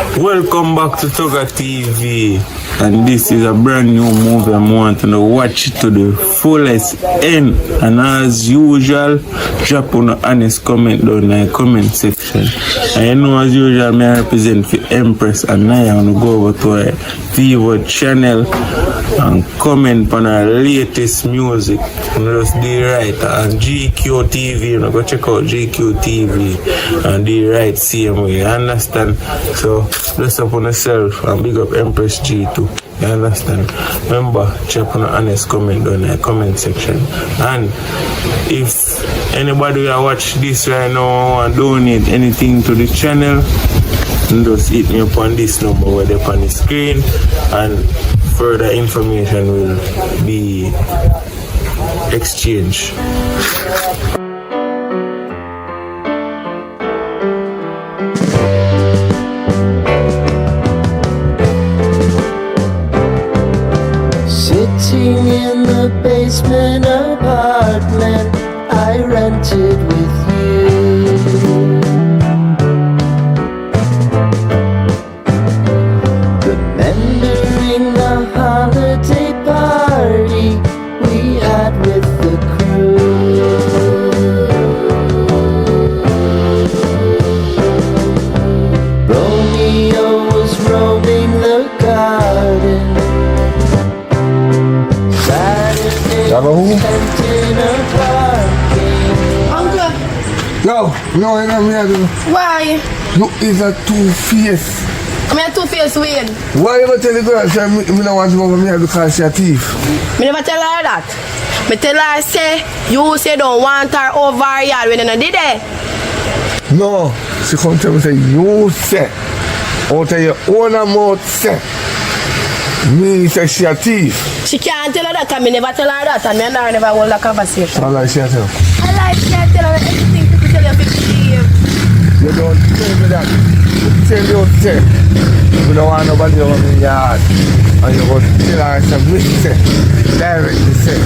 Welcome back to Tugger TV, and this is a brand new movie. I want to watch it to the fullest end, and as usual, drop on an honest comment down in the comment section. And you know, as usual, I represent for Empress, and now I want to go over to our Vivo channel and comment on our latest music. And just do it right, and GQ TV, you know, go check out GQ TV and do it right same way, you understand? So dress up on yourself and big up Empress G too, you understand? Remember, check on the honest comment down in the comment section. And if anybody will watch this right now and donate anything to the channel, just hit me up on this number where they're on the screen, and further information will be exchanged. Sitting in the basement apartment I rented with you, remembering the holiday party we had with the crew. Romeo was roaming the garden. Uncle. No, Why? You is a two-faced. I'm a two-faced Wayne. Why you tell the girl say me don't want to go over me because she a thief? Me never tell her that. Me tell her say you say don't want her over here when you know did it. No, she come tell me say you say out of your own mouth say me say she a thief. She can't tell her that and me never tell her that, and me and her never hold a conversation. I like she a tell. I like she tell her everything people tell you to believe. You don't tell me that. You tell you say you don't want nobody over me yard. And you go tell her say me say directly say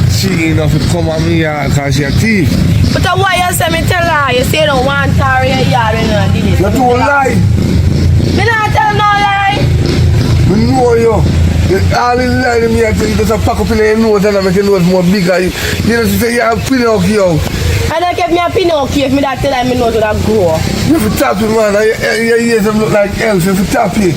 she enough to come on me yard because she a thief. But why you say me tell her you say you don't want her in your yard when you know did it? You don't lie. Me not tell no lie. I know you. All this lie to me, I tell you, just pack up in your nose and make your nose more bigger. You know, say you have Pinocchio. I don't give me a Pinocchio if me that tell her me nose would have grow. You have to tap it, man. Your ears them look like elves. You have to tap it.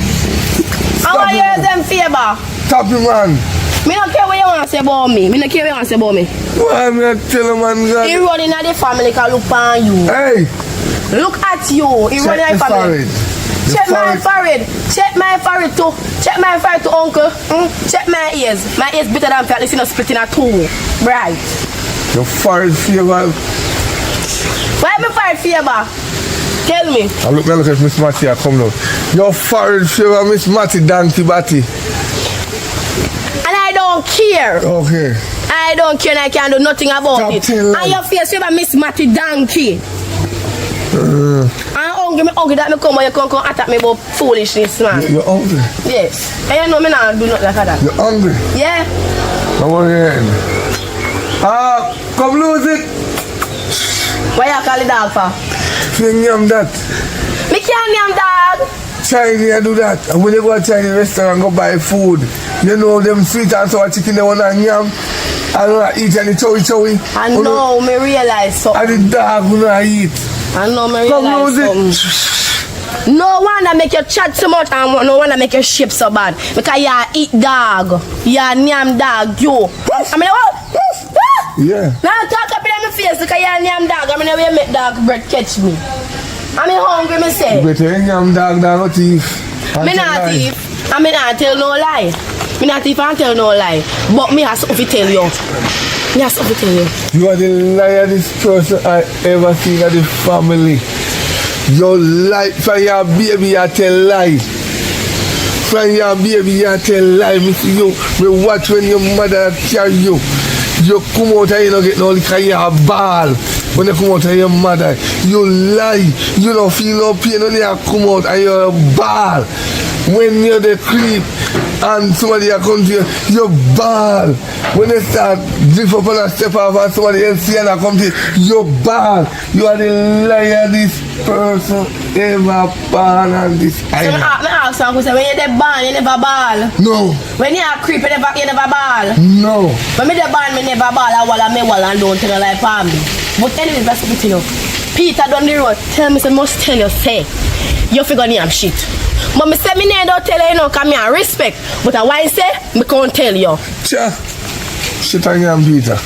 How are you them favor? Tap it, man. Me don't care what you want to say about me. Me don't care what you want to say about me. Why me I tell you, man? God. He running at the family can look on you. Hey. Look at you. He running at the family. Check my forehead. Check my forehead too. Check my forehead too, uncle. Check my ears. My ears better than fat. Listen to split in a two. Right. Your forehead favor. Why my forehead favor? Tell me. I look at Miss Matty. I come now. Your forehead favor, Miss Matty, Donkey Batty. And I don't care. Okay. I don't care and I can't do nothing about it. And your face favor Miss Matty Donkey. I'm hungry that me come and you come attack me about foolishness, man. You're hungry? Yes. And you know me not do nothing like that. You're hungry? Yeah. Come on in. Come lose it. Why you call the dog for? You name that. Me can't name dog. Chinese do that. And when you go to Chinese restaurant and go buy food, you know them sweet and sour chicken they want to yam. I don't eat any chowi. I know, me realize something. And the dog will not eat. I know, me realize something. No one that make you chat so much and no one that make you shape so bad. Because you eat dog. You name dog, you. I mean, what? Yeah. Now talk up in my face because you name dog. I mean, we make dog bread catch me. I'm hungry, me say. But you name dog, no thief. Me not thief. I mean, I tell no lie. Me not thief and tell no lie. But me have something to tell you. Me have something to tell you. You are the liarest person I ever seen in the family. Your lie, from your baby, you tell lie. From your baby, you tell lie. Me see you, me watch when your mother carry you. You come out and you don't get no liquor, you a ball. When you come out and your mother, you lie. You don't feel no pain when you come out and you're a ball. When you're the creep, and somebody come to you, you ball. When they start drift up on a step off and somebody else see and I come to you, you ball. You are the liar this person ever born on this island. So I ask you, when you're born, you never ball. No. When you are creep, you never ball. No. When me the born, me never ball. I walla me walla and don't tell you like palm. But anyways, that's what you know. Peter down the road, tell me, so must tell you, say, you figure name shit. But me say me don't tell you, come here, respect. But why say, me can't tell you. Cha. Shit on you, Peter.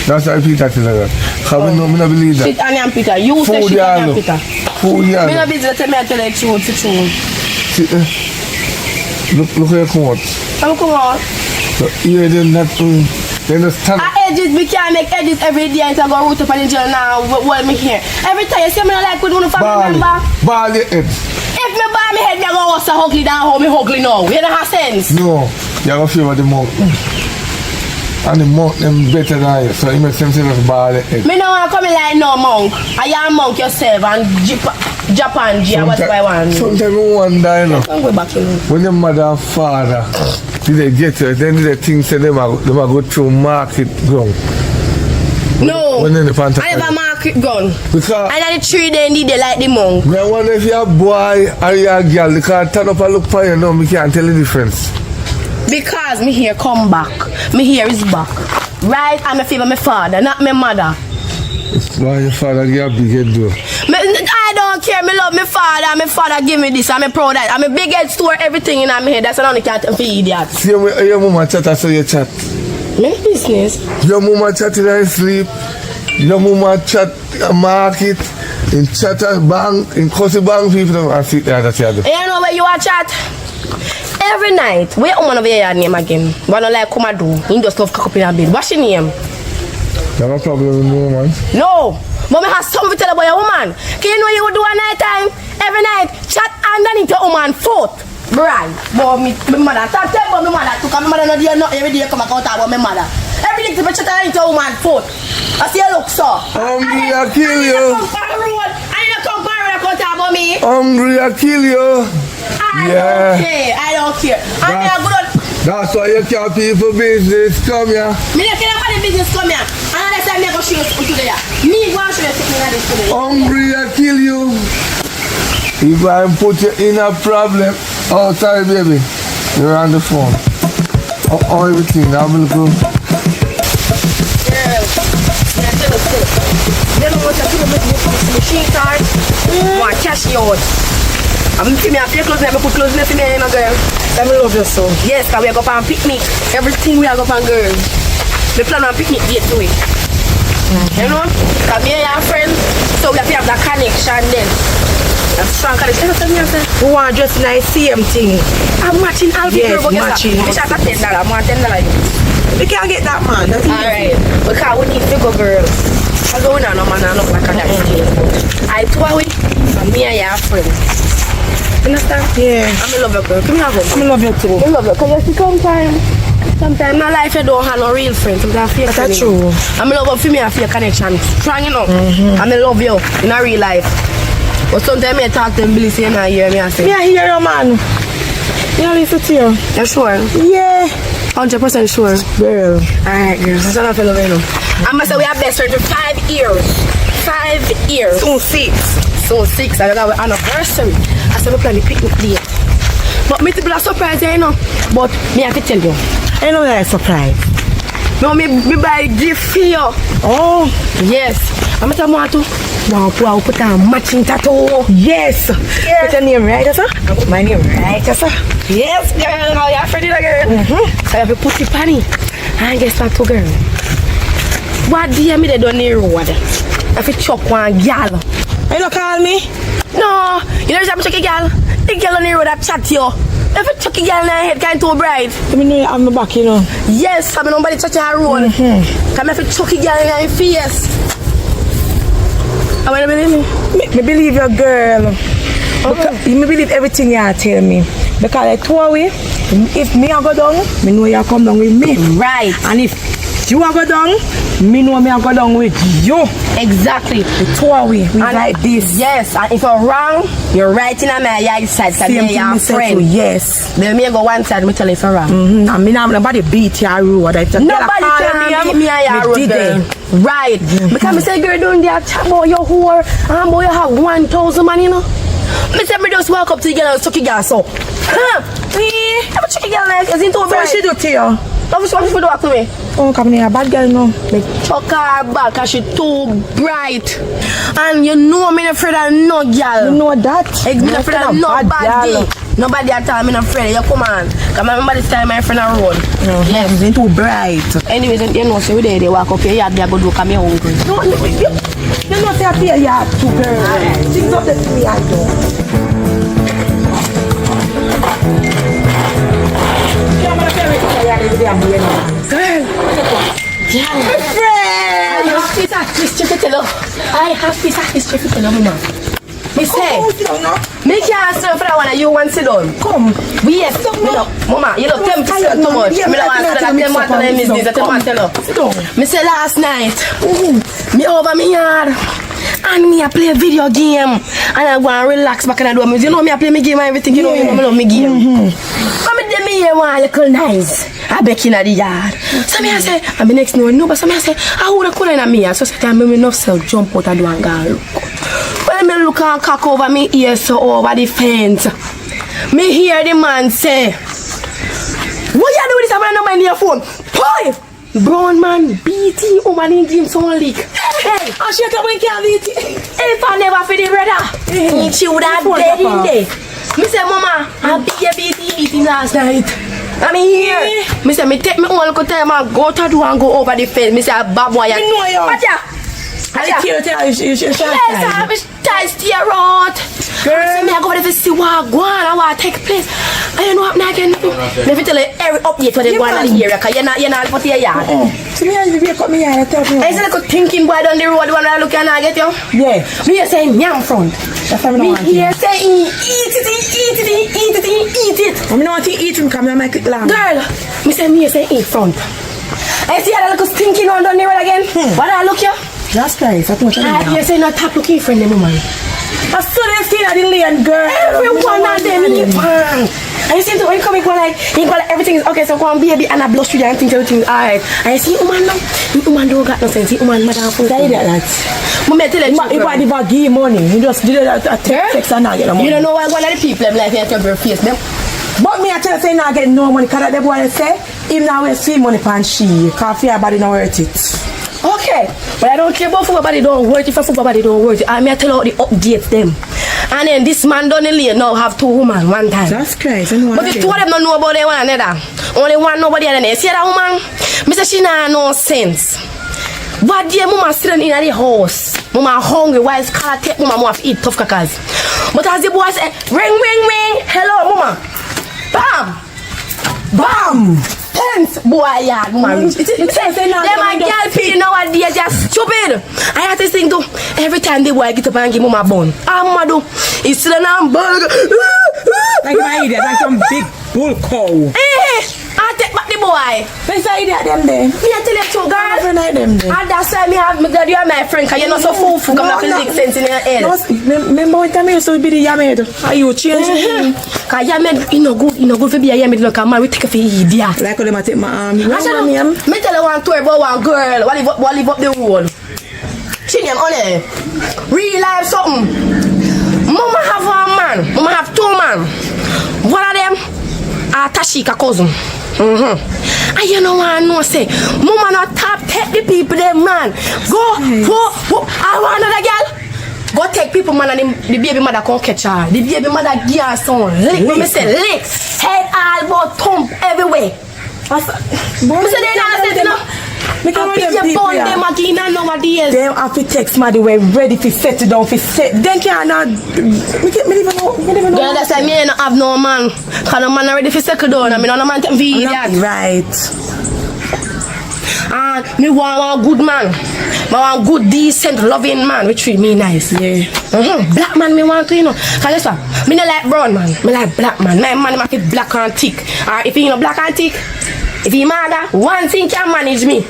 That's why Peter tell you that. How we know, me not believe that. Shit on you, Peter. You say shit on you, Peter. Food, yeah. Me not busy to tell me I tell you the truth. Look where you come out. I'm come out. You didn't have to. Then just stand up. Edges, we can't make edges every day until I go root up on the jail now. What me here? Every time you see me like with one family member. Ball your head. If me ball me head, me go so ugly down how me ugly now. You don't have sense. No, you have a favor the monk. And the monk them better than you. So you make them say just ball your head. Me no want to come in like no monk. I am monk yourself and Japan G. What's what I want. Sometimes you wonder, you know. Don't go back to me. When your mother and father did they get you, then they think say them a go through market ground. No, When in the I never market gun. Because And then the 3 day need they like the monk. I wonder if you're a boy or you're a girl, because turn up and look for you now, me can't tell the difference. Because me here come back. Me here is back. Right? I'm a favor my father, not my mother. It's why your father get a big head though. I don't care. Me love my father. My father give me this. I'm proud of that. I'm a big head store everything in my head. That's why I can't feed idiot. See your mama chat, so you chat. My business. Your mama chat in her sleep. Your mama chat market, in chat at bank, in coffee bank people and sit there that you do. You know where you are chat? Every night. Where woman over your name again? Wanna like come and do? You just love cock up in your bed. What's your name? You have a problem with no man? No. But I have something to tell about your woman. Can you know you would do a night time? Every night, chat underneath your woman foot. Right. But my mother, tell about my mother to come. My mother not there not every day come and talk about my mother. Every day to be chat underneath your woman foot. I see you look so. Hungry, I kill you. I need to come back and talk about me. Hungry, I kill you. I don't care. I'm good. That's why you can't people business. Come here. Me don't care about the business come here. And that's why I go show you something today. Me go and show you something like this today. Hungry, I kill you. If I put you in a problem, oh sorry baby, you're on the phone. Oh everything, I'm gonna go. They don't want to do the machine card. Want cash yours. I'm going to pay clothes, never put clothes in the you know, girl. I love you so. Yes, because we are going on picnic. Everything we are going on, girl. We plan on picnic date to it. You know? Because me and your friends, so we have to have that connection then. That strong connection. We want just nice same thing. I'm matching all Yes, people. matching. It's just a $10. I'm $10. We can't get that man. That's Alright. Because we need to go, girls. I go now, no man, I look like a nice thing. I tour with me and your friends. Understand? Yeah. I'm in love you, girl. Come here, home. I love you too. I love you. Because you see, sometimes my life, I don't have no real friends. Sometimes I feel That's true. I'm in love with me, I feel connection. Strong enough. I'm in love you in a real life. But sometimes I talk to them, Billy, say, I hear me, I say, Me, I hear you, man. You listen to you. you sure? Yeah. 100% sure. Girl. Alright, girl. That's what I feel over, you know. I must say, we have best friends for 5 years. 5 years. Soon 6. So 6, I got our anniversary. I said we plan the picnic date. But me to be a surprise, you know. But me have to tell you. I know that surprise. No, me buy gift for you. Oh. Yes. I'm going to want to put a matching tattoo. Yes. Put your name right, sir? I put my name right, sir. Yes, girl. Now you're afraid of the girl. So I have to put it on it. And guess what, girl? What do you mean they don't need road? I have to chop one girl. You don't call me? No, you know I'm chucky girl. The girl on the road that chat you. If a chucky girl in her head can't too bright. I mean, you have my back, you know. Yes, I mean nobody touch her road. Come if a chucky girl in her face. I wanna believe me. Me believe your girl. Because you believe everything you tell me. Because I told you, if me I go down, me know you come down with me. Right. And if you are go down, me know me I go down with you. Exactly. The two of we like this. Yes, and if you're wrong, you're right in my yard side. So Same then thing you're me a say friend. too, yes. Then me go one side, me tell you if you're wrong. I mean, nobody beat your road. Nobody can beat me on your road, girl. Right. Because me say, girl, don't dare chat about your whore. And boy, you have 1,000 man, you know. Me say, me just walk up to the girl and suck your gas up. Huh? I'm check your girl like, is it too bright? What she do to you? What she do to me? Oh, come here, a bad girl no. Me chuck her back because she too bright. And you know me not afraid of no girl. You know that? I'm not afraid of nobody. Nobody at all, I'm not afraid. You come on. Come on, remember this time my friend on road. Yes, it's too bright. Anyways, you know, so they walk up here, you have to go do come here hungry. No, you know say I feel you have to, girl. Things up the me I do. Girl, my friend. I have piece of history to tell you. I have piece of history to tell you, mama. Me say, me can't stand for that one and you want to sit down. Come. Yes, me no. Mama, you don't tell me to sit too much. Me don't want to tell you what time is this. I don't want to tell you. Me say last night, me over me yard. And me I play a video game. And I go and relax back and I do music. You know me I play my game and everything. You know me love me game. But me dey me here one little nice. I beg in the yard. So me I say, and me next no, but so me I say, I would have called in me. So say me enough self jump out and do and go look. When me look and cock over me ears so over the fence, me hear the man say, what you do with this? I'm not in your phone. Boy! Brown man beating woman in gym so leak. Hey, I shake up when can't beat it. if I never for the brother, she would have dead in there. Me say, mama, I beating last night. I mean here. Me say, me take me one look time and go to do and go over the fence. Me say, bad boy. You know you. Watch out. You should yes, I'm steer out. Girl, me I go there to see what go on and what take place. I don't know what I can do. Let me tell you every update for the go on in the area, because you're not put your yard. So me and you wake up me and tell me. I said, like a thinking boy down the road, the one I look and I get you. Yeah. Me here saying yam front. That's why Me here saying eat it. I'm not to eat from come and make it long. Girl, me say me here saying eat front. I see that little stinking one down the road again. What I look you? That's nice. That's much I hear saying not tap looking friend them woman. I saw them still at the lane, girl. Everyone of them eat man. And you see when you come in like everything is okay, so go on baby and I blush with you and think everything is alright. And you see woman now, woman don't got no sense. Woman madam food. That Mama tell you if I never give money, you just did a text and not get the money. You don't know why one of the people like you have your face them. But me I tell you say not get no money because the boy say him now will see money pan she coffee her body not worth it. Okay, but I don't care about football body don't work. If a football body don't work, I may tell you the updates them. And then this man down the lane now have two women one time. That's crazy. But the two of them don't know about them one another. Only one nobody other. See that woman? Me say she nah no sense. But dear mama sitting in the house. Mama hungry while Scarlet take mama have eat tough crackers. But as the boy say, ring, ring, ring. Hello, mama. Bam. Bam. Thanks, boy, yeah, woman. Them a girl people nowadays just stupid. I have to think too. Every time the boy get up and give mama a bun. Mama do. He's still an burger. Like my idiot, like some big bull cow. I take back the boy. Where's the idiot them there? Me I tell you two girls. Every night them there. And that's why me have me glad you are my friend, cause you're not so fool come up with big sense in your head. Remember one time you used to be the Yamed? Are you changing? Cause Yamed, you know good for be a Yamed, look, man, we take a for idiot. Like how them a take my arm. Me tell you one story about one girl, what live up the road. She name only real life something. Mama have one man, mama have two man. One of them are Tashika cousin. And you know what I know say, mama not tap take the people them man. Go, I want another girl. Go take people man and the baby mother can't catch her. The baby mother give her son lick. When me say lick, head all about thump everywhere. Me say they not say no. Me can pick your bone them again and nowadays. Them have to text me the way ready to set it down for set. Then cannot. Me even know. Girl, that's why me ain't have no man. Cause no man ready for settle down. I mean, no man take me that. Right. And me want one good man. I want good, decent, loving man. Which treat me nice. Yeah. Black man me want to, you know. Cause that's why. Me not like brown man. Me like black man. My man make it black and thick. Or if you know black and thick, If he maga, one thing can manage me.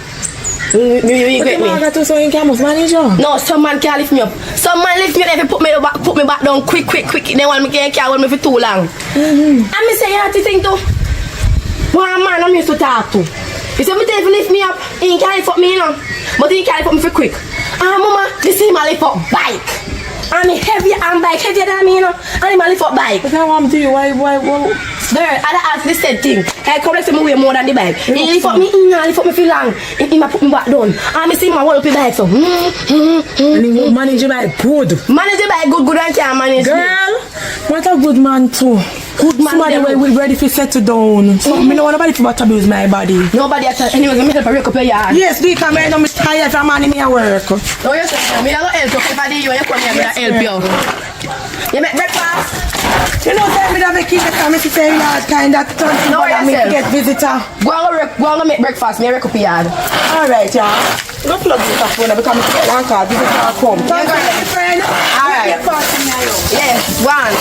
You get me? Maga too, so he can manage you. No, some man can't lift me up. Some man lift me up if he put me back down quick. They want me can't carry me for too long. And me say you have to think too. One man I'm used to talk to. He said, if he lift me up, he can't lift up me, you know. But he can't lift up me for quick. Mama, this is my lift up bike. And I'm bike heavier than me, you know. And he lift up bike. But I want to do why? Girl, I ask the same thing. I come let's say me weigh more than the bike. He lift up me, he lift up me for long. He put me back down. And I see my hold up the bike so. And he manage your bike good. Manage the bike good and can't manage Girl, me. what a good man too. Good man. Somebody will ready to settle down. So me no want nobody to abuse my body. Nobody at all. Anyway, me help her wake up your yard. Yes, they come here. I'm tired from money me at work. No, you say me I go help you. If I did you, you come here, me I help you. You make breakfast. You know, tell me that we keep it coming to say yard kind of turn No, to me to get visitor. Go and make breakfast. Me I wake up your yard. Alright, yeah. Go plug this up when I become one card. Visitor come. Yeah, go ahead. Friend. Alright. Yes, one.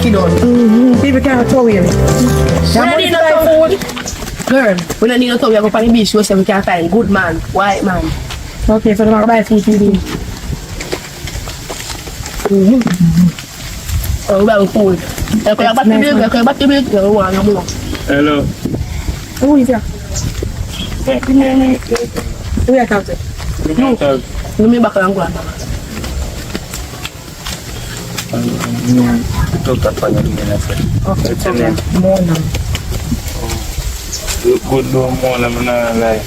Skid on. People can't tell you. We don't need no food. Girl, we don't need no food. We go on the beach. We say we can find good man, white man. Okay, so I'm going to buy food for you. Oh, we have food. You can buy the milk. You want no more. Hello. Who is that? Who are you talking to? Let me back and go. Okay, tell me. Mona. Good no more I'm not like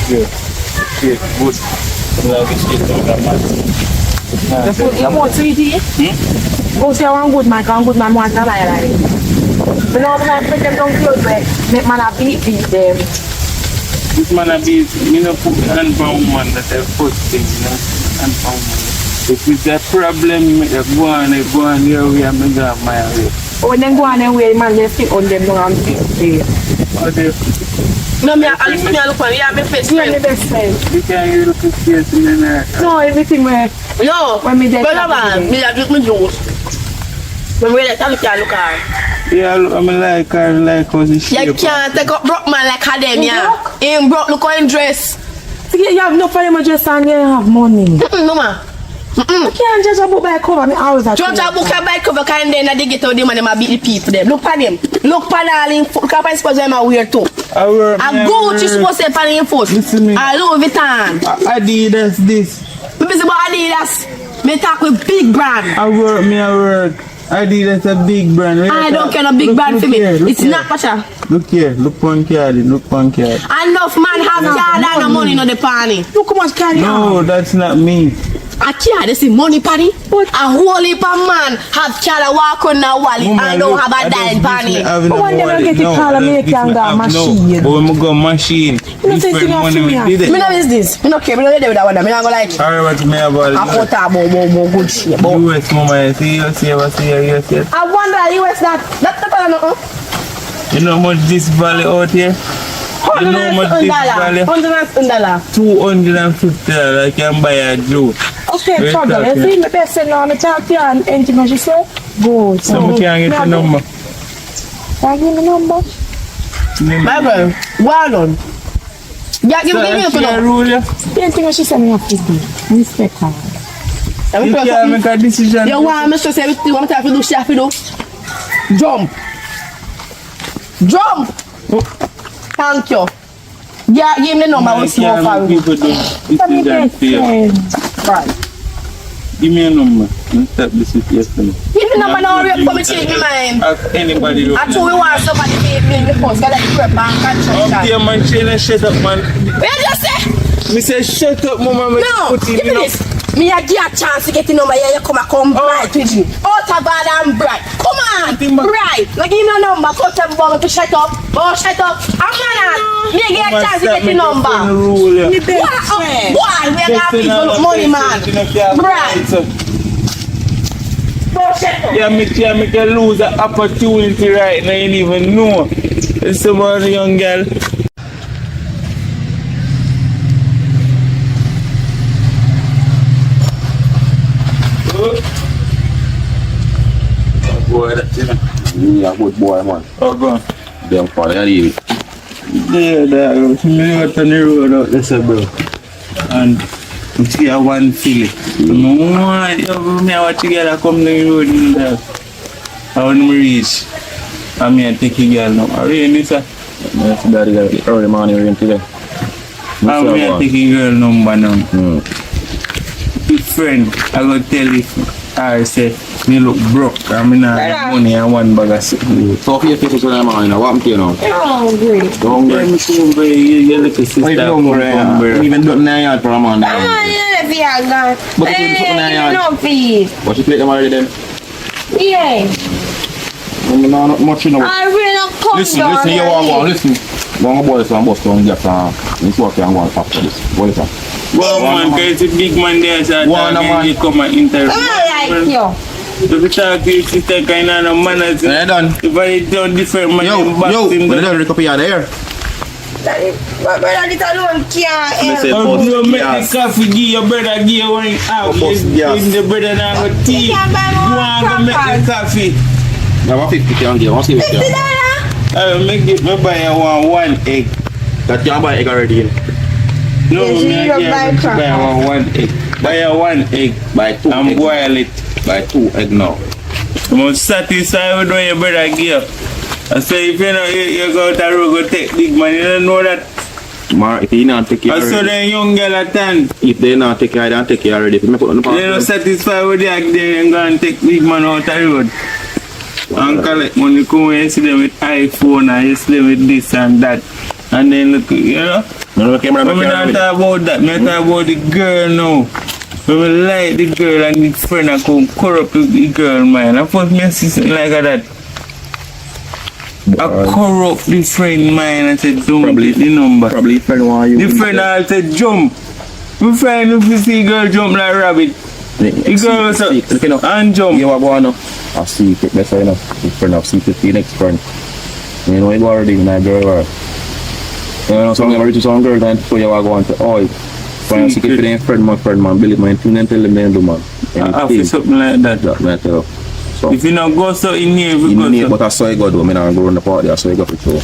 good. Good. Like it's just The food you want to eat? Go say one good man, because good man want to lie like it. But now I'm going to them down close where make man a beat them. this man a be me no put hand for woman that's the first thing, you know. Hand for woman. If it's a problem, you go on your way and make up my way. Oh, when they go on their way, man, they stick on them down and beat them. No, me I look on you. I'm my best You are friend. my best friend. You can't look at face in the No, everything where No, when me dead. brother man, me a drink my juice. When we let look at her. yeah, look, I'm like her, like how she shape. You can't take up broke man like her them, yeah. Him broke, look how him dress. See, you have no fire dress and you have money. No man. I can't judge a book by cover me hours at Judge a book a bike cover kind then they get out them and them a beat the people them. Look for them. Look for all in foot. Look at my suppose them a wear too. I work. A Gucci supposed to pan in foot. Listen me. A Louis Vuitton. Adidas this. Me busy about Adidas. Me talk with big brand. I work. Adidas a big brand. I don't care no big brand for me. It's not Pasha. Look here, look on card. Enough man have card and no money no the party. Look how much can you No, that's not me. A card is a money party. But a whole heap of man have card and walk on a wallet and don't have a dime party. But one day I get the call and make you go machine. But when we go machine, You say different you money have we to did Me it. no is this. Me no care. Me no dey with that one. Me no go like. Alright, what me about I put a bo good shit. But US mama, see you. I wonder US that no. You know how much this valley out here? You know how much this valley? $100. $250 I can buy a juice. Okay, Wait trouble. up, You see me best friend now, I talk to you and anything what she say? Good. So we can't get the number. Can you give me number? My girl, well done. Yeah, give me So the she a number. rule ya? Anything what she say me have to do. Respect her. You can't make a decision. You want me to say everything? You want me to do? She have to do? Jump. Thank you. Yeah, give me the number. We'll see how far we go. People do Tell me decision best for you. friend. Right. Give me a number. Let's stop this situation. Give me the number now. We're going to change my mind. Ask anybody. I told we want somebody to pay me in the first. Got to prep and catch Okay, man, Shayla, shut up, man. Where did you say? Me say shut up, mama. Me No, put give it me in this. Me a give a chance to get the number here. You come bright with me. Out of bad and bright. Come on, bright. Now give me a number. Cut them bomb to shut up. Oh, shut up. I'm not. Me get a chance to get the number. Me best Why? friend. Why? We got people with money, man. Bright. Oh, shut up. Yeah, me can lose an opportunity right now. You didn't even know. It's about a young girl. Oh, boy, that's You a good boy, man. Oh, bro. Them for the leave it. Yeah, that me out on the road out there, bro. And I see a one filly. I want to get a come down the road in there. I want to reach. I'm here taking girl now. I really sir. That's the early morning rain today. I'm here taking girl number now. Big friend, I go tell you, I say, me look broke. I mean, I have money and one bag of something. So for your people to them, what happened to you now? You're hungry. I'm so hungry. You look at sister. Even do nothing in your yard for a man. I'm not in the yard. But you do something in your yard. No, please. But you play them already then? Yeah. Not much, you know. I really not come Listen, down you want to listen. Go on, boy, so I'm busting on get this work and go on after this. What is that? Well, man, because it's a big man there, so you come and interview. I like you. If you talk to your sister, kind of no manners. Yeah, done. If I do different man, Yo, when you done the copy out there? My brother little alone can't help. Oh, you make the coffee, give your brother, give you one out. Give the brother now a tea. You want to make the coffee. Now, 50 can give. What's the $50? I will make it, me buy you one egg. That you buy egg already. No, Yes, me you buy one egg. Buy you one egg. Buy 2 and egg. boil it. Buy 2 egg now. I'm satisfied with what your brother give. I say if you know you go to the road, go take big man, you don't know that. Mar, if you not take care I saw already. the young girl at hand. If they not take care, I don't take care already. If you put on the They don't satisfied with the act there and go and take big man out the road. And collect money, come and see them with iPhone and you see them with this and that. And then look, you know. No, camera. But me not talk about that, me talk about the girl now. When me like the girl and the friend I come corrupt the girl, man. I first me see something like that. I corrupt the friend, man, and say don't Probably get the number. Probably friend want you. The friend all say jump. My friend if you see girl jump like rabbit. The girl was up and jump. You are going now. I see it better enough. The friend of secret the next friend. You know you already in that girl. You know some never reach some girl and so you are going to oh friend secret the friend man believe my thing and tell them they do man. I feel something like that. That matter. So if you not go so in here, if you in go here, so. but I saw you go do. I not go on the party. I saw you go for sure.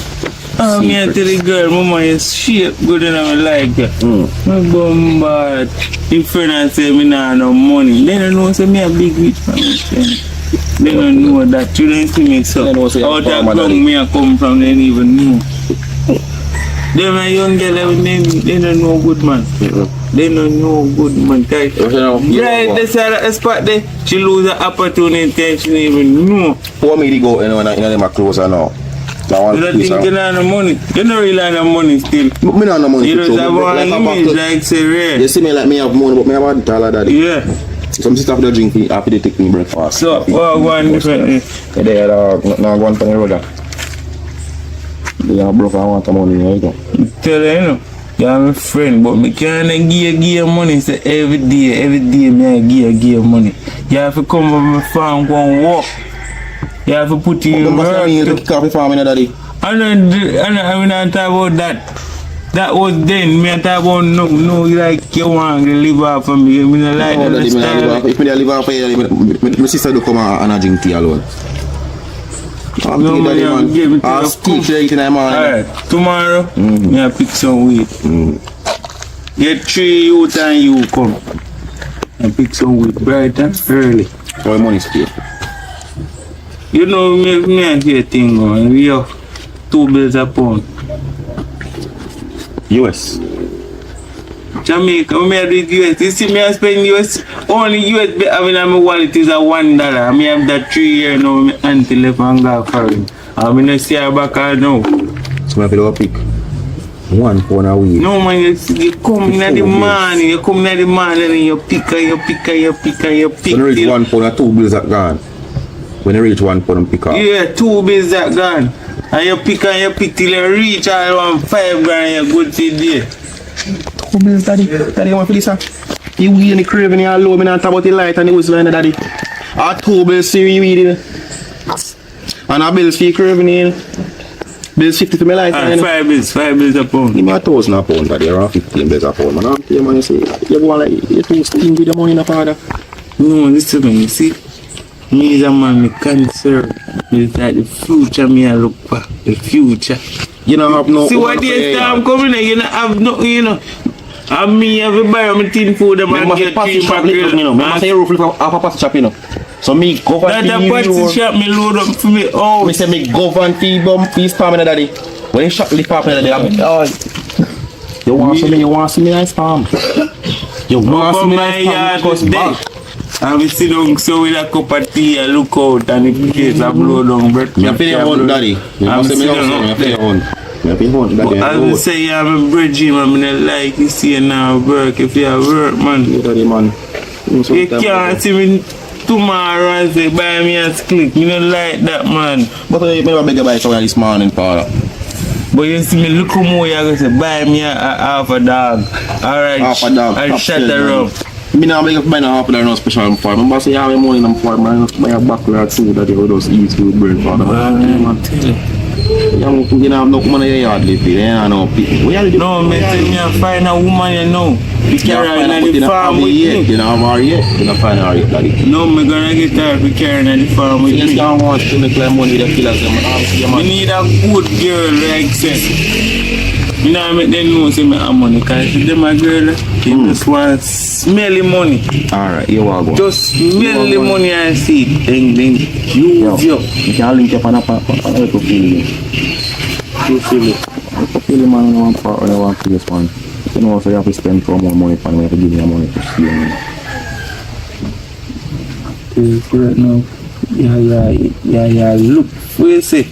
Oh, me I tell the girl, mama is shape good and I like it. I go bad. The friend and say me nah no money. They don't know say me a big rich family. They don't know that. You don't see me so. Out that ground me I come from, they don't even know. Them a young girl, they don't know good man. They don't know good man. Right, this other spot there, she lose the opportunity and she don't even know. Pour me to go in them closer now. You don't think you don't have no money? You don't really have no money still. Me don't have no money. You don't have one image like say rare. You see me like me have money, but me have a dollar daddy. Yeah. Some sister have to drink after they take me breakfast. So, what go on differently? They are not going to the road. They are broke and want the money. You go. Tell you, you know, you're my friend, but me can't give you money. So every day, me I give you money. You have to come from my farm, go and walk. You have to put in work. You to kick off the farm, daddy. I don't talk about that. That was then. Me talk about no, like you want to live off of me. Me not like that style. If me live off of you, my sister do come and drink tea alone. I'm No, daddy, man. I'll speak to you in the morning. Alright, tomorrow, me I pick some weed. Get 3 youth and you come. And pick some weed bright and early. So money spare. You know, me and here thing going. We have 2 bills a pound. US. Jamaica, we have the US. You see me I spend US. Only US having on my wallet is a $1. I may have that 3 years now. My auntie left and go foreign. I mean I see her back now. So I feel pick 1 pound a week. No man, you come in the morning, and you pick and you pick. When you reach 1 pound, 2 bills are gone. When you reach 1 pound, pick up. Yeah, 2 bills are gone. And you pick till you reach all 5 grand, you good till there. 2 bills, daddy. Daddy, you want to feel this? You weed in the crib and you low, me not talk about the light and the whistle and the daddy. 2 bills, see you weed in. And a bills for your crib in. Bills 50 to my light. 5 bills a pound. Give me 1,000 a pound, daddy, around 15 bills a pound. Man, I'm telling you, man, you say, you go like, you're too stingy with the money in the father. No, listen to me, see. Me is a man, me concerned. It's like the future me I look for. The future. You don't have no. See what this time coming and you don't have nothing, you know. And me have to buy my tin food and I get pass the 3 shop, mackerel. you know. I say roof half a pass the shop, you know. So me go for That a pasty shop me load up for me. Oh, Me say me go for feast farm in daddy. When you shop lift up in daddy, I'm you want to see me nice farm. You want to see me nice farm because back. And we sit down so with a cup of tea and look out and in case I blow down breath. Me feel your own daddy. I'm sitting up there. Me feel your own daddy. As we say, I'm a bridging man, I don't like you see now work. If you have work, man. Daddy man. You can't see me tomorrow and say buy me a click. You don't like that, man. But I never beg you buy something this morning, Paula. But you see me look more, you're going to say buy me a half a dog. Alright, Half a dog. I'll shut her up. Me now beg you buy half a dog no special for. Remember say you have money in the farm, man. Buy a backyard too that you just eat with brain for. I'm telling you. You don't have no money in your yard lately. You don't know people. What you do? No, me tell me I find a woman you know. We carry her in the farm with me. You don't have her yet. You don't find her yet, daddy. No, me gonna get her to carry her in the farm with You me. don't want to make like money with the killers. We need a good girl like that. You know, I make them know say me have money because if them a girl, they just want smelly money. Alright, you are going. Just smell the money and see it. Then use you. You can link up on a little feeling. You feel it. Feel man on one part or one place one. You know, so you have to spend for more money for me. You have to give me money to see you. Right now, yeah, look, what you say?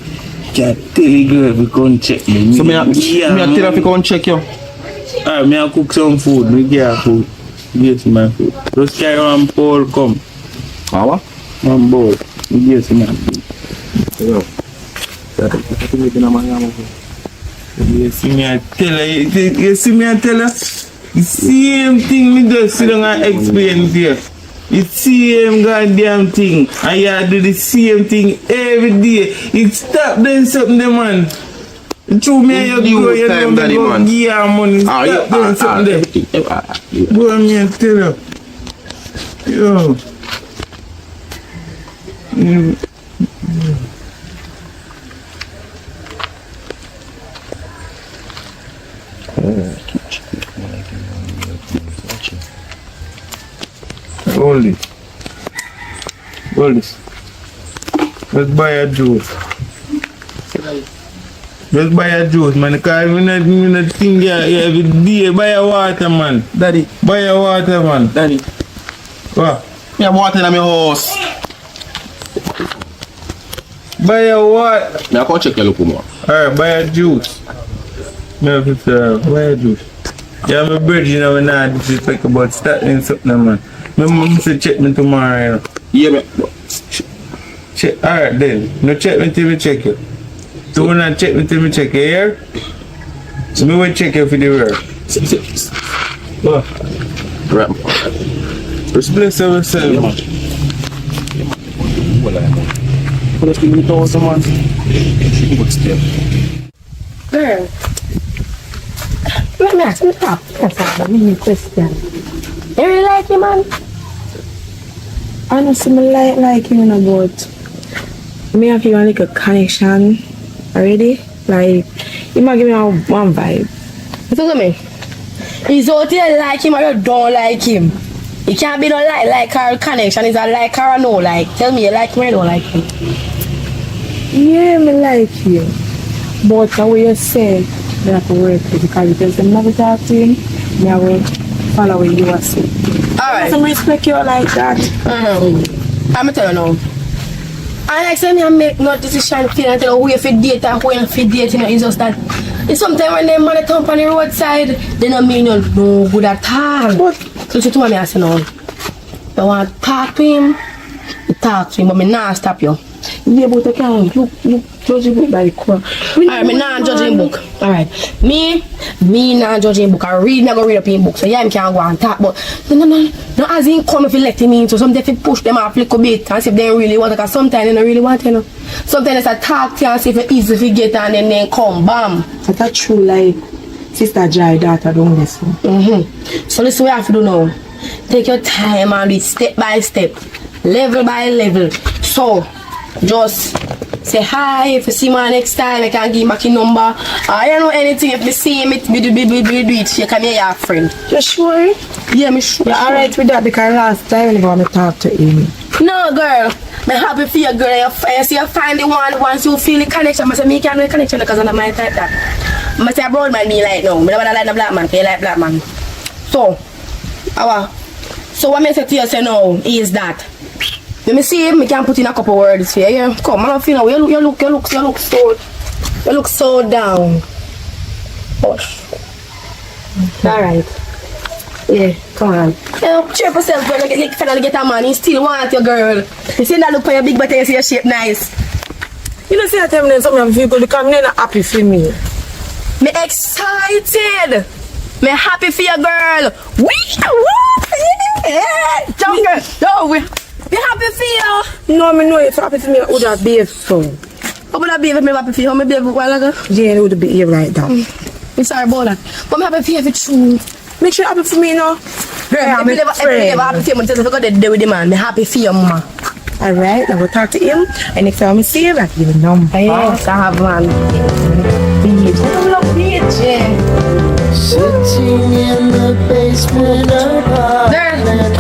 Can't tell the girl if you come check me. So me tell her if you come check you. Alright, me I cook some food, me get her food. Yes, my food. Just carry one bowl, come. What? One bowl. Yes, my food. Yeah. You see me, I tell her, you see me, I tell her, the same thing me just sit down and explain to you. The same goddamn thing. And you do the same thing every day. It stop doing something, man. True me, you go, you know, they go give her money. Stop doing something there. Go on me and tell her. Yo. Hold it. Hold this. Let's buy a juice. Let's buy a juice, man. Because we not think every day. Buy a water, man. Daddy. Buy a water, man. Daddy. What? Me have water in my house. Buy a water. Me I come check your look more. Alright, buy a juice. Me have to buy a juice. Yeah, my bird, you know, we're not disrespect about starting something, man. I'm to check me tomorrow, you know. Yeah, me. Check. Alright, then. No check me till me check you. Do not check me till me check you, here? So me will check you for the work. What? Right. Just bless ourselves. Yeah, man. Yeah, man. Well, I know. But if you know someone, she would step. Girl, let me ask you a question. You really like him, man? I know some like him, you know, but me have you a little connection already. Like, he might give me one vibe. Listen to me. It's out there like him or you don't like him. It can't be no like or connection. It's a like or a no like. Tell me you like him or you don't like him. Yeah, me like you. But the way you say, you have to work with because if you never talk to him, me I will follow what you are saying. Alright. I respect you like that. I'm going to tell you now. I like saying I make no decision feel and tell you who you fit date and who you fit date, you know, it's just that it's sometimes when they man thump on the roadside, they don't mean you no good at all. But so you to me I say no. You want to talk to him, you talk to him, but me not stop you. Yeah, but I can't. You judge a book by the cover. Alright, me not judging book. Alright. Me not judging book. I read, not go read up in book. So yeah, I can't go and talk. But no as in come if you let him in. So sometimes if you push them off a little bit and see if they really want it. Because sometimes they don't really want it, you know. Sometimes it's a talk to you and see if it's easy to get and then come, bam. That's true, like Sister Jai daughter don't listen. So this is what you have to do now. Take your time and do it step by step. level by level. So, just say hi. If you see me next time, I can give back your number. I don't know anything. If you see me, do it. You can be your friend. You sure? Yeah, me sure. You're alright with that because last time when I want to talk to him. No, girl. I'm happy for you, girl. You see, you find the one once you feel the connection. I say, me can't do the connection because I'm my type that. I say, a brown man, me like no. I don't like a black man. I like black man. So, what I say to you say now is that. Let me see if I can put in a couple words here. Yeah? Come, I don't feel now. You look so down. Hush. Alright. Yeah, come on. Cheer yourself, girl. Finally get a man. He still want you, girl. You see that look for your big butt and you see your shape nice. You know, see, I tell me something people because I'm not happy for me. Me excited. Me happy for you, girl. Jump, girl. No, we happy for you. No, I know if happy for me, I would have behaved so. How would I behave if me happy for you? How me behave a while ago? Jane would behave like that. I'm sorry about that. But me happy for you if it's true. Make sure you're happy for me now. Girl, if you never happy for you, I'm just going to do with the man. Me happy for you, mama. Alright, I will talk to him. And next time I see him, I give him a number. Yes, I have one. Beach. I love beach. Sitting in the basement apartment.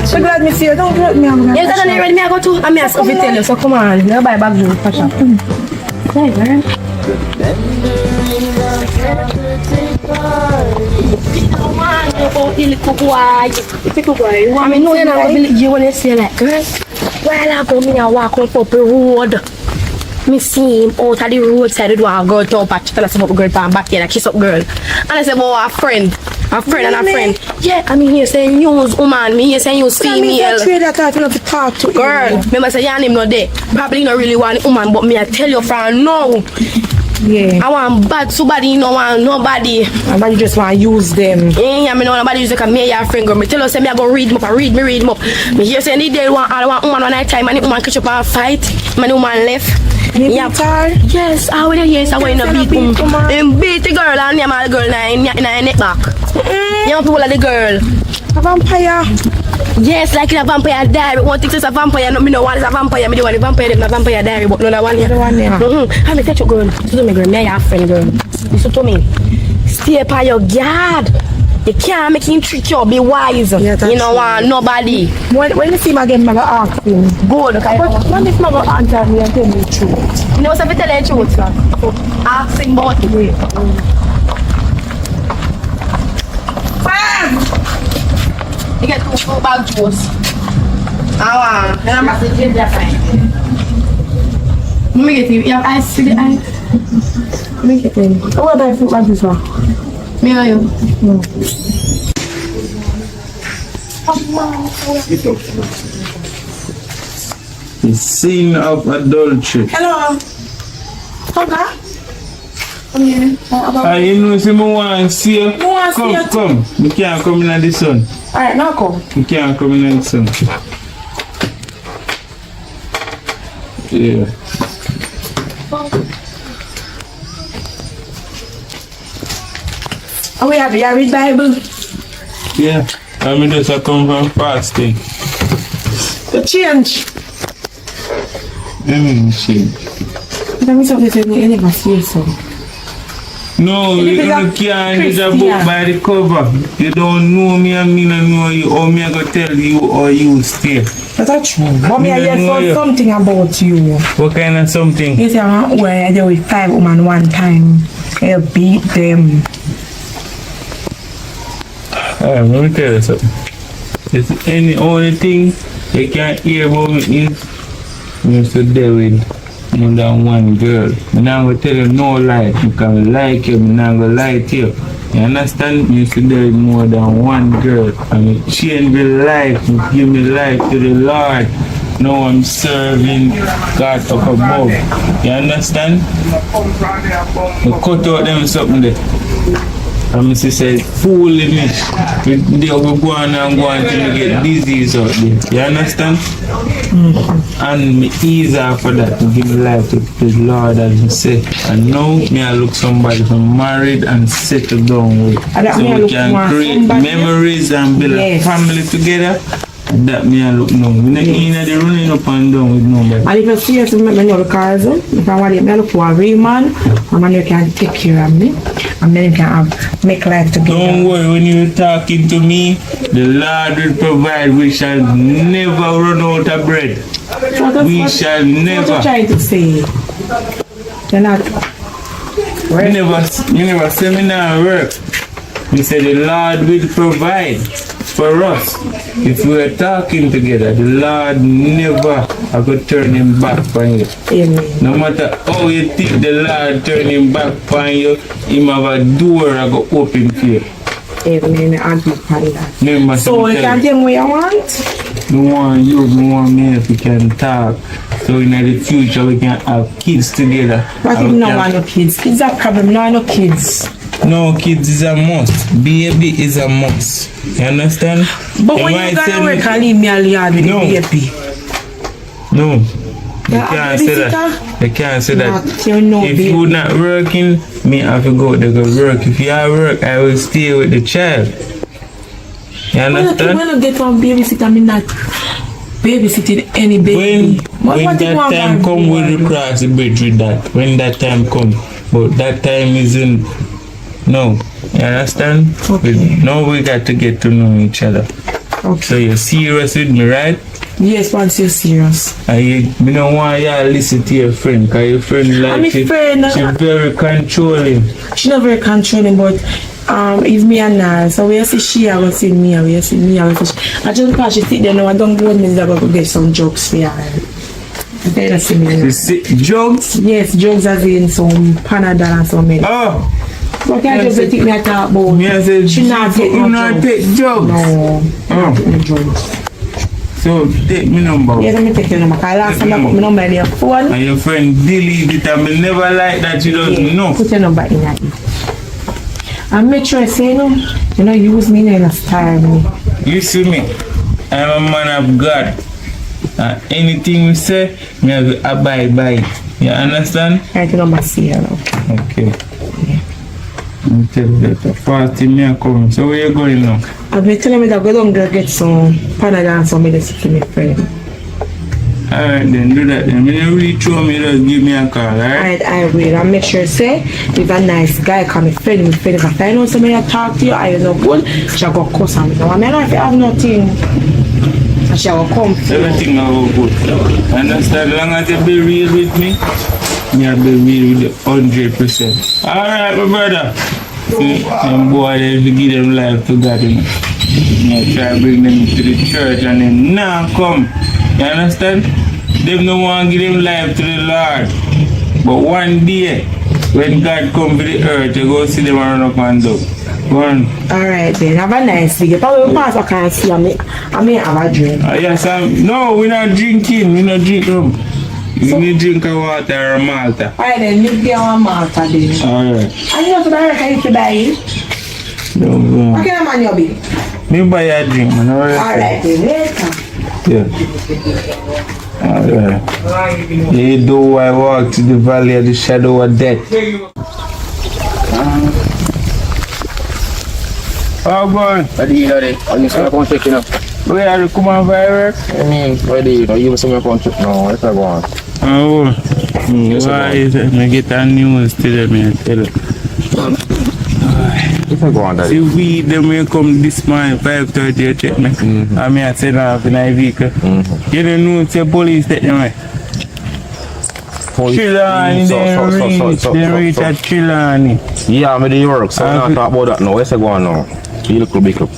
So glad me see you. Don't hurt me. I'm Yes, I don't know where I go to. I'm here to tell you. So come on. Now buy back the fashion. Hey, girl. Remembering the holiday party. Come on, you little boy. I mean, no, you're not going to believe you when you say like, girl, while I go, me I walk up the road. Me see him out of the roadside. I do a girl to patch. Tell us about the girl pan back here and kiss up girl. And I say, well, a friend and a friend. Yeah, I mean, you say news woman. Me, you say news female. To talk to Girl, remember say your name not there. Probably not really want a woman, but me I tell you from now. Yeah. I want bad somebody, you know, want nobody. And you just want to use them. Yeah, I mean, nobody use like a me your friend girl. Me tell you say me I go read him up, read him up. Me hear say the day I want woman one night time and the woman catch up and fight. Man, the woman left. Yeah. Yes, I will yes, I will not beat him. Him beat the girl and him the girl in neck back. Young people like the girl. A vampire. Yes, like in a vampire diary. One thing is a vampire, no, me no one is a vampire. Me the one a vampire, them a vampire diary, but no that one here. The one there. I'm tell you, girl. Listen to me, girl. Me your friend, girl. Listen to me. Stay by your guard. You can't make him trick you. Be wise. Yeah, you know want nobody. When you see him again, I'm going to ask him. Good, okay. But when if I'm going to answer me and tell me the truth? You know what's up? Tell the truth. Ask him about it. You get two bag juice. And I'm going to get that fine. Let me get you. You have ice? See the ice? Let me get in. What about I fruit bag juice? Me or you? No. The sin of adultery. Hello. Okay. You know, see me want to see you. Come. You can't come in the sun. Alright, now come. You can't come in the sun. Yeah. Oh, we have you read Bible. Yeah. I mean, just come from fasting. The change. Change. Let me say something you never see so. No, you can't read a book by the cover. You don't know me and me don't know you. Or me I go tell you or you stay. That's true. But me I hear something about you. What kind of something? You say where there were 5 women one time. You beat them. Alright, let me tell you something. It's any only thing you can't hear about me is you to deal with more than one girl. I'm not going to tell you no lie. Because I like you, I'm not going to lie to you. You understand? You to deal with more than one girl. And I change my life, and give me life to the Lord. Now I'm serving God up above. You understand? I cut out them something there. And Mr. said, foolishness. They will go on and go on till you get disease out there. You understand? And me ease after that to give life to the Lord as I say. And now me I look somebody who's married and settled down with. So we can create memories and build a family together. That me a look now. Me not in the running up and down with nobody. And if you're serious, I know because if I want to look for a real man, a man who can take care of me, and then you can make life together. Don't worry, when you're talking to me, the Lord will provide. We shall never run out of bread. We shall never. What are you trying to say? You're not. You never say me now work. You say the Lord will provide for us. If we are talking together, the Lord never I could turn him back on you. Amen. No matter how you think the Lord turn him back on you, him have a door I go open for you. Amen. I agree upon that. Remember, So you can tell me what you want? Me want me if we can talk. So in the future we can have kids together. What if no one no kids? Kids are problem, no kids. No, kids is a must. Baby is a must. You understand? But when you gonna work and leave me alone with the baby? No. You can't say that. You can't say that. If you're not working, me have to go to work. If you are work, I will stay with the child. You understand? When I get one babysitter, I mean not babysitting any baby. When that time come, we'll cross the bridge with that. When that time come. But that time isn't. No. You understand? Okay. Now we got to get to know each other. Okay. So you're serious with me, right? Yes, once you're serious. I don't want you to listen to your friend, because your friend like she's very controlling. She's not very controlling, but it's me and her. So we see she, I will see me, we see me, I will see she. I just because she sit there now, I don't go me to go get some jokes for her. Jokes? Yes, jokes as in some Panadol and some medicine. Oh! But can't just take me at talk about. She not take jokes. No, not take no jokes. So take me number. Yes, let me take your number. Because last time I put my number in your phone. And your friend delete it and me never like that you don't know. Put your number in your ear. And make sure I say no, you know, use me in a style me. You see me? I'm a man of God. And anything we say, me have to abide by it. You understand? Right, your number see you now. Okay. I'll tell you that. Fasting me are coming. So where you going now? I've been telling me that go down there get some Panadol and some medicine for my friend. Alright then, do that then. When you reach home, you just give me a call, alright? Alright, I will. And make sure say, if a nice guy come, my friend, if I find out somebody that talk to you, I know good, she'll go cuss on me. Now, I mean, if you have nothing, she'll come. Everything will go good. Understand? As long as you be real with me, I'll be real with you 100%. Alright, my brother. See, them boy, they give them life to God, you know. Try to bring them to the church and then now come. You understand? Them no want to give them life to the Lord. But one day, when God come to the earth, you go see them and run up and down. Go on. Alright then, have a nice day. Probably pass I can't see, I may have a drink. Yes, no, we're not drinking. We not drink rum. We drink a water or a Malta. Alright then, you get one Malta then. Alright. And you know, so that I used to buy it. No, What kind of man you be? me buy a drink, man. Alright then, later. Yeah. Alright. Hey, though I walk to the valley of the shadow of death. Oh, boy. What do you know then? I'm just going to check, you know. Where are you come on by work? I mean, where do you know? You were somewhere going to check now. Let's go on. Oh, why is it? I get a news to them, I tell you. Let's go on, Daddy. See, we them will come this morning, 5:30, you check me. I mean, I said off in a vehicle. You don't know if the police take them away. Chilani, they reach at Chilani. Yeah, I'm in the work, so I'm not talk about that now. Let's go on now. You look big up.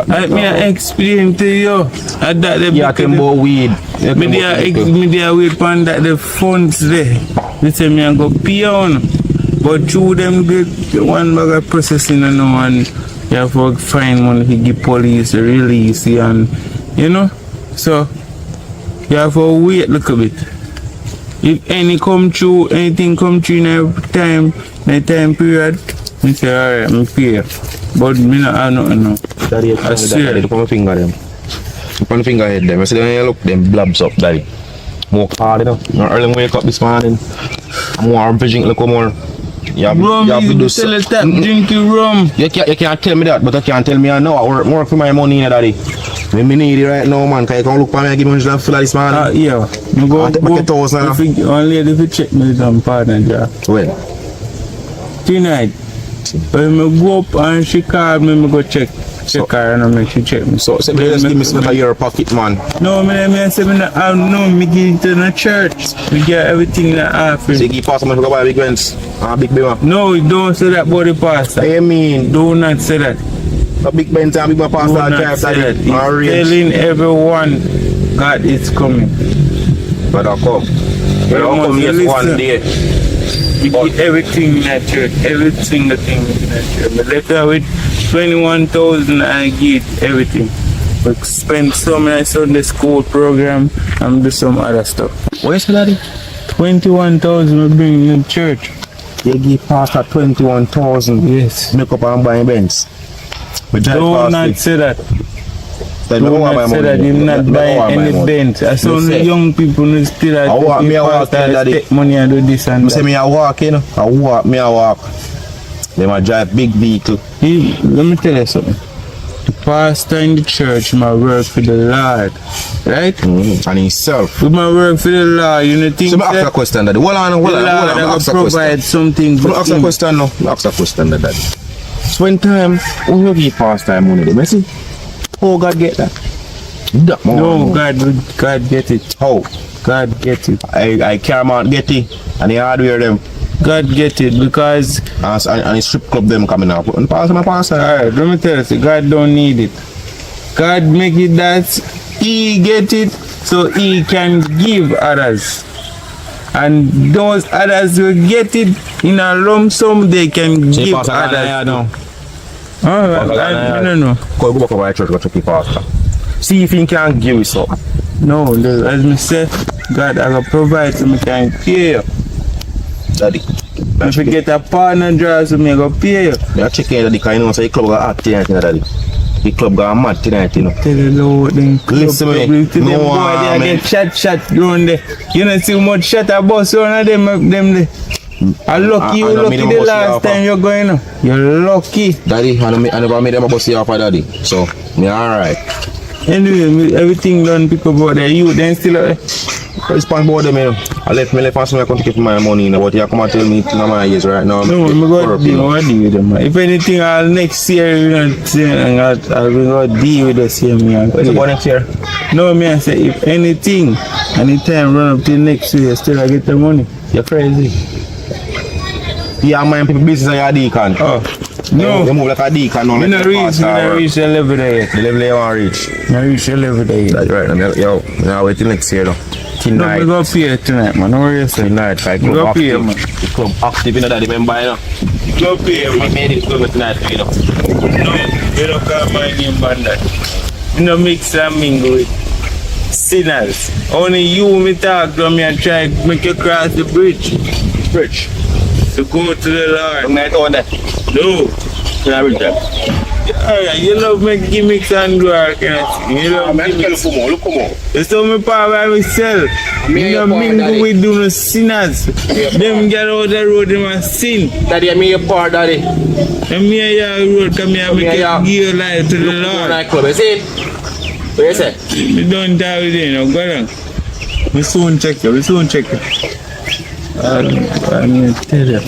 Let me explain to you. That the yeah, I can buy weed. Me there wait on that the funds there. They say me I go pay on. But through them get one bag of processing and one you have to find money to give police a release and you know. So you have to wait a little bit. If anything come through in a time period, I say alright, I pay. But me not have nothing now. Daddy, I swear. Look on my finger them. Look on the finger head them. I see them look them blobs up, Daddy. More hard, you know. Not early wake up this morning. More drink, look more. You have to do so. Stop drinking rum. You can't tell me that, but you can't tell me I know. I work more for my money, Daddy. Me need it right now, man. Can you come look for me and give me $100 for this, man? Yeah. Me go. I'll take my 1,000. Only if you check me some partner job. When? Tonight. When me go up and she call me go check her and I make she check me. So me just give me some of your pocket, man. No, me say me not have no, me give it to the church. We get everything in the office. So you give pastor money to go buy big Benz and big Bema. No, don't say that about the pastor. What you mean? Do not say that. A big Benz and big pastor Do not say that. He's telling everyone God is coming. But I'll come. But I'll come just one day. We get everything in that church, every single thing in that church. But left her with 21,000 I get everything. We spend some in a Sunday school program and do some other stuff. What you say, daddy? 21,000 we bring in the church. You give pastor 21,000. Yes. Make up and buy Benz. Do not say that. Do not say that. You're not buying any Benz. I saw the young people who still are take money and do this and that. You say me I walk, you know? I walk. They might drive big vehicle. Let me tell you something. The pastor in the church might work for the Lord, right? And himself. We might work for the Lord, you know think so ask a question, daddy. Hold on. Ask a provide something for ask a question now. Ask a question, daddy. So one time, when you give pastor money, they see, how God get that? No, God get it. How? God get it. I can't get it, and he hardware them. God get it because and the strip club them coming up. And pastor. Alright, let me tell you, God don't need it. God make it that he get it so he can give others. And those others will get it in a lump sum they can give others. Alright, I don't know. Go back over church, go check the pastor. See if he can give you something. No, as me say, God I will provide so me can pay you. Daddy. If you get a partner drive so me go pay you. Yeah, check in daddy, because you know so the club got hot tonight, daddy. The club got mad tonight, you know. Tell you Lord, them club. Listen to me. No boy, they get shot round there. You know see much shot a bus round them there. I lucky you lucky the last time you're going on. You're lucky. Daddy, I never made them a bus off, daddy. So, me alright. Anyway, everything done pick up about the youth then still respond about them, you know. I left and so I come to get my money, you know, but you come and tell me in my ears right now. No, I'm going to deal with them. If anything, I'll next year, you know, I'll go deal with the same year. What's about next year? No, me I say, if anything, anytime run up till next year, still I get the money. You're crazy. Yeah, mind people business and you're a deacon. Oh. No. You move like a deacon. I don't reach the level there. The level you want to reach. I reach the level there. That's right. Yo, now wait till next year though. Tonight. No, we go pay tonight, man. Don't worry yourself. Tonight, like go pay, man. The club active, you know that, remember, you know. Go pay, man. We made it good tonight, you know. No, you don't call my name bandit. You don't mix and mingle with sinners. Only you me talk to me and try to make you cross the bridge. To go to the Lord. Night on that. No. Can I read that? Alright, you love me gimmicks and work, you know. You love gimmicks. Look come on. You saw me power by myself. You don't mingle with no sinners. Them get out the road, them a sin. Daddy, I'm your part, daddy. And me and your road come here and make you give your life to the Lord. Nightclub, you see? What you say? You don't die with it, no, go down. We soon check you, I'm going to tell you,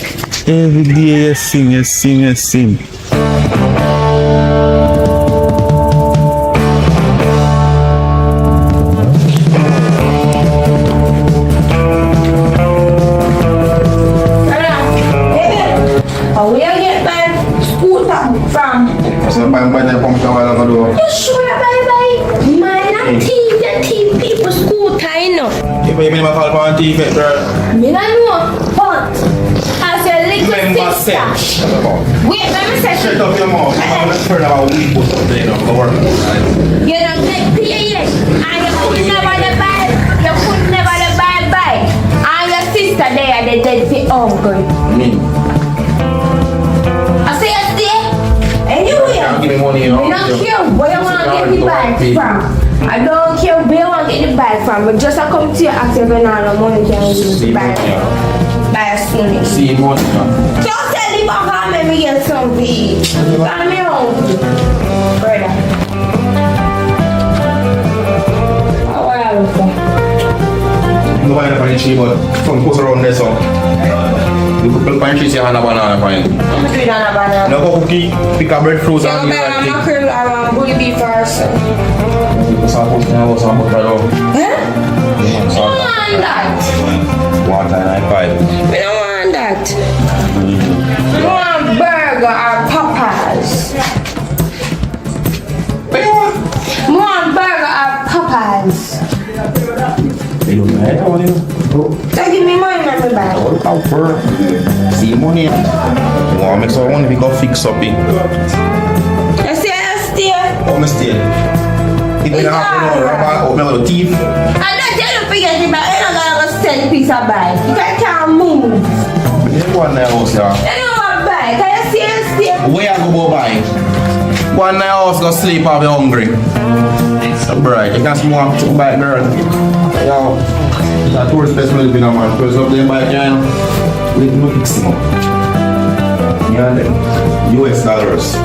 every day you sing. Me not know, but as your little sister. Wait, let me say. Shut up your mouth. I'm not sure about we put up there, no, work. You don't get paid yet, and you could never buy. And your sister there, they dead for uncle. Me. I say you stay. Anyway, Can't give me money, you know. I don't care where you want to get the bag from. I don't care where you want to get the bag from, but just I come to you after you no money can use the bag. Buy a spoon. See you money, man. Just tell the back and me get some weed. Got me hungry, brother. No find a pine tree, but some post around there, so. You put pine tree, say, and a banana pine. No go cookie, pick a breadfruit and give it a kick. Bully beef first. Some post now, some post around. Want that? Water and I pipe. We don't want that. We want burger or Popeyes. We want burger or Popeyes. So give me money, man, me buy. Look out for see money. Want make some money, we go fix up it. You see, I stay. Oh, me stay. It been half an hour, open my little teeth. I don't tell you forget it, but you're not gonna go sell piece of bike. You can't move. You go in the house, yeah. You know what bike? Can you see us stay? Where I go buy? Go in the house, go sleep, I'll be hungry. So bright, you can smoke to buy girl. Yo, that tourist best will be no man. Because up there by China, we can fix him up. Yeah, then. US dollars.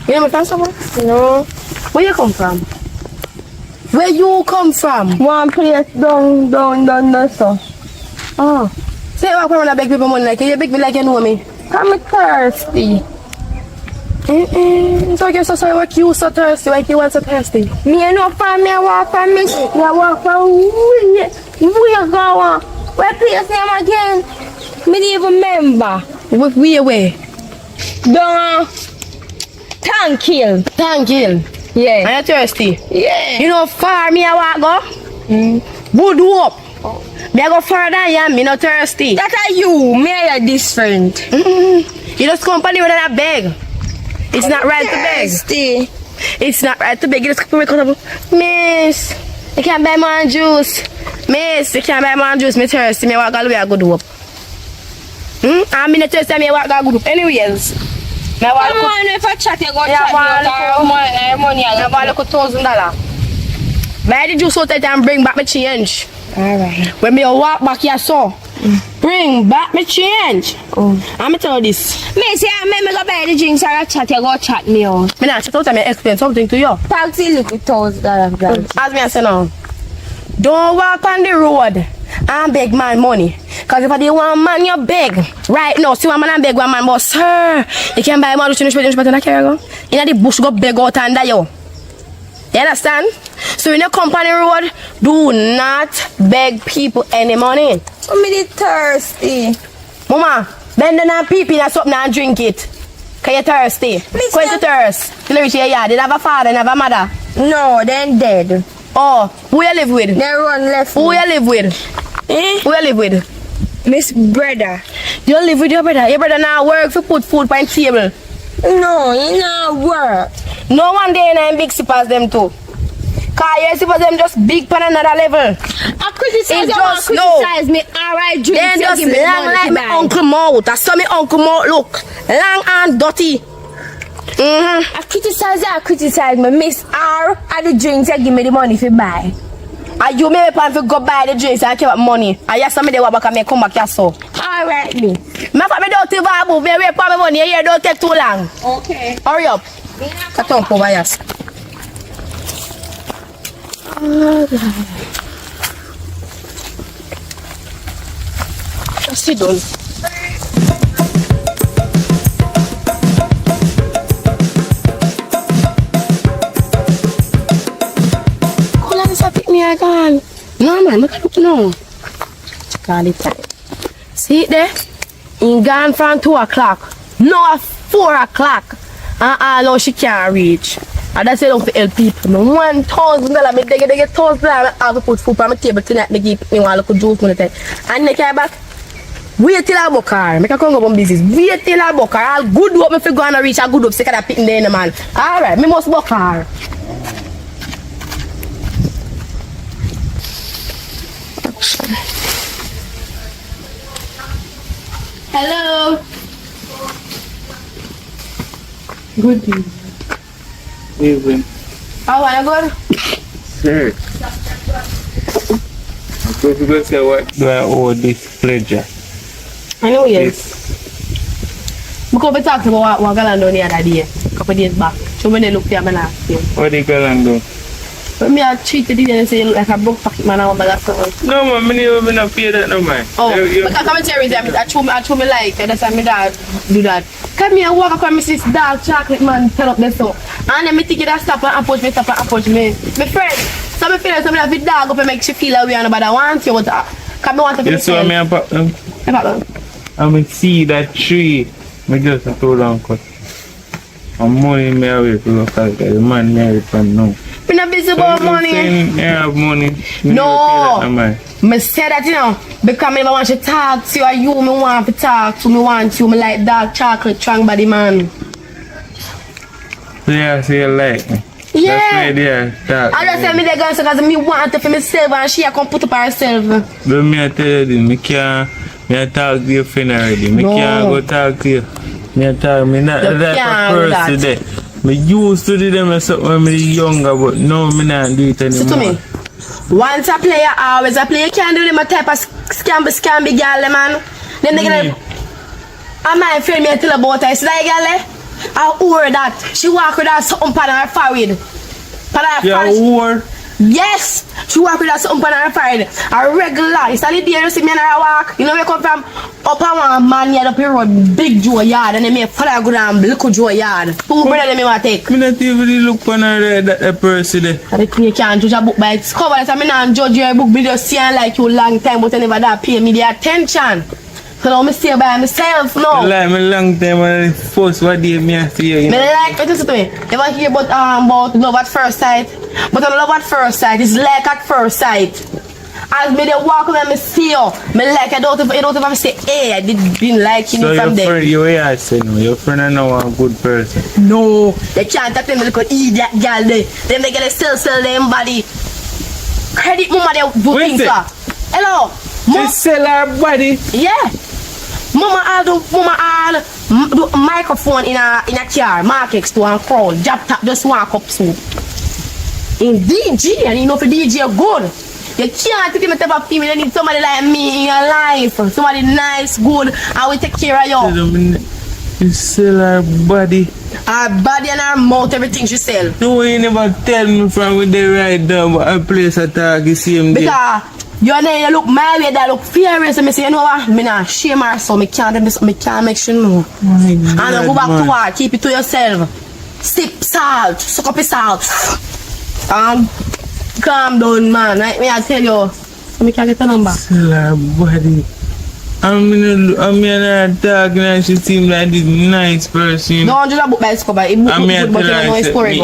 You know my friend someone? No. Where you come from? Where you come from? One place down, so. Oh. Say you walk around and beg people money like you beg me like you know me. I'm thirsty. So you're so sorry, why you so thirsty? Why you want so thirsty? Me and no from me, I walk from me. I walk from where you go? Where place name again? Me don't even remember. Where? Down Tank Hill. Tank Hill. Yeah. Are you thirsty? Yeah. You know far me I walk go? Wood up. Me I go further than you, me not thirsty. That are you, me are different. You just company with a beg. It's not right to beg. Thirsty. It's not right to beg. You just come here, Miss, you can't buy more juice. Miss, you can't buy more juice. Me thirsty. Me walk all the way I go do up. I'm in the thirsty. Me walk all go do up. Anyways. Me walk Come on, if I chat, you go Yeah, chat. Money. I buy like $1,000. Buy the juice out there and bring back my change. Alright. When me walk back here, so bring back my change. I'm tell you this. Me say, I go buy the drinks or I chat, you go chat me out. Me not chat out and me explain something to you. Taxi look $1,000. As me I say now, don't walk on the road and beg man money. Cause if I did one man you beg, right now, see one man and beg one man, but sir, you can buy more than I carry go. In the bush go beg out under you. You understand? So when you come on the road, do not beg people any money. I'm really thirsty. Mama, bend down and peep in something and drink it. Cause you're thirsty. Quench your thirst. You reach your yard. Did have a father and have a mother? No, then dead. Oh, who you live with? They run left. Who you live with? Who you live with? Miss brother. You live with your brother. Your brother now work to put food on the table. No, he not work. No one day in big sippers them too. Cause your sippers them just big pan another level. I criticize It you, just criticize me. Alright, drink. Then just long like my uncle mouth. That's how my uncle mouth look. Long and dirty. I criticize me. Miss R at the drinks, you give me the money if you buy. And you may plan to go buy the drinks and keep up money. And yes, somebody will back and come back here so. Alright, me. Me don't take babu. Me wait for my money here. Don't take too long. Okay. Hurry up. Cut on over yes. Just sit down. Cool as a pick me again. No man, look at no. Call it time. See it there? In gone from 2 o'clock. No 4 o'clock. Now she can't reach. And that's enough to help people. No $1,000. Me they get $1,000. I have to put food on my table tonight. They give me one little juice money. And they came back. Wait till I book her. Make a come go on business. Wait till I book her. I'll good up if you go and reach a good up. Sick of that picking there in the man. Alright, me must book her. Hello. Good evening. How are you good? Sir. I'm going to say what do I owe this pleasure. I know, yes. Because we talked about what girl done the other day, a couple days back. So when they look there, I'm ask you. What the girl do? But me, I treated it and say like a broke pocket man, I want that stuff. No man, me not pay that no man. Oh, because come and tell me that I told me like, and that's why my dad do that. Come here and walk across me see dark chocolate man turn up the stuff. And then me think that stop and approach me. My friend, so me feel like something like the dog up and make she feel away and about I want you, but come me want to feel You saw me and I mean see that tree. Me just too long cut. I'm money me away to look at the man married from now. Me not busy about money. I have money. No. Me say that, you know, because me never want to talk to you or you, me want to talk to me, want you, me like dark chocolate, strong body man. Yeah, so you like me. Yeah. That's why they talk. I just say me the girl because me want it for myself and she can put up herself. But me I tell you this, me can't talk to your friend already. Me can't go talk to you. Me talk, me not that person there. Me used to do them something when me younger, but now me not do it anymore. So to me, once a player, always a player. You can't do them a type of scamby girl, man. Then they get and my friend me tell about her. I said, girl, I heard that she walk with her something on her forehead. Yeah, whore. Yes, she walk with her something on her forehead. A regular. It's only there you see me and her walk. You know where come from? Up on one man here up here road, big Joe yard, and they make father good and little Joe yard. Who brother me want take? Me not even look on her that person there. You can't judge a book by its cover. That's why I don't judge your book video seeing like you long time, but I never that pay me the attention. So now I stay by myself now. Like me long time and first what day me I see you. Me like what you say to me? Never hear about love at first sight. But on love at first sight is like at first sight. As me they walk when me see you, me like I don't ever say, hey, I didn't like you from there. So your friend, your friend is now a good person. No, they can't talk to me like idiot girl there. Them they get sell them body. Credit mama they do things for. Hello. They sell her body? Yeah. Mama all microphone in a car, market store and crowd, job top just walk up so. In DJ, and you know for DJ good. You can't take me type of female, you need somebody like me in your life. Somebody nice, good, and we take care of you. You sell her body. Her body and her mouth, everything she sell. No, you never tell me from with the right down, but a place attack you see him there. Because you know you look my way, that look furious, and me say, you know what, me not shame her, so me can't make sure know. And I go back to her, keep it to yourself. Sip salt, suck up your salt. And calm down, man. Right? Me I tell you, so me can get a number. Sell her body. I'm not talking and she seems like this nice person. Don't judge a book by its cover. It book good, but you don't know its story.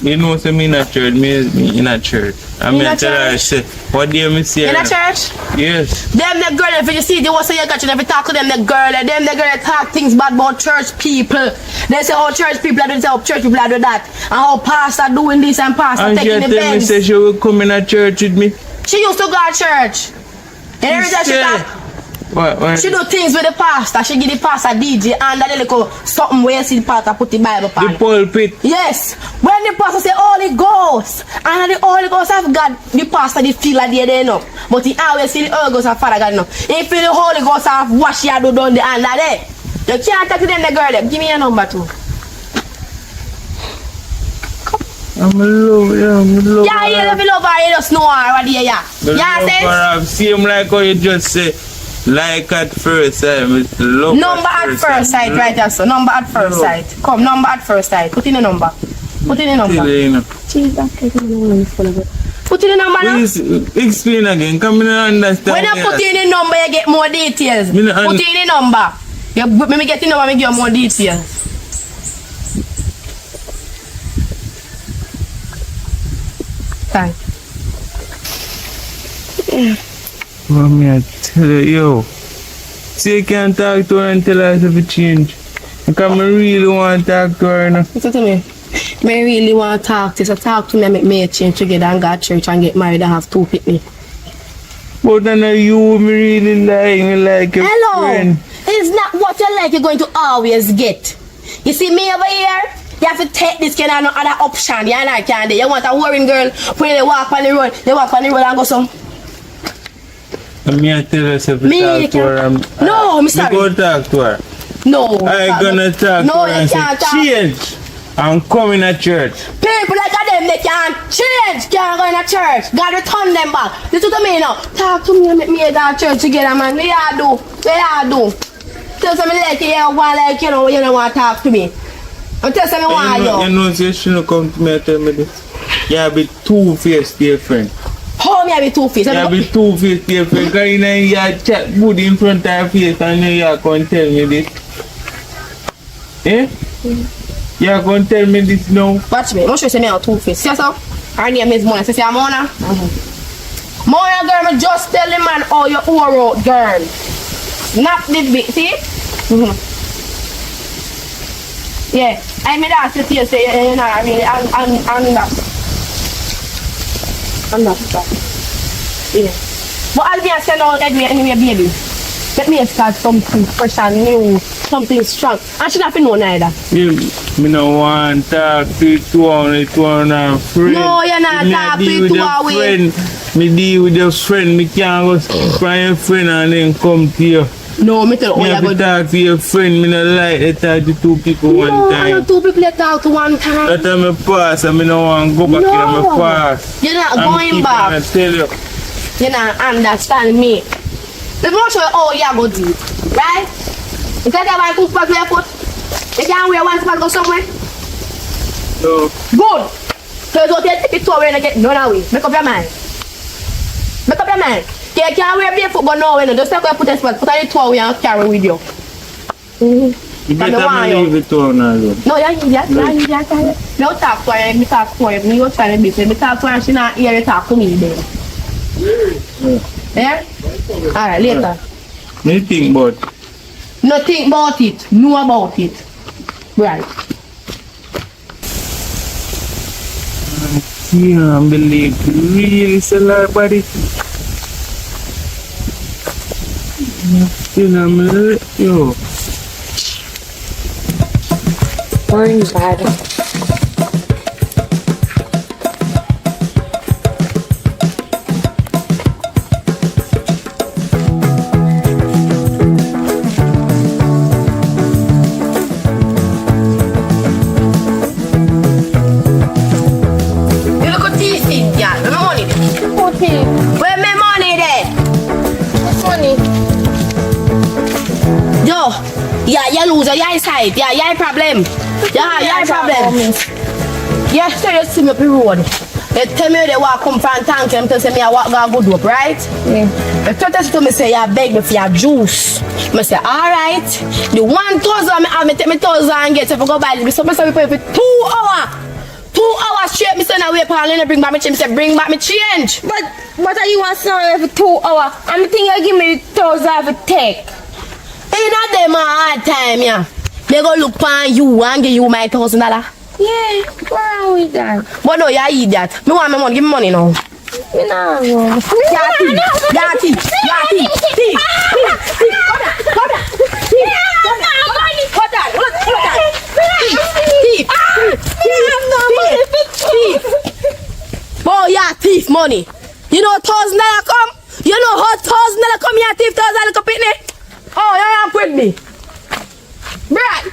You know, say me in a church, me in a church. I'm in a church. Say, what do you say? In a church? Yes. Them the girl, if you see, they want to say you got you never talk to them, the girl, they talk things bad about church people. They say, oh, church people are doing this, oh, church people are doing that. And how pastor doing this and pastor taking the events. And she tell me, say she will come in a church with me. She used to go to church. And every time she talk. What? She do things with the pastor. She give the pastor DJ and that little something where you see the pastor put the Bible on. The pulpit. Yes. When the pastor say Holy Ghost, and the Holy Ghost of God, the pastor they feel like they know. But he always see the Holy Ghost of Father God know. If the Holy Ghost of wash you do down the hand there. You can't talk to them the girl. Give me your number too. I'm in love. Yeah, you love her. You just know her what there, yeah. Yeah, see same like how you just say. Like at first sight, love number at first sight, right there, so number at first sight. Come, number at first sight. Put in the number. Put in the number. Put in the number now. Please explain again. Come in and understand. When you put in the number, you get more details. Put in the number. Let me get the number, I give you more details. Thanks. Well, me I tell you, yo. See, you can't talk to her and tell her to change. Because I really want to talk to her now. Listen to me. I really want to talk to you. So talk to me and make me change together and go to church and get married and have two with me. But then you me really like your friend. It's not what you like you're going to always get. You see me over here? You have to take this kind of no other option. You know, can't do. You want a worrying girl when they walk on the road, and go some. And me I tell us if we Me, talk to her. No, I'm Me sorry. go talk to her. No. I gonna talk No, to her you and say, can't talk. change. I'm coming to church. People like them, they can't change, can't go in a church. God return them back. Listen to me now. Talk to me and make me go to church together, man. What you do? What you do? Tell somebody like you don't want you don't want to talk to me. I'm tell somebody why You know, you shouldn't come to me and tell me this. You be two-faced, dear friend. How me I be two-faced? You be two-faced, dear friend. Because you know you chat good in front of your face and you can't tell me this. Eh? You can't tell me this now. Watch me. I'm sure I'm two-faced. See so? Her name is Mona. See Mona? Mona girl, me just tell the man how you owe out, girl. Not this big, see? Yeah, I made that to you say, you know, I mean, and that. Yeah. But I'll be a send out anyway, baby. Let me start something fresh and new, something strong. I should have known neither. Me no want to talk to you two on a friend. No, you're not talking to you two away. Me deal with your friend. Me can't go find your friend and then come to you. No, me tell you Me have to talk to your friend. Me not like to talk to two people one time. No, two people that talk to one time. That time I pass and me no want to go back in my past. You're not going back. I tell you. You not understand me. Let me show you how you go do it, right? You take a white cook back to your foot. You can't wear one spot go somewhere. No. Good. So you don't take it to where and get none away. Make up your mind. Make up your mind. You can't wear barefoot go nowhere. No. Just take a put a spot. Put on the toy and carry with you. You better leave it to her now. No, you're idiot. You're idiot. No talk to her. Me talk to her. Me go try to be. Me talk to her and she not hear you talk to me then. Yeah? Alright, later. Me think about Nothing about it. Know about it. Right. can't believe you really sell our body. Still I'm yo. Morning, bad. Yeah, problem. Yeah, problem. Yeah, so you see me up the road. They tell me they want to come from tank them to say me I walk go good up, right? Yeah. They tell to me say you beg me for your juice. I say, alright. The 1,000 I take me 1,000 and get if I go buy this. So I say we pay for 2 hours. 2 hours straight, me say now wait for and bring back me change. Me say bring back me change. But are you want somewhere for 2 hours? I'm thinking you give me 1,000 for take. Ain't not them a hard time, yeah. They go look for you and give you my $1,000. Yeah, what's wrong with that? But no, you idiot. Me want my money, give me money now. Me nah go. Boy, you thief money. You know $1,000 come? You know how $1,000 come here thief $1,000 little pitney? Oh, you ain't with me. Right.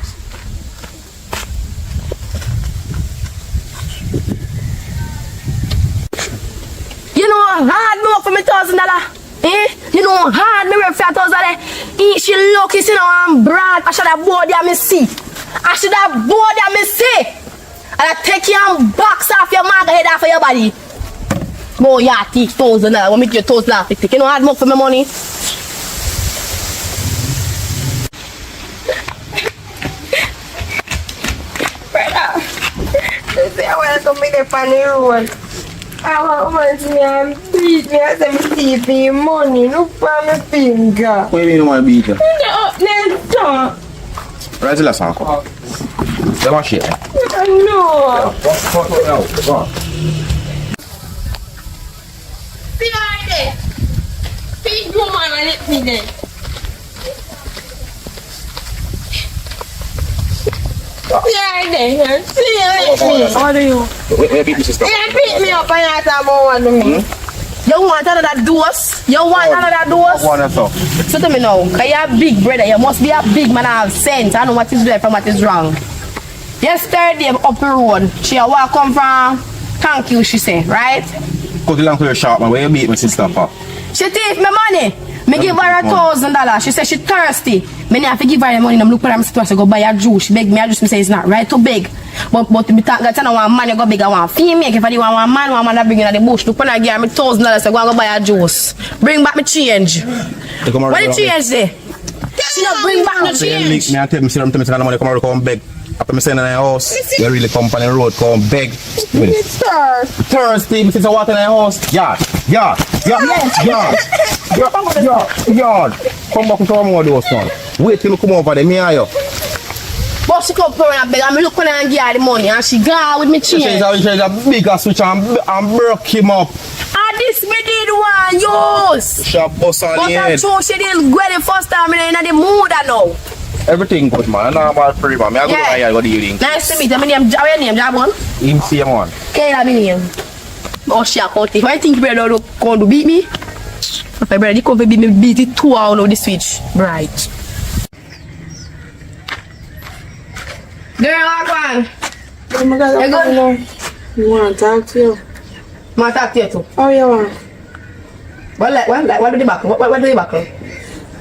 You know hard work for me $1,000. Eh? You know hard me work for $1,000. She lucky, you know I'm brag. I should have bought you me see. I should have bought you me see. And I take your box off your mother head off of your body. Boy, yeah, take $1,000. What make you $1,000? You know hard work for my money. Brother, they say I want to make a funny road. I want me and beat me as I see the money. Look for my finger. What do you mean you want to beat her? Let's talk. Right to last uncle. They want shit. No. Go on. See right there. Big woman and let me there. Yeah, there. See, let me. How do you? Wait, beat me, sister. Yeah, beat me up and I have more to me. You want another dose? You want another dose? One or so. So tell me now, because you're a big brother, you must be a big man and have sense. I know what is right from what is wrong. Yesterday up the road, she walk come from thank you, she say, right? Cut it long to your shop, man. Where you beat my sister for? She take me money. Me give her $1,000. She say she thirsty. Me have to give her the money. I'm look for her to go buy a juice. She beg me a juice. Me say it's not right to beg. But me talk that I want man, you go beg. I want female. If I want one man that bring in the bush. Look when I give me $1,000. So go and go buy a juice. Bring back me change. What the change there? She not bring back no change. Me and tell me say the money come out come beg. After me saying in the house, you really come on the road, come beg. Thirsty, me say water in the house. Yard. Come back with some more of those son. Wait till you come over there, me and you. But she come pouring and beg and me look when I give her the money and she gone with me change. She's a bigger switch and broke him up. And this me did one use. She a bust on the But I'm head. sure she didn't go the first time in the mood now. Everything good, man. I'm not free, man. I go to I go to eating. Nice to meet you. My name, what's your name, Jabon? Him see him on. Okay, that's my name. Oh, she a cut. If I think you brother going to beat me, if my brother come to beat me, beat it 2 hours on the switch. Right. Girl, walk on. Oh my God, You good? I want to talk to you. I want to talk to you too. Oh, you want? What do the back? What do the back?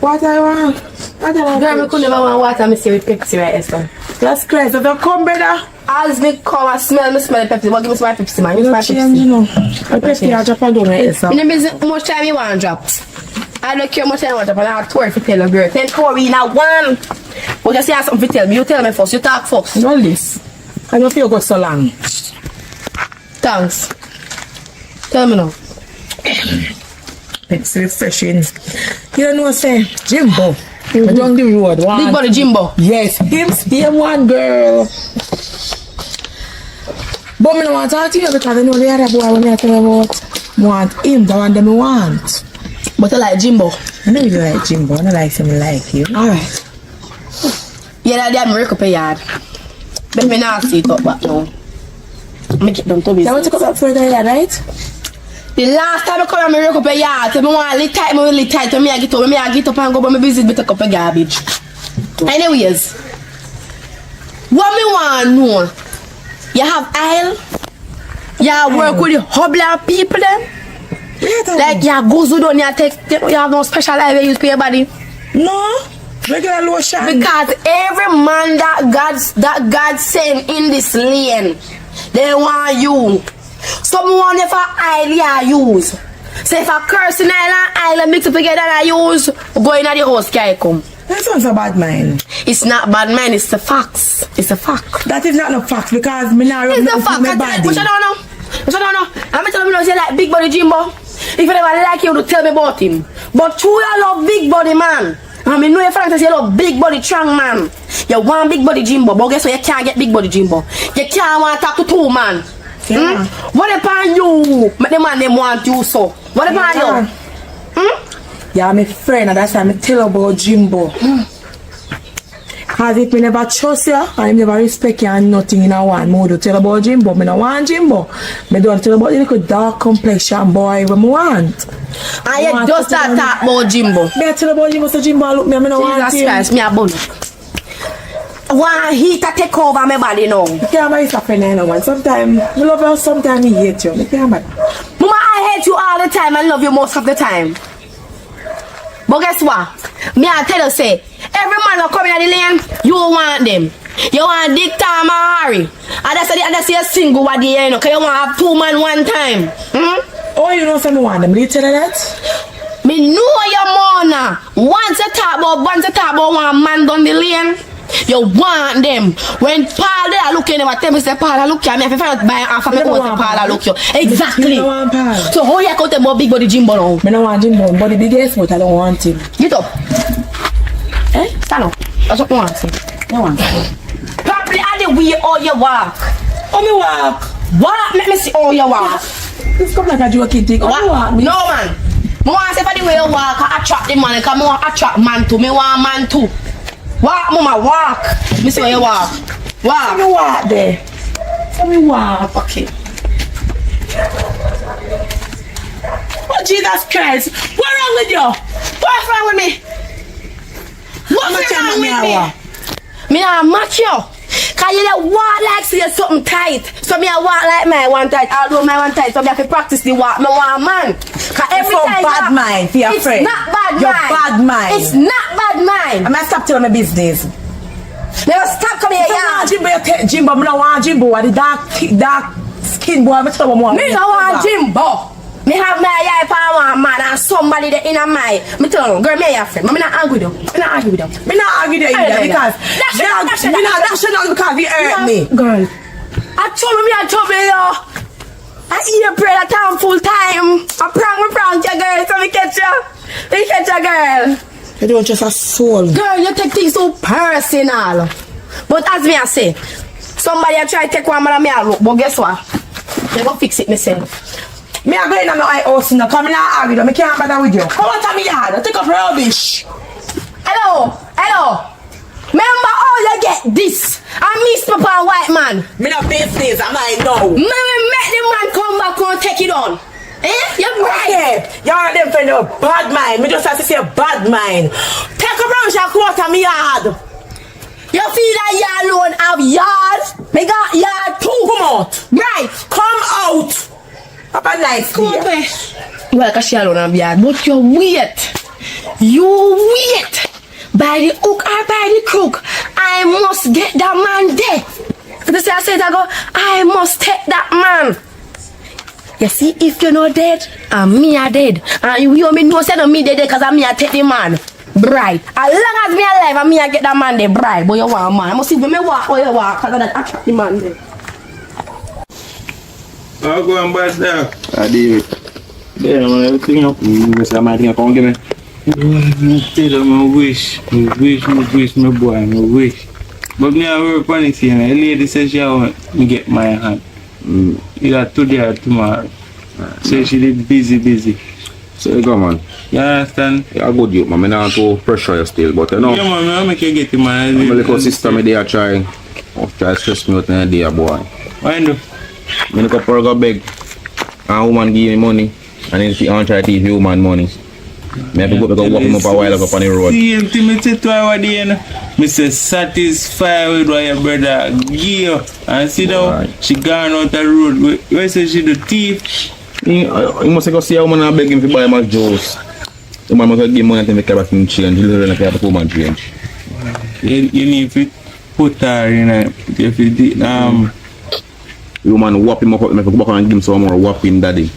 What I want? I don't Girl, know. I could never want water. I see with Pepsi right here. That's crazy. If you come, brother, As me come and smell the Pepsi, but give me some Pepsi, man. Give me you some don't change, Pepsi. you know. I press the drop and down right here, so. You know how much time you want to drop. I don't care how much time you want to drop. I have 12 to tell a girl. 10 Corey in a one. But just say you have something to tell me. You tell me first. You talk first. Not this. I don't feel good so long. Thanks. Tell me now. It's refreshing. You don't know, say, Jimbo. Down the road. One. Big body Jimbo. Yes, him stay one girl. But I don't want to talk to you because I know the other boy when I tell you about want him, the one that I want. But I like Jimbo. I know you like Jimbo, I don't like him like you. Alright. Yeah, that day I'm break up a yard. But me not see it up back now. Make it done to I want to business. come up further here, right? The last time I come and break up a yard, tell me want to live tight, me will live tight. When I get up and go but me visit me take up a garbage. Anyways, what me want to know, you have aisle, you work with the hobler people them, like you go to down, you have no special life where you use for your body. No, regular lotion. Because every man that God sent in this lane, they want you. Someone if I use. So if a curse in island mix it together and I use, go in the house can come. That sounds a bad mind. It's not bad man, it's the facts. It's a fact. That is not no fact because me not It's the fact. my body. Which I don't know. I'm telling you, say like big body Jimbo. If you never like you to tell me about him. But true I love big body man. I mean, know your friends say you love big body strong man. You want big body Jimbo, but guess what? You can't get big body Jimbo. You can't want to talk to 2 man. Yeah. What about you? But the man them want you so. What about you? Yeah, my friend, and that's why I tell about Jimbo. Because if me never trust you, I never respect you and nothing in a one mood to tell about Jimbo. Me don't want Jimbo. Me don't tell about the little dark complexion boy when I want. And you just start talk about Jimbo. Me tell about Jimbo, so Jimbo look me, I don't want Jesus him. Christ, me a bun. One heat to take over my body now. You can't buy stuff in no one. Sometimes you love you, sometimes you hate you. You can't buy. Mama, I hate you all the time and love you most of the time. But guess what? Me I tell you say, every man who come in the lane, you want them. You want Dick, Tom, and Harry. And that's a single one day, you know, because you want to have 2 men one time. Oh, you know someone want them. Did you tell her that? Me know your mona. Once you talk about one man down the lane, you want them. When Paul there look you, never tell me say Paul look you. I mean, if you find out by half of me go say Paul look you. Exactly. You don't want Paul. So how you go tell about big body Jimbo now? I don't want Jimbo, but the biggest but I don't want him. Get up. Stand up. That's what you want to say. You want. Probably at the way how you walk. Oh, me walk. Walk, let me see how you walk. This come like a joking thing. Oh, me walk. No man. I want to say for the way you walk, I attract the man. Because I want to attract man too. I want man too. Walk, mama, walk. Let me see how you walk. Walk. Let me walk there. Let me walk. Okay. What Jesus Christ. What's wrong with you? What's wrong with me? What's wrong with me? Me not match you. Cause you don't walk like say you're something tight. So me I walk like my one tight. Although my one tight, so me have to practice the walk. Me want man. Cause every so time bad mind for your it's friend. not bad You're mind. bad mind. It's not bad mind. I'm gonna stop telling my business. Never stop coming here, Yeah, yeah. Jimbo, you take Jimbo. I don't want Jimbo. The dark skin boy. I'm tell you more. Me don't want Jimbo. Me have my eye for one man and somebody that in a my. Me tell you, girl, me your friend. Me not argue with you. Me not argue with you. Me not argue with you either because that's not because you hurt me. Girl, I told me I told you. I eat a bread at time full time. I prank you, girl. So me catch you. Me catch you, girl. You don't just a soul. Girl, you take things so personal. But as me I say, somebody I try to take one man and me I look. But guess what? They go fix it myself. Me I go in on my house now. Come in and argue with you. Me can't bother with you. Come on to me yard. Take up rubbish. Hello. Remember how you get this? I miss Papa White Man. Me no business. I might know. Me make the man come back and take it on. You're right. Okay. Y'all them for no bad mind. Me just have to say bad mind. Take a branch and come out to me yard. You feel that you alone have yard? Me got yard too. Come out. Right. Come out. Have a nice day. Well, cause she alone have yard, but you wait. By the hook or by the crook, I must get that man there. For the say I said I go, I must take that man. You see, if you're not dead, and me are dead. And you me know say no me dead because I'm me I take the man. Bride. As long as me alive and me I get that man there, bride. But you want a man. I must see me walk or you walk because that attract the man there. I'll go and buy that. I did it. Yeah, man, everything up. You say my thing, come give me. Tell them I wish, my boy, I wish. But me I work on it here. The lady says she want me get my hand. Either today or tomorrow. So she did busy. So you go, man. You understand? Yeah, good you, man. I don't to pressure you still, but you know. Yeah, man, I make you get the man. My little sister, me there try to stress me out in a day, boy. Why no? I look up for a beg, and woman give me money, and then she try to give woman money. Me have to go walk him up a while up on the road. See him to me say to her day, me say satisfied with what your brother give you. And see now, she gone out the road. Where say she the thief? You must go see a woman and beg him to buy my juice. The man must give money to make her change. He'll learn to have a woman change. You need to put her in a, if you did, the woman whop him up and go back and give him some more whopping daddy.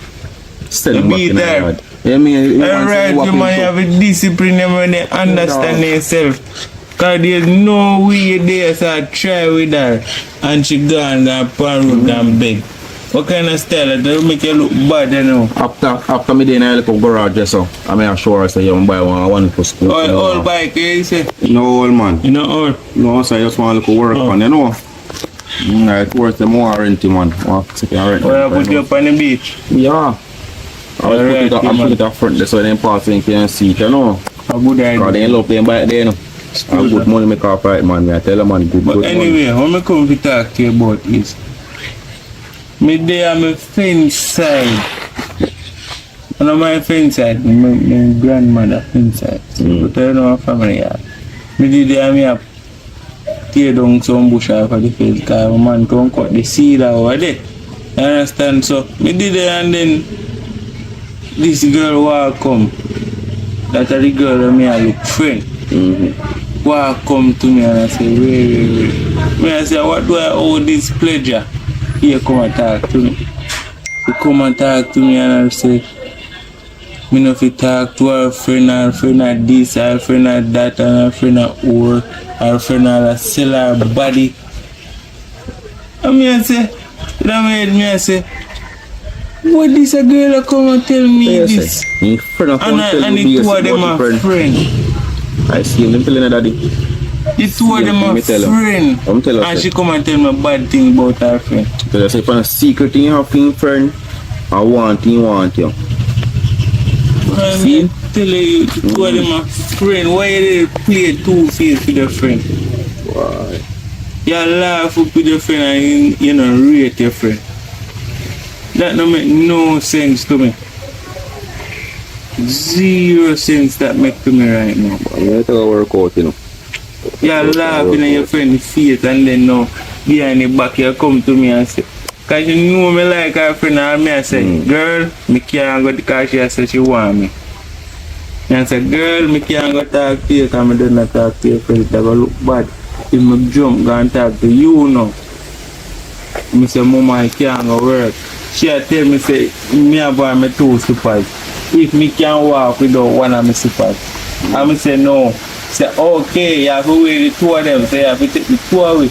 Send him back in the yard. Yeah, me. Alright, you man have a discipline and they understand themselves. Cause there's no way there, so I try with her and she gone and pan road and beg. What kind of style that will make you look bad, you know? After me then I look up garage so I may assure her say you buy one for school. Old bike, you say? No old man. You know old? No, so I just want to look work on, you know. It's worth the more renting man. Well, I put you up on the beach. Yeah. I put it up front there so then pass and can see it, you know. A good idea. Because they love them back there, you know. A good money make up right, man. I tell them, man, good anyway, when I come to talk to you about is, me there on my fence side. On my fence side, my grandmother fence side. But I know my family yard. Me did there, me have tear down some bush off of the fence because my man come cut the seed over there. You understand? So, me did there and then this girl will come. That's the girl that me I look friend. Will come to me and I say, wait. Me I say, what do I owe this pleasure? Here come and talk to me. He come and talk to me and I say, me no fit talk to her friend at this, her friend at that, and her friend at work, her friend at sell her body. And me I say, that made me I say, what this a girl that come and tell me this? And the two of them are friend. I see him telling her daddy. The two of them are friend. And she come and tell me a bad thing about her friend. Because I say, if a secret thing you have in friend, I want you. See? Tell you, two of them are friend. Why you play two-faced with your friend? Why? You laugh up with your friend and you know, rate your friend. That don't make no sense to me. Zero sense that make to me right now. You have to work out, you know. You're laughing at your friend's face and then now behind the back you come to me and say, cause you know me like her friend and me I say, girl, me can't go because she said she want me. And I say, girl, me can't go talk to you because I don't talk to you because it will look bad. If me jump go and talk to you now. I say, mama, I can't go work. She tell me say, me have my 2 slippers. If me can't walk without one of my slippers. And I say, no. Say, okay, you have to wear the 2 of them, so you have to take the 2 away.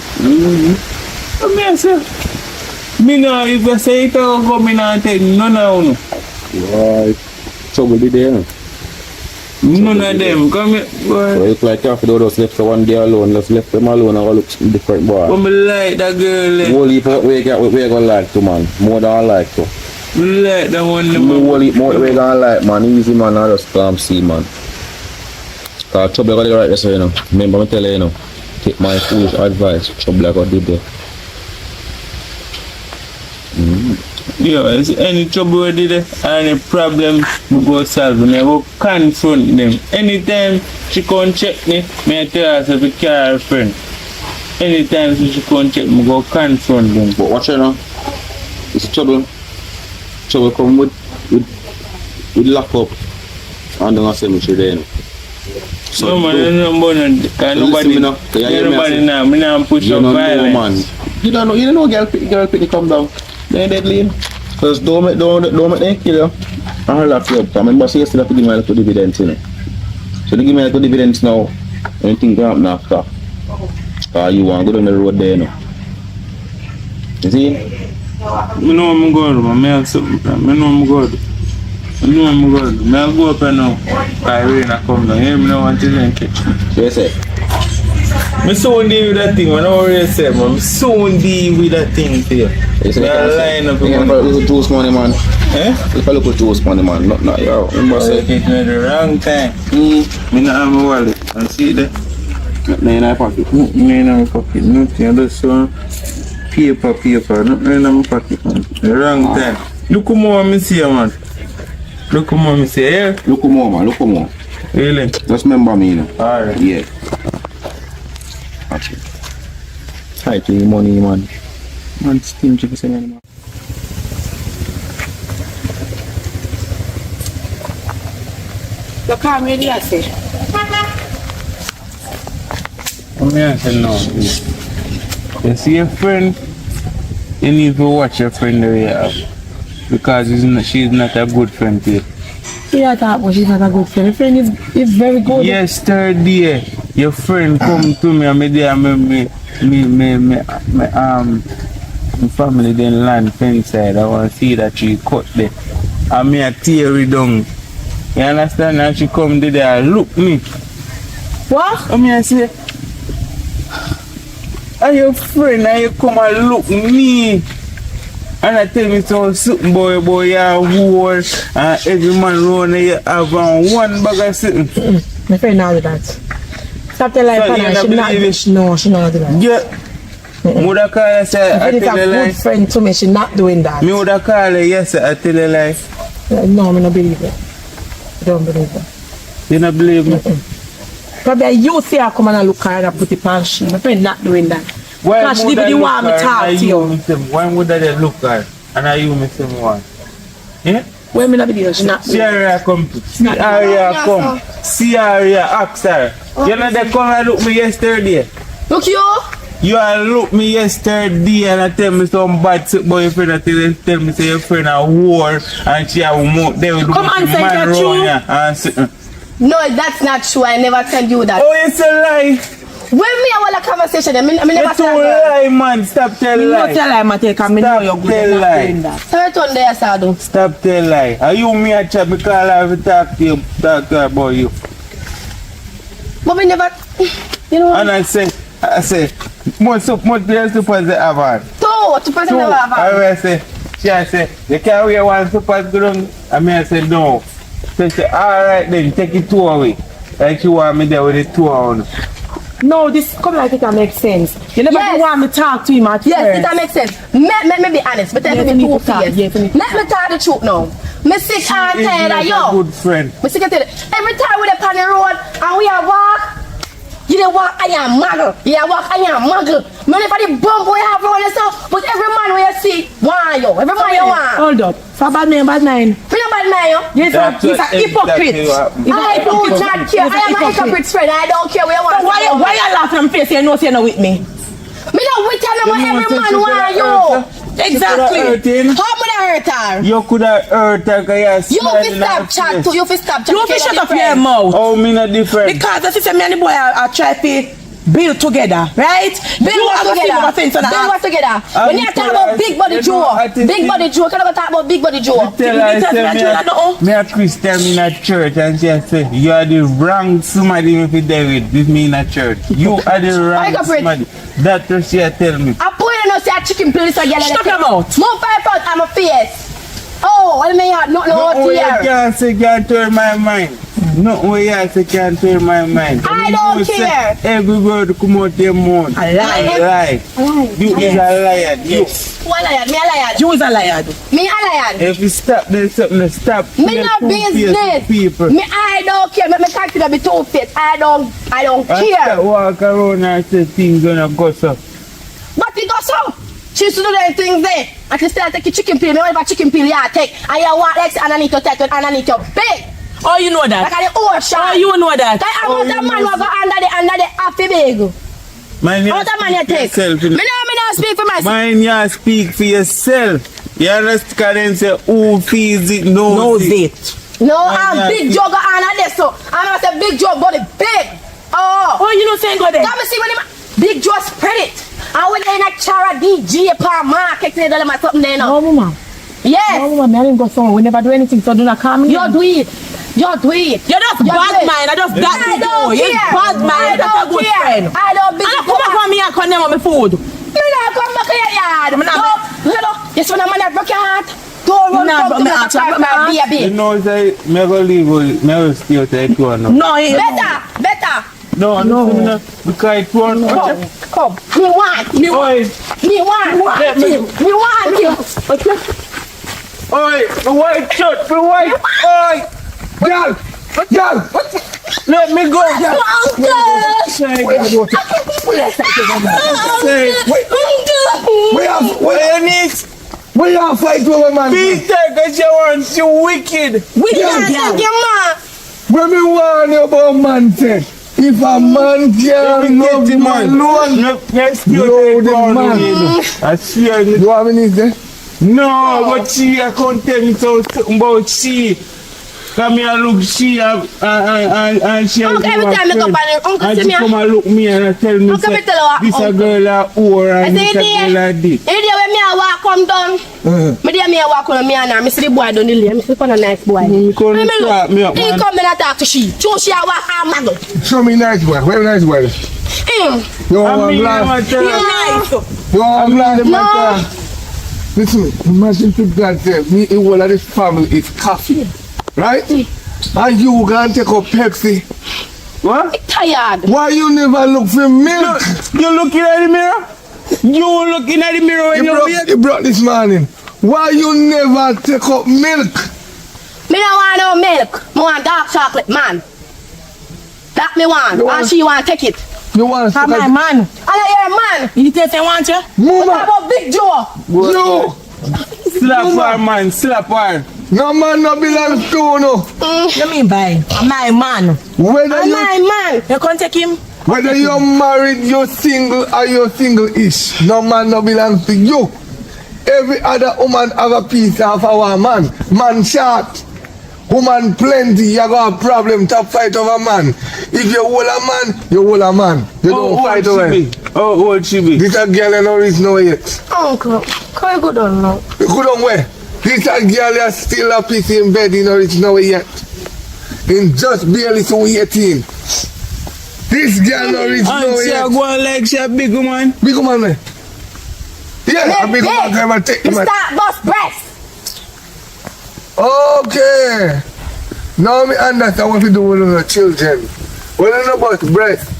And I say, me now, if I say it, I'll go, me now take none of them. Right. Trouble be there. None of them. Come here, boy. So it's like after those left for one day alone, just left them alone and go look different boy. But me like that girl. Whole heap of we gonna like to, man. More than I like to. Me like that one. Whole heap more we gonna like, man. Easy, man. I just calm see, man. Cause trouble got the right this way, you know. Remember me tell you, you know. Take my foolish advice. Trouble I got did there. Yeah, is any trouble with it, any problem, we go solve them. I go confront them. Anytime she come check me, I tell her to be care her friend. Anytime she come check me, go confront them. But watch it now. It's trouble. Trouble come with lock up and don't say me there, you know. So no man, there's nobody now. Me now push up violence. You don't know girl pick come down. They're deadly, you know. Just don't make them kill you. I'll lock you up. I remember say yesterday to give me a little dividends, you know. So they give me a little dividends now. Anything can happen after. Cause you want to go down the road there, you know. You see? I know I'm good, man. I know I'm good. I'll go up and now. I rain come down. I don't want to catch me. So you say? I soon deal with that thing, man. I already said, man. I soon deal with that thing for you. You say line up you money. look at juice money, man. If I look at juice money, man, not yo. Remember say it at the wrong time. Me not have my wallet. And see that? Nothing in my pocket. Nothing in my pocket. Nothing. I just want paper. Nothing in my pocket, man. The wrong time. Look how more I see, man. Look how more I see, yeah? Look more, man. Look more. Really? Just remember me, you know. Alright. Yeah. Watch it. Tight to your money, man. Man, steam chicken say man. You can't really say. Come here, say no. You see your friend, you need to watch your friend the way you have. Because she's not a good friend to you. Yeah, that but she's not a good friend. Your friend is very good. Yesterday, your friend come to me and me there my family then land fence side. I want to see that she cut there. And me a tear it down. You understand? And she come there and look me. What? And me I say, are your friend and you come and look me? And I tell me so something boy you whore and every man round you have one bag of something. My friend not do that. Stop telling her, she not do that. Yeah. Woulda call her say I tell her lie. Good friend to me, she not doing that. Me woulda call her yes I tell her lie. No, I don't believe it. I don't believe it. You don't believe me? Probably you see her come and look at her and put it on she. My friend not doing that. Why because she didn't want me to talk to you. Why would they look at her and I you me say one? Yeah? Why me not believe her? She not see her come. See her come. See her ask her. You know they come and look me yesterday. Look you? You look me yesterday and I tell me some bad shit about your friend. I tell me say your friend a whore and she have more. They will do come and say that true. No, that's not true. I never tell you that. Oh, it's a lie. When me have a conversation, I never it's tell you. Lie, man. Stop telling lie. Don't tell lie, man. Because me know you're good at doing that. Stop telling there, Sadu. Stop telling lie. Are you me a chat because I have to talk to her about you? But we never, you know. And I say, much real suppers they have had. Two suppers they have had. I say, she say, they can't wear one suppers good. I mean, I say no. So she say, alright then, take it 2 away. Like you want me there with the 2 on. No, this come like it can make sense. You never want me to talk to him at yes, first. It can make sense. Let me be honest, but let me be two years. Let me tell the truth now. Me sick and tired of you. Good friend. Me sick and tired. Every time we dey on the road and we are walk, you dey walk I am muggle. You dey walk I am muggle. Me never the bump we have on yourself, but every man we see want you. Every man you want. Hold up. For bad man, bad man. Me no bad man you. Yes, he's a hypocrite. I do not care. I am a hypocrite friend. I don't care where you want. Why you laughing on face? You know you're not with me. Me not with you, but every man want you. Exactly. How would I hurt her? You could have hurt her because You fi stop chat too. You fi stop chat. You fi shut up your mouth. Oh, me not different. Because the sister me and the boy are trying to build together, right? Build what together? Build what together? When you talk about big body Joe, big body Joe, can I talk about big body Joe? Tell her, I say, me a Christian in a church and she say, you are the wrong somebody if you there with me in a church. You are the wrong somebody. That's what she tell me. I put in a say a chicken place again. Stop your mouth. Move 5 out of my face. Oh, I mean, not no No way you here. can't say can't turn my mind. No way you say can't turn my mind. I don't care. Every word come out your mouth. A lie. You is a liar. You. Who a liar? Me a liar. You is a liar. Me a liar. If you stop there's something to stop. Me no business. People. Me I don't care. Me consider me two-faced. I don't care. Walk around and say things gonna go so. But it goes so. She used to do them things there. And she still take a chicken peel. Me whatever chicken peel you take. And you want like and I need to take it and I need to pay. Oh, you know that? Like at the ocean. Oh, you know that? Like I want a man who go under the happy bag. How that man you take? Me no speak for myself. Mind you speak for yourself. You understand and say who feeds it knows it. No, I'm big jog under this so. I'm not a big jog body big. Oh, you know saying go there? Come see when big jog spread it. And when they in a Chara DJ per market, they don't have something there now. No, mama. Yes. No, mama, I didn't go somewhere. We never do anything, so do not come in. You do it. You do it. You're just bad mind. I just that I don't You're care. bad mind. That's a good friend. I don't be. I don't come back from me and condemn on my food. Me not come back to your yard. No. Yes, when a man have broke your heart. Don't run from me and try my baby. You know, say, me go leave, me will stay out there if you want. No, better. No. Because it won't. Come. Me want you. Oi, the white shirt, the white. Oi, girl. Let me go, girl. Say, we are fight over man. Peter, because you want you wicked. We can't take your man. When we warn you about man said, if a man can't love the man alone, Yes, you the man. I swear. You have any there? No, but she I can't tell me something about she. Come here, look, she and she. Uncle, every time I come and Uncle see me. Come and look me and tell me Uncle, me tell her, this a girl a whore and this a girl a dick. Any day when me a walk come down, me there me a walk on me and I see the boy down the lane. Me see a nice boy. He come and talk me up, He man. come and talk to she. She a walk and muggle. Show me nice boy. Where nice boy? You want one glass? You want one glass? No. Listen, imagine to God say, me and all of this family is coffee, right? And you gonna take up Pepsi. What? Tired. Why you never look for milk? You looking at the mirror? You looking at the mirror when You brought this morning. Why you never take up milk? Me don't want no milk. Me want dark chocolate, man. That me want. And she want take it. You want to my man. I your man. You tell say want you? Move What up. about Big Joe? No. Slap her, man. Slap her. No man no belongs to you, no. You mean by my man? Whether you, My man. You can't take him? whether you're married, you're single, or you're single-ish, no man no belongs to you. Every other woman have a piece of our man. Man short. Woman plenty, you got a problem to fight over man. If you hold a man, you hold a man. You don't fight over him. How old she be? This a girl you know is no yet. Uncle, can you go down now? You couldn't wear. This a girl you still a piece in bed, you know it's no yet. In just barely to 18. This girl no is no And she yet. a go on like she a big woman. Big woman, man. Yeah, a big woman can take You him. start bust breast. Okay. Now me understand what you do with the children. When you know about breast,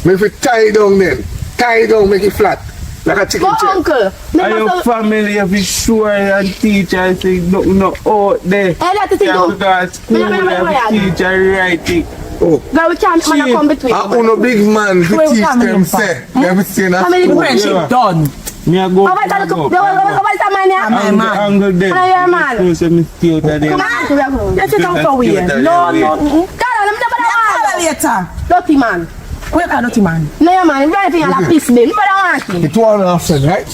make it tie down then. Tie down, make it flat. Like a chicken But check. uncle, And your family have been sure and teach and say no out there. I like to think You have to though. go to school Me and not teach and writing. Oh. Girl, we can't man Chief. come between. I own a big man to Where teach family them from? say. Everything at Family school. friendship. Yeah. Done. Me a go. How about that? How about man ya? My man. Angle them. Hello, your man. School say me stay out of them. Come on, we are going. Let's sit down for we. No. God, let me know Later. Dirty man. Where are dirty man? No, your man. Everything on a piece bin. But I want him. It's 1.5 right?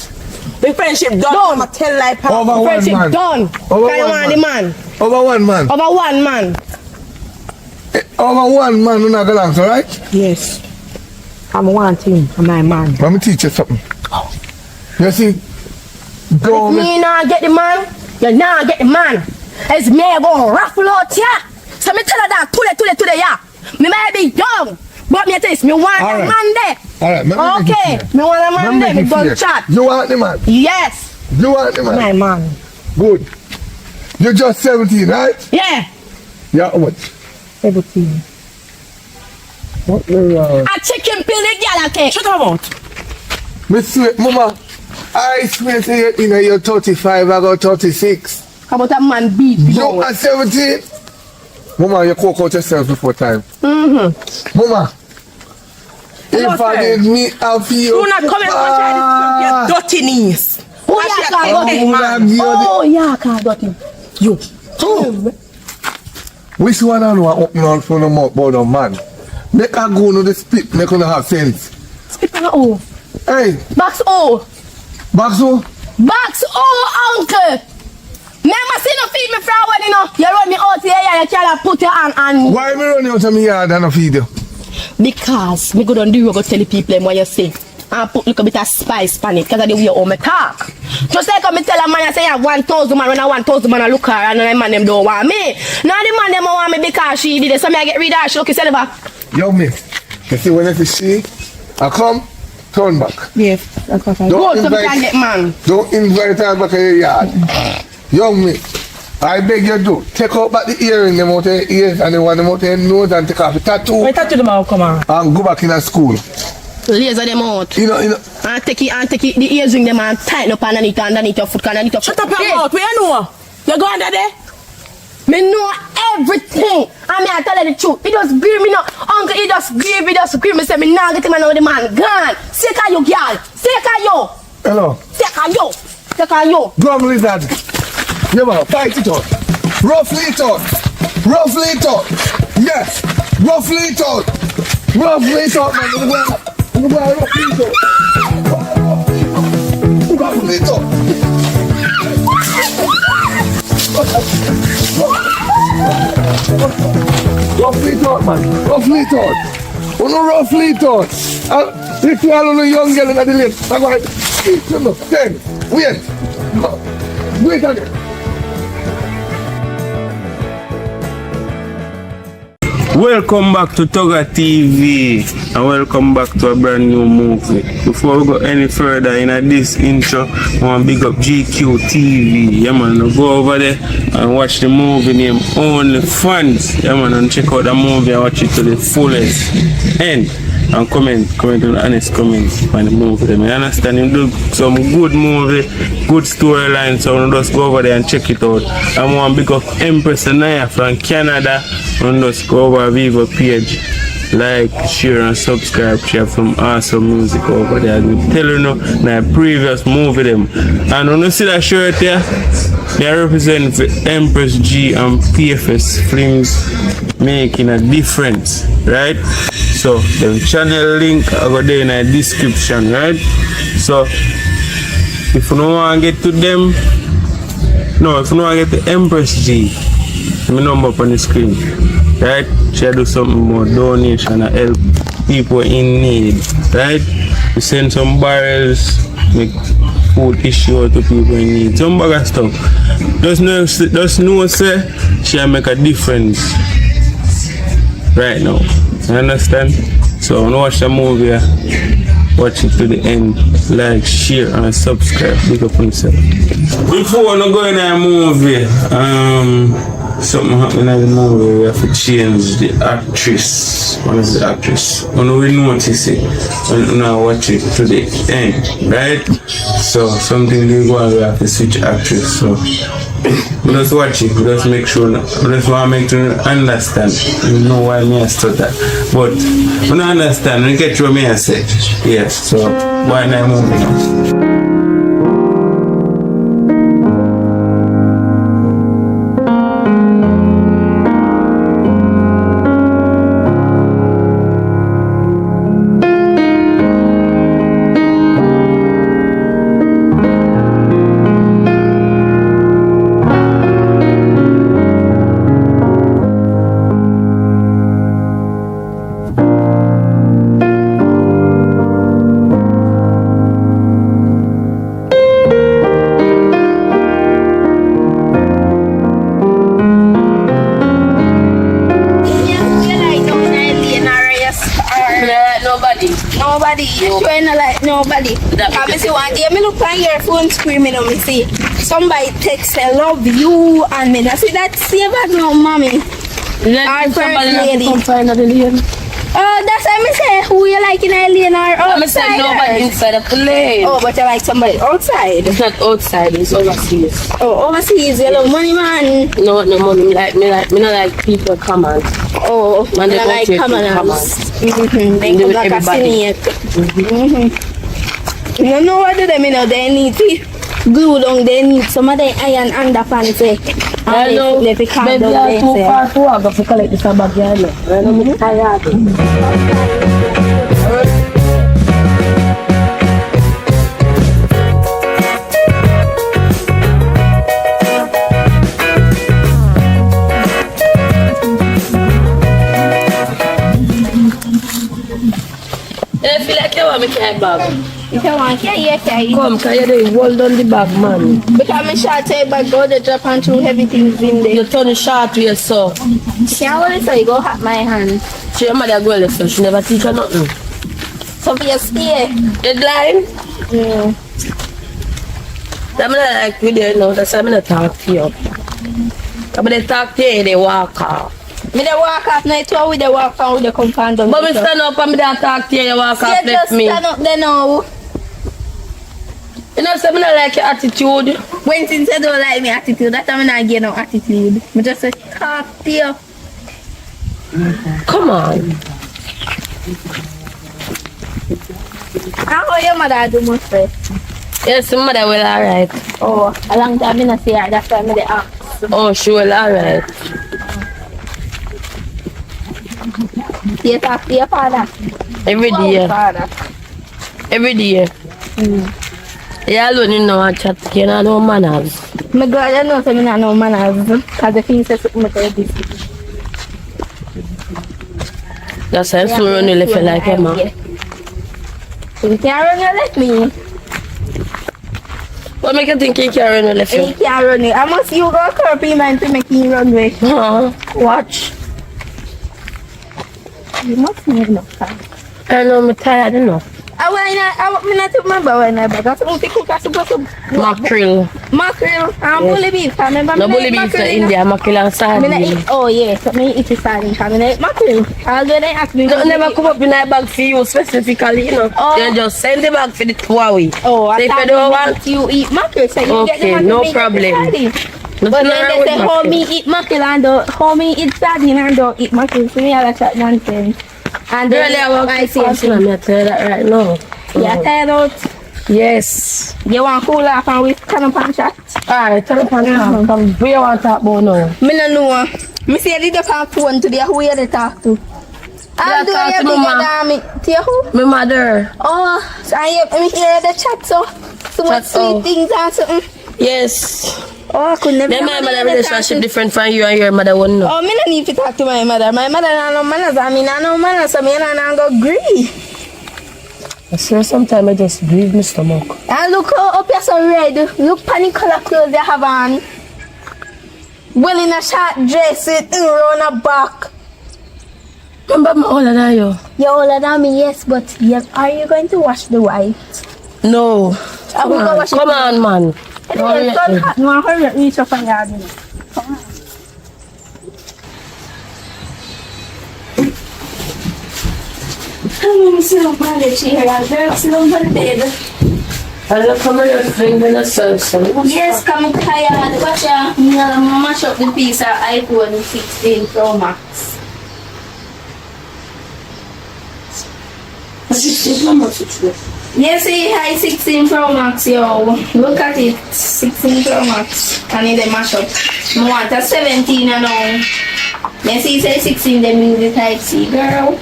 The friendship done. Done. I'ma tell like Over one Friendship man. done. Over Can you one want the man? Over one man. Over one man. Over one man who not belongs, alright? Yes. I'm wanting my man. Let me teach you something. You see, go If me not get the man, you not get the man. It's me going raffle out here. So me tell her that today, yeah. Me may be young, but me tell you, me want All a right. man there. Alright, let me make it Okay, clear. me want a Let man me there. make Me it gun clear. chat. You want the man? Yes. You want the man? My man. Good. You're just 17, right? Yeah. Yeah, how much? 17. What the A chicken pill the gal okay. Shut up about. Me swear, mama, I swear to you, you know, you're 35, I got 36. How about a man beat you? You are 17? Mama, you cook out yourself before time. Mm-hmm. Mama, if I did me, I feel Do not come and touch your dirty knees. Oh yeah, That's got your got man. him. Oh yeah, got him. You. Which one I know I open on for the mouth about a man? Make a go to the split, make her have sense. Spit on oh. Hey, Box O. Baxo, Box O, uncle. Never see no feed me for a wedding, you know. You run me out here, yeah, you can't put your hand on me. why me run out of me yard and I feed you? Because me go down the road, go tell the people them what you say. And put a little bit of spice on it, because of the way you me talk. Just like me tell a man, I say, I have 1,000 man, when I 1,000 man, I look her, and the man them don't want me. Now the man them want me because she did it, so me I get rid of her, she look herself. Yo, me, you see when I see I come, turn back. Yes, that's what I Go so me can get man. Don't invite her back to your yard. Young me, I beg you do. Take out back the earring, them out of your ears, and the one them out of your nose, and take off the tattoo, Wait till them all come on. and go back in a school. Laser them out. You know, And take it, the ears ring them and tighten up underneath your foot, underneath your foot. Shut up your mouth. Where you know? You go under there? Me know everything. And me I tell you the truth. He just grieve me now. Uncle, he just grieve me say me now get him and the man gone. Sick of you, girl. Sick of you. hello, Sick of you. Sick of you. Grum lizard. Yeah, man, fight it out. Roughly it out. Roughly it out. Yes, roughly it out. Roughly it out, man. Roughly it out. Roughly it out. Roughly it out, man. Roughly it out. Oh, no, roughly it out. If you are a young girl in the lane, I'm going to eat them up. Then, wait. Wait again. Welcome back to Toga TV and welcome back to a brand new movie. Before we go any further in this intro, I want to big up GQ TV. Yeah man, now go over there and watch the movie named Only Fans. Yeah man, and check out the movie and watch it to the fullest end. And comment on honest comments on the movie. I understand him do some good movie, good storyline, so I just go over there and check it out. I want to big up Empress Anaya from Canada. And just go over Vivo page, like, share and subscribe. She have some awesome music over there. I'm telling you, my previous movie them. And when you see that shirt here, they represent the Empress G and PFS Films making a difference, right? So the channel link I got there in the description, right? So if you don't want to get to them, no, if you don't want to get to Empress G, my number up on the screen, right? She do something more donation and help people in need, right? We send some barrels, make food issue to people in need, some bag of stuff. Just know say she make a difference right now. You understand? So when you watch the movie, watch it to the end, like, share and subscribe. Big up on yourself. Before I go in the movie, something happened in the movie, we have to change the actress. One of the actress. When we notice it, when we watch it to the end, right? So something they go and we have to switch actress. So we just watch it, we just make sure, we just want to make sure you understand. You know why me I stutter. But we don't understand, we get what me I say. Yes, so why not moving on? Nobody. You ain't like nobody. I see one day, me look on your phone screaming on me, see somebody text I love you and me. I see that save as no mommy. Our first lady. Oh, that's what I say. Who you like in a lane or outside? I nobody inside of the lane. Oh, but you like somebody outside. It's not outside, it's overseas. Oh, overseas, you love money man. No money. Me not like people come on. Oh, man, they like come on. They come like a snake. You know what do them, you know, they need to glue down, they need some of the iron underpants. I know, maybe I'm too far to walk to collect this bag here. I know I'm tired. I feel like you want me to carry bag. If you want to carry. Come, can you hold on the bag, man? Because I'm short take bag, go to drop and through everything's in there. You turn the short way, so. See how it is, so you go hat my hand. She your mother go left, so she never teach her nothing. So for your stay. Deadline? Yeah. I'm not like you there now, that's why I'm not talk to you. But they talk to you, they walk off. Me they walk off now, too, with the walk on with the compound. But me stand up and me don't talk to you, you walk off left me. Stand up there now. You know, so I don't like your attitude. When since I don't like my attitude, that time I not get no attitude. I just say, talk to you. Come on. How your mother do most first? Yes, my mother will alright. Oh, a long time I not see her, that's why I ask. Oh, she will alright. You talk to your father? Every day. Father. Every day. You alone you know and chat, you know no manners. My girl, you know, so I don't know manners. Because the thing says something to this. That's why I'm so run you left like him, man. You can't run you like me. What make you think you can't run you left You can't run you. I must you go curb him and to make me run away. Watch. You must need enough time. I know I'm tired enough. I want to remember when I bag. I supposed to cook, I supposed to... Mackerel. Mackerel and bully beef. I remember no bully beef in India, mackerel and sardine. Oh yeah, so me eat the sardine. I eat mackerel. Although they ask me... No, never come up in a bag for you specifically, you know. Oh. They just send the bag for the Huawei. Oh, I so thought you want you eat mackerel, so you get the okay, mackerel. no problem. But then they say how me eat mackerel and don't, how me eat sardine and don't eat mackerel. So me have a chat nonsense. And then really, I want to say something. I'm tell you that right now. Yeah, tired out. Yes. You want to cool off and we can up and chat? Alright, turn up and talk. Come, who you want to talk about now? Me no know. Me say I did up on phone today. Who you dey talk to? I'm doing talk to bigger mama. than me. To you who? My mother. Oh, so I hear the chat so much Chat, sweet oh. things and something. Yes. Oh, I could never. Then my mother relationship different from you and your mother one no. Oh, me no need to talk to my mother. My mother no manners. I mean, I no manners, so me no go agree. I swear sometimes I just breathe my stomach. And look how up you're so red. Look funny color clothes you have on. Well in a short dress with round a back. Remember I'm older than you? You're older than me, yes, but yes, are you going to wash the white? No. Come on, come on, man. Anyway, it's so hot. No, hurry up, reach up and yard. Come on. I'm so mad at you here. I'm so mad at I'll come and bring the sauce. Yes, come tired. Watch out. I'm mash up the piece of iPhone 16 Pro Max. 16 Pro Max. Yes, see, high 16 Pro Max, yo. Look at it. 16 Pro Max. I need a mash up. I want a 17 and all. Yes, see, say 16, then use the type C, girl.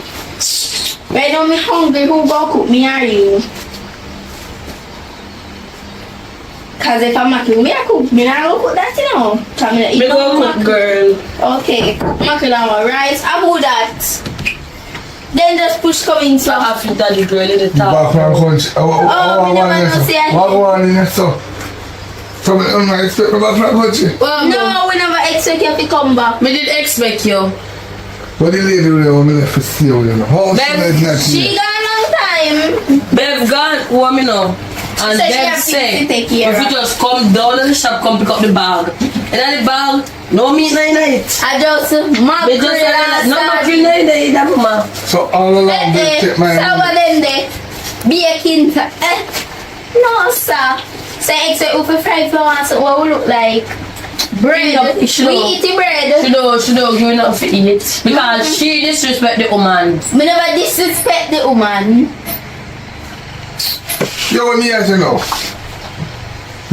Right now, me hungry. Who go cook me, are you? Cause if I'm not cooking, I cook. Me not go cook that, you know. Me go cook, girl. Okay, mackerel rice. I do that. Then just push coming so I have to tell the girl in the top. Back from country. me never know say I- What go on in your stuff? So me don't expect me back from country. Well, No, we never expect you to come back. me did expect you. What the lady will do, me left for see you, you know. How she Then is not She here? got a long time. Bev gone, who am I know? And said she Bev have things say, to take care if you of. just come down to the shop, come pick up the bag. And then the bag, no meat night. I just Me mackerel just and no salad. mackerel night, that mama. So all along they take my Sour them there. Baking. No, sir. Say expect you for fried flour, so what we look like? Bread. No, We she don't. eat the bread. She don't give enough to eat. Because she disrespect the woman. Me never disrespect the woman. You want me as you know?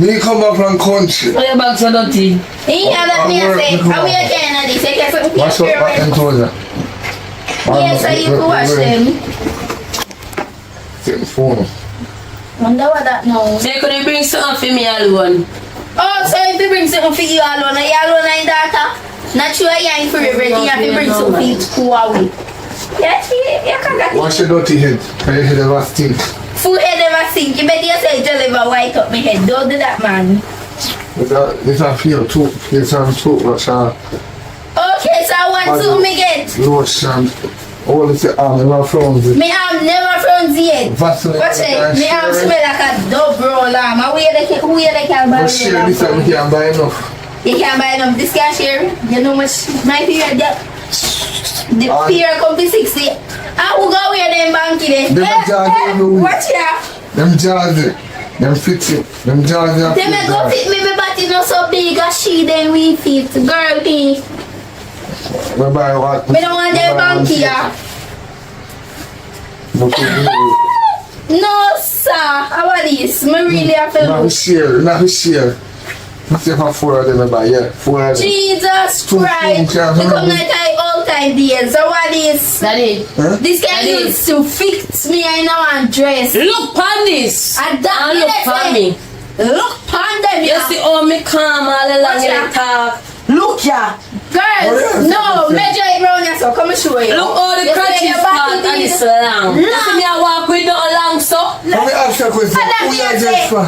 Me come back from country. All your bags are dirty. He have that me work, say, because- are we again at this? I guess I'm What's up back in Toza? Yes, so you can watch them. Take the phone. Wonder what that now. They couldn't bring something for me alone. Oh, so if you bring something for you alone, are you alone and daughter? Not sure you ain't for everything, you have to bring something to Huawei. Yes, you can get Wash your dirty head. Can you hear the last thing? Full head never sink. You better yourself just live a white up my head. Don't do that, man. This I feel too. This I'm too much. Okay, so I want to me get. Lotion. All this never froze it. Me have never frozen yet. Vaseline. Watch it. Me have smell like a dove roll lamb. Who you can buy But share this time we can't buy enough. You can't buy enough. This can share. You know much my period that the period come to 60. I will go wear them banky then. Them jazzy blue. Watch ya. Them jazzy. Them fitting. Them jazzy. They may go fit me, but it not so big as she then we fit. Girl me. We buy what? Me don't want them banky ya. No sir. How about this? Me really have to Not look. share. Not share. I say for 4 of them I buy. Yeah, 4 of them. Jesus Two Christ. spoons, You come like I all time days. So what is? Daddy, This guy Daddy. used to fix me and now I'm dressed. look on this. And that And look on me. Look on them, You see how me calm all along Watch in ya. the talk. Look ya. Girls, no, measure it round yourself. Come and show you. Look all the You say crutches your back part to and the- it's long. You Long. see me I walk with no long so. Let me ask you a question. And Who then you you dress say- for?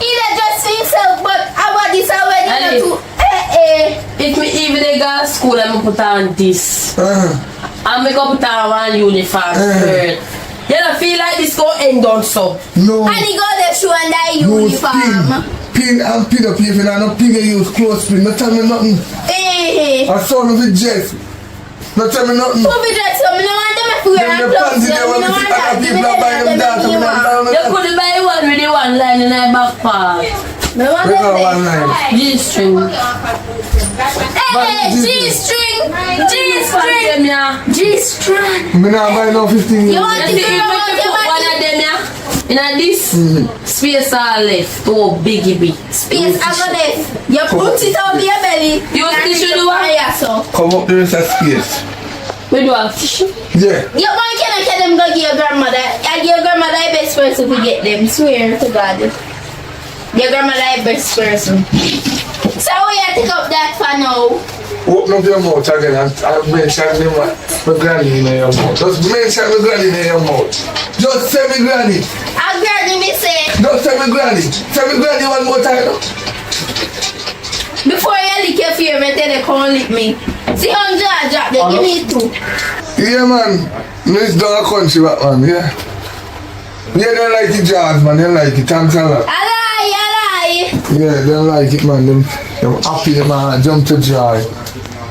He not just himself, but about this already Daddy. not to. If me even they go to school I put on this. And me go put on one uniform skirt. You don't feel like this go end on so. No. And he go there show and that Use uniform. pin and pin up if you not pin you use close pin. No tell me nothing. Eh. I saw me with Jeff. No tell me nothing. Who be dressed up? Me no want them to wear Them and the clothes. panty Me they no want want to see that. other Give me people buy them them data. you want. You could buy one with the one line in the back part. Me want We them got there. one line. G-string. Hey, G-string, G-string, G-string. Me not buy no 15 You years. want to You see, be if around you your put one body? of them here, in this space all left, oh biggie big. Space I got left. You put it on your belly. You and tissue it do what? fire, so. Come up there is a space. We do have tissue. Yeah. You want to get them go give your grandmother. I give your grandmother the best person to get them. Swear to God. Your grandmother the best person. So we have to take up that for now. Open up your mouth again and mention me my granny in your mouth. Just mention my granny in your mouth. Just say me granny. I'm granny me say. Just say me granny. Say me granny one more time. Before you lick your favorite, they can't lick me. See how I'm drop there. Give me 2. Yeah, man. This down a country back, man. Yeah. Yeah, they like it, jazz, man. They like it. Thanks a lot. I lie. Yeah, they like it, man. Them happy, man. Jump to joy.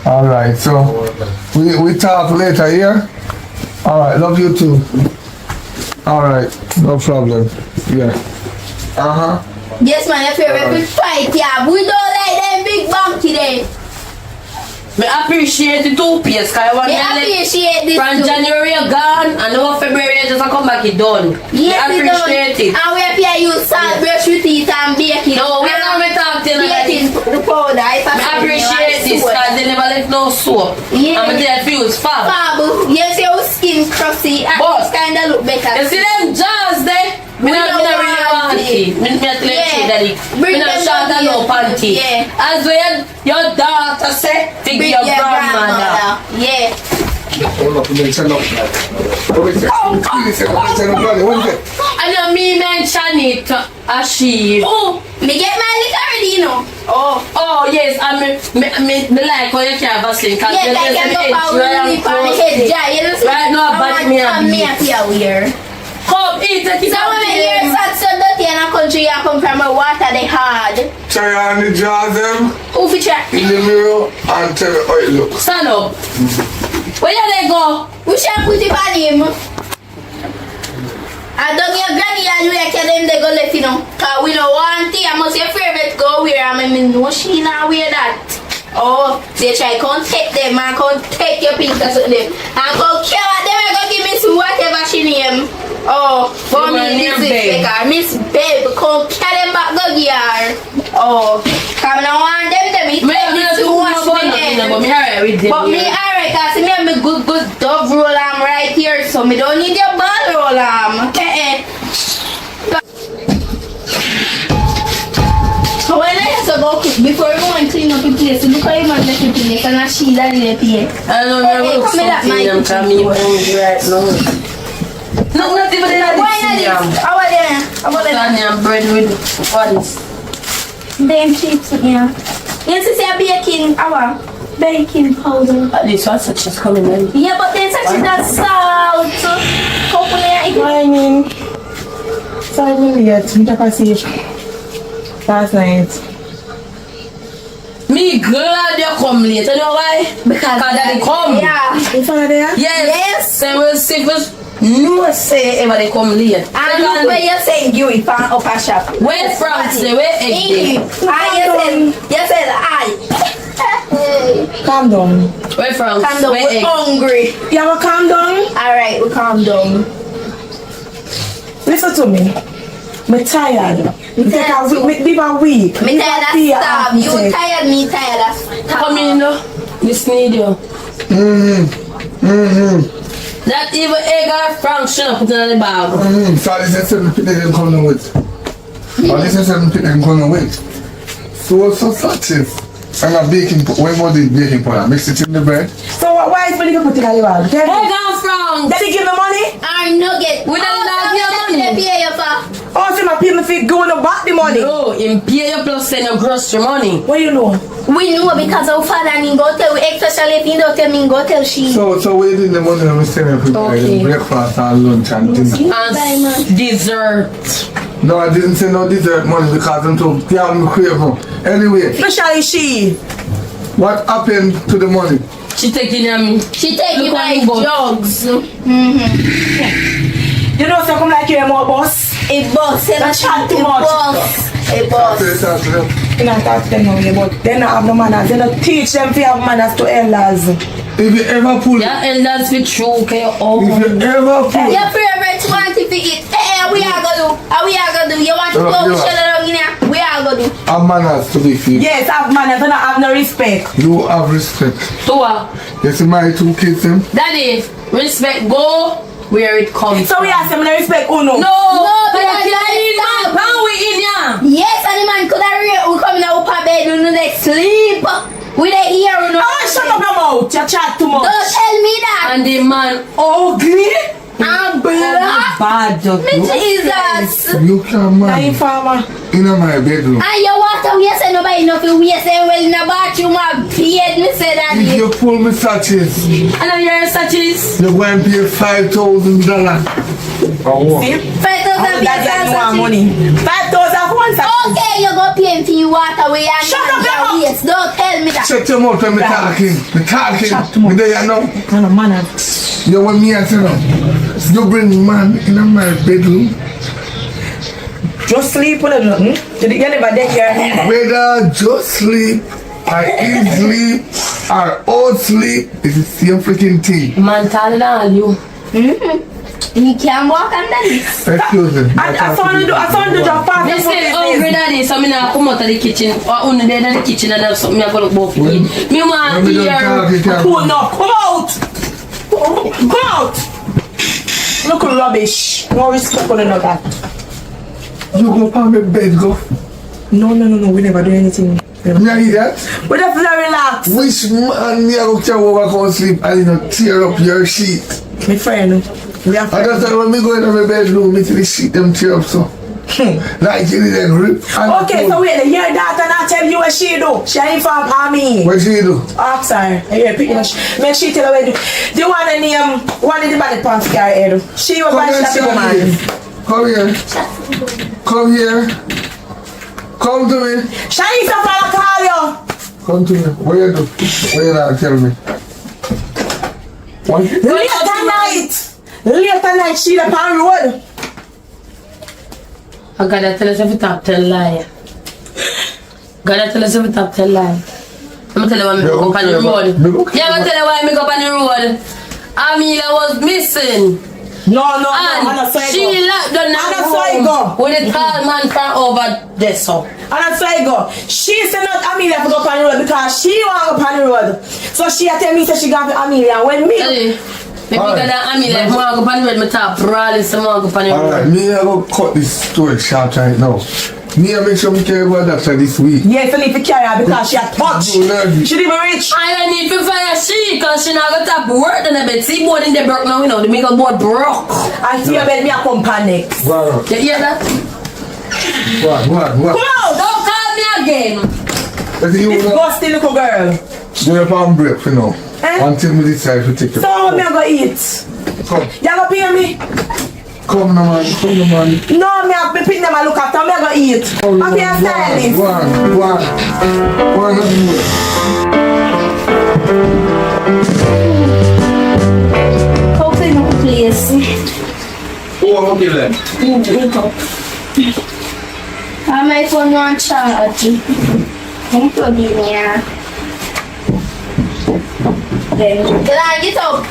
Alright, so we talk later here. Alright, love you too. Alright, no problem. Yeah. Yes, man, your favorite big fight, yeah. We don't like them big bang today. I appreciate the 2 piece, cause I want We appreciate this from too. January you're gone and now February you just come back it done. Yes, I appreciate it. And we have to use salt, brush with teeth and baking. No, we don't talk to you like baking this. the powder. I appreciate this cause they never left no soap. Yeah. I'm there for use fab. Fab, yes, your skin crusty. And But- it's kind of look better. You see them jaws there? Me not really want it. Me not let you daddy. Me not short and no panty. Yeah. As when your daughter say, figure your grandmother. Yeah. And you me mention it as she. Oh, me get my lick already, you know. Oh yes, I me like how you can Vaseline. Cause Yes, I can go power really for my head. Yeah, you know. Right now, but me a me a feel weird. come eat it. So when I hear such so dirty in a country, I come from a water they hard. Try on the jaws them Who fi check? in the mirror and tell me how it looks. Stand up. Where you they go? We shall put it on him. I don't your granny and we tell them they go let you know. Cause we don't want it. I must your favorite go wear. I mean, no she not wear that. Oh, they try can't take them and can't take your pink or something. And go care what them and go give me some whatever she name. Oh, for me this is like Miss Babe. Come carry them back go here. Oh, come now and them eat Me them to wash me head. but me alright with them. But me alright, cause me have me good dove roll arm right here, so me don't need your ball roll arm. So when I have to go cook, before we go and clean up the place, look how you man let me clean it, and I see that in the place. I don't know Hey, if come here, something my them can me hungry right now. No, not even in Why not the this? How are they? How are they? Onion bread with what is? Them chips, yeah. You see, say baking, our baking powder. At least one such is coming in. Yeah, but then such is that salt. Coconut. Morning. Sorry, I'm late. I'm just a see last night. Me glad you come late. You know why? Because they come. Yeah. You follow there? Yes. They will see first. No say ever they come late. And look where you're saying you if I'm up a shop. Where France, they where egg. You said I. Calm down. Where France, Calm down, where we're egg. hungry. You have a calm down? Alright, we calm down. Listen to me. Me tired. Me take a week. Me a week. Me tired of starve. You tired, me tired of starve. Come in, this need you. That even egg or France should put in the bag. So this is certain people they come with. Or this is certain people they come with. So such is. And a baking, when more the baking powder, mix it in the bread. So why is when you put it in the bag? Egg or France. Did he give me money? Our nugget. We don't have your money. They pay you for. Oh, so my people feel going to back the money. No, in pay you plus send your grocery money. What you know? We know because our father and go tell we especially if you don't tell me go tell she. So we did the money we send people Okay. breakfast and lunch and dinner. And dessert. No, I didn't say no dessert money because I'm too damn craving. Anyway, Especially she. what happened to the money? She taking them. She taking Look my on the drugs. You know, so come like you're more boss. A boss. That chat too much. A boss. You know, talk to them now, but they don't have no manners. They don't teach them to have manners to elders. If you ever pull, Yeah, and that's with true, okay? Oh. if you ever pull, Your favorite want to eat. Hey, we are gonna do. We are gonna do. You want to go? Shut it up, you know. We are gonna do. have manners to be few. Yes, have manners. They don't have no respect. You have respect. Tua. You see my 2 kids them? Daddy, respect go where it comes. So we ask them no respect, oh no. No, because man. How we in ya? Yes, and the man could have read. We come now up a bed. We no like sleep. We dey hear. We no. Oh, shut up your mouth. You chat too much. Don't tell me that. And the man Ugly. I'm black. bad. Jesus. You can Now you man farmer. in my bedroom. And your water, we say nobody nothing. We say well in the bathroom. I paid me say that. If you pull me sachets, And then your sachets. you're going to pay $5,000. See? 5,000 5,000 That's why you want money. 5,000 for one sachet. Okay, you go pay for your water away and Shut up, your Emma. waste. Don't tell me that. Shut your mouth when me talking. Me talking. Me there you know. No, man. You want me to say no? You bring man in my bedroom. Just sleep with nothing. You never dead here. Whether just sleep or in sleep or out sleep, it's the same freaking thing. Man, tell it all you. You can't walk under this. Excuse me. I saw you do your part. They say hungry daddy, so me now come out of the kitchen. Or only there in the kitchen and have something I go both eat. Me want When we to don't hear. talk, you Cool can't. now. Come out. Come out. Look rubbish. No respect on that. You go on the bed, go. No. We never do anything. Me hear that? We just relax. Which man me go carry over come sleep and you know tear up your sheet? My friend. We are I just friends. said when me go in my bedroom, me see the sheet them tear up so. Like you didn't grip. Okay, so wait, your daughter not tell you what she do. She ain't from me. What she do? Ask her. Yeah, pick it. Make she tell her what to do. The one in the one in the body pants carry head. She was bad shot woman. Come here. Come here. Come to me. Shanice up and call you. Come to me. What you do? What you not tell me? What? Later night, she up on road. I gotta tell us every top tell lie. Gotta tell us every top tell lie. I'm gonna tell you why me go up on the road. Yeah, I'm gonna tell you why me go up on the road. Amelia was missing. No, And she locked down that room with a tall man from over there, so. And that's why I go. She said not Amelia to go up on the road because she want to go up on the road. So she tell me she got to Amelia. When me... Maybe because Amelia, if I want to go up on the road, I top rally, so I want to go up on the road. Alright, me I go cut this story short right now. Me I make sure me carry about that this week. Yes, I need to carry her because she a touch. She didn't even reach. I need to fire she because she not got top work in the bed. See, board in the broke now, you know, the make a board broke. I see your bed, me a company. Wow. You hear that? What? Come out! Don't call me again. But you This know, busty little girl. do your palm break, you know. Eh? Until me decide to take it. So how me a go eat? Come. You go pay me? Come no man. No, me a pick them and look after me a go eat. Come, I'm here stylist. One. How can you please? Oh, okay then. My phone on charge. Don't plug in here. Then get up.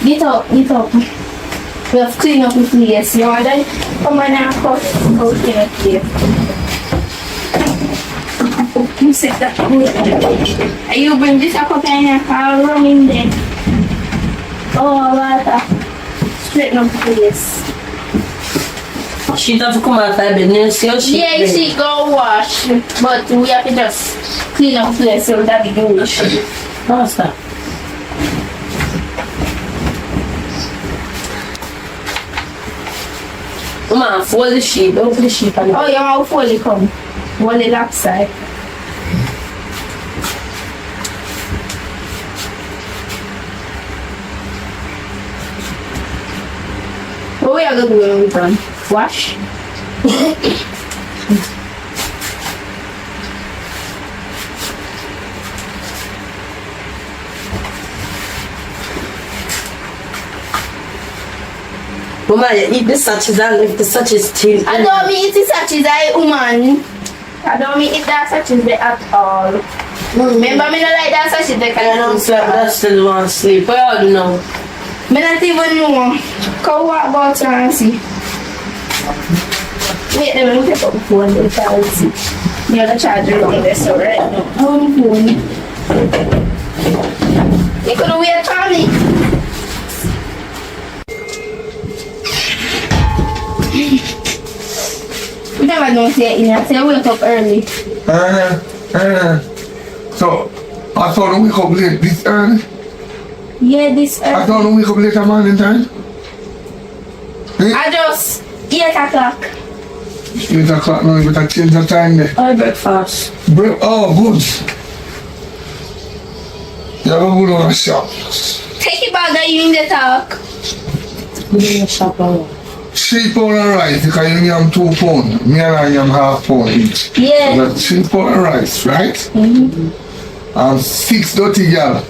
Get up. We have clean up the place. You want that? Come on now, cut clean up here. You set that good. You bring this up and I'll run in there. Oh, water. Straighten up the place. She have to come out of bed and see how she Yeah, she go wash, but we have to just clean up the place so that we do wash. What's that? Mama, fold the sheep. Don't put the sheep on the Oh, yeah, how fully come? One the left side. What we are going to do when we're done? Wash? Mama, you eat the sachets and leave the sachets thin. I don't mean eat the sachets, woman. I don't mean eat that sachets at all. Remember me not like that sachets they I can don't sleep, but I still want to sleep. What you do now? Me not even know. Come walk about and see. Wait, let me take up the phone if I will see. You have the charger on there, so right now. Hold the phone. You could wait for me. You never know say in here, say wake up early. So, I thought we wake up late this early. Yeah, this I early. thought we wake up later morning time. I just 8 o'clock. 8 o'clock now, but I change the time there. I breakfast. Oh, good. You have a good on a shop. Take it back that you in the talk. Me in the shop around. 3 pound of rice because you yam 2 pound. Me and I yam half pound each. Yeah. That's 3 pound of rice, right? And 6 dirty girl.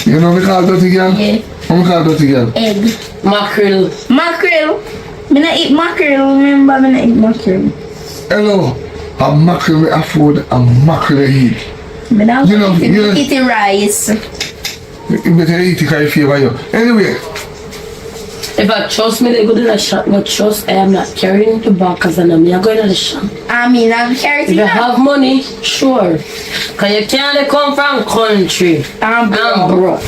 You know me call dirty girl? Yeah. What me call dirty girl? Egg. Mackerel. Mackerel. Me not eat mackerel. Remember, me not eat mackerel. Hello. A mackerel we afford, a mackerel we eat. Me not You know, eating rice. You better eat it because it favor you. Anyway, If I trust me, they go to the shop. But trust, I am not carrying the backers and I'm not going to the shop. I mean, I'm carrying If you have money, sure. Because you can't come from country. I'm broke.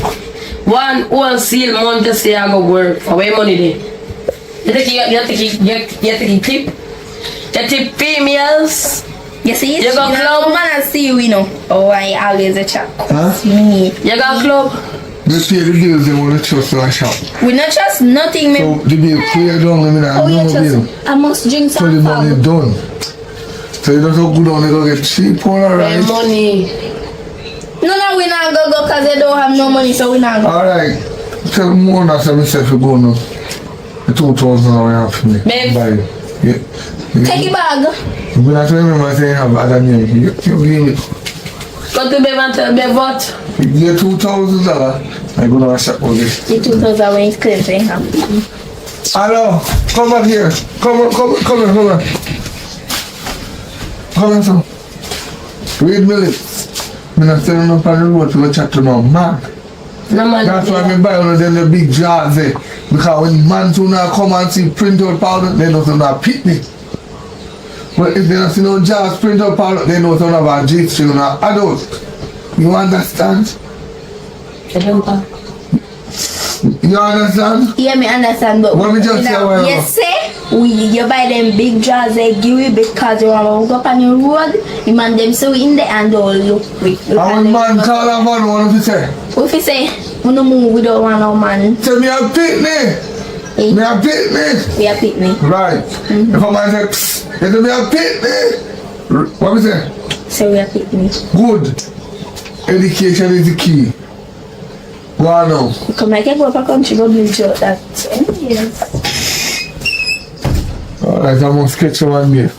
One wholesale month to say I go work. For where money there? You take tip? You tip females? You see, You got club? man, I see you, know. Oh, I always a chat. huh? Me. You got club? They pay the bills they want to trust to a shop. We not trust nothing, me. So the bill clear down, I mean, I Oh, you no bill. trust? I must drink So the some money fam. done. So you don't have good on, you go get 3 pound of Where rice. money? No, we not go because they don't have no money, so we not go. Alright. Tell more than say myself you go now. The 2,000 I have for me. Babe. Buy it. Yeah. Take it bag. You will not remember saying you have other name. You give it. Go to Bev and tell Bev what? You get $2,000. I go to a shop with this. The 2,000 when it's clean, so you have. Hello, come back here. Come here. Come here, son. Read me lips. I'm not standing up on the road to go chat to no man. No man. That's why I buy one of them the big jars there. Because when man to now come and see printout powder, they know to not picnic. But if they don't see no jars printout powder, they know to have a G-string or not adult. You understand? I don't know. You understand? Yeah, me understand, but What me just say, whatever. yes, say you buy them big jars they give you because you want to go up on your road. You man them so in the and all look quick. And when man call a man, what if he say? What if you say, we no move, we don't want no man. Tell me a picnic. Eh, Me a picnic. we are picnic. Right. If a man say, psst, you tell me a picnic. What we say? So we are picnic. Good. Education is the key. Go on now. Come like I go up a country, go build you that. Yes. Alright, I'm gonna sketch one here.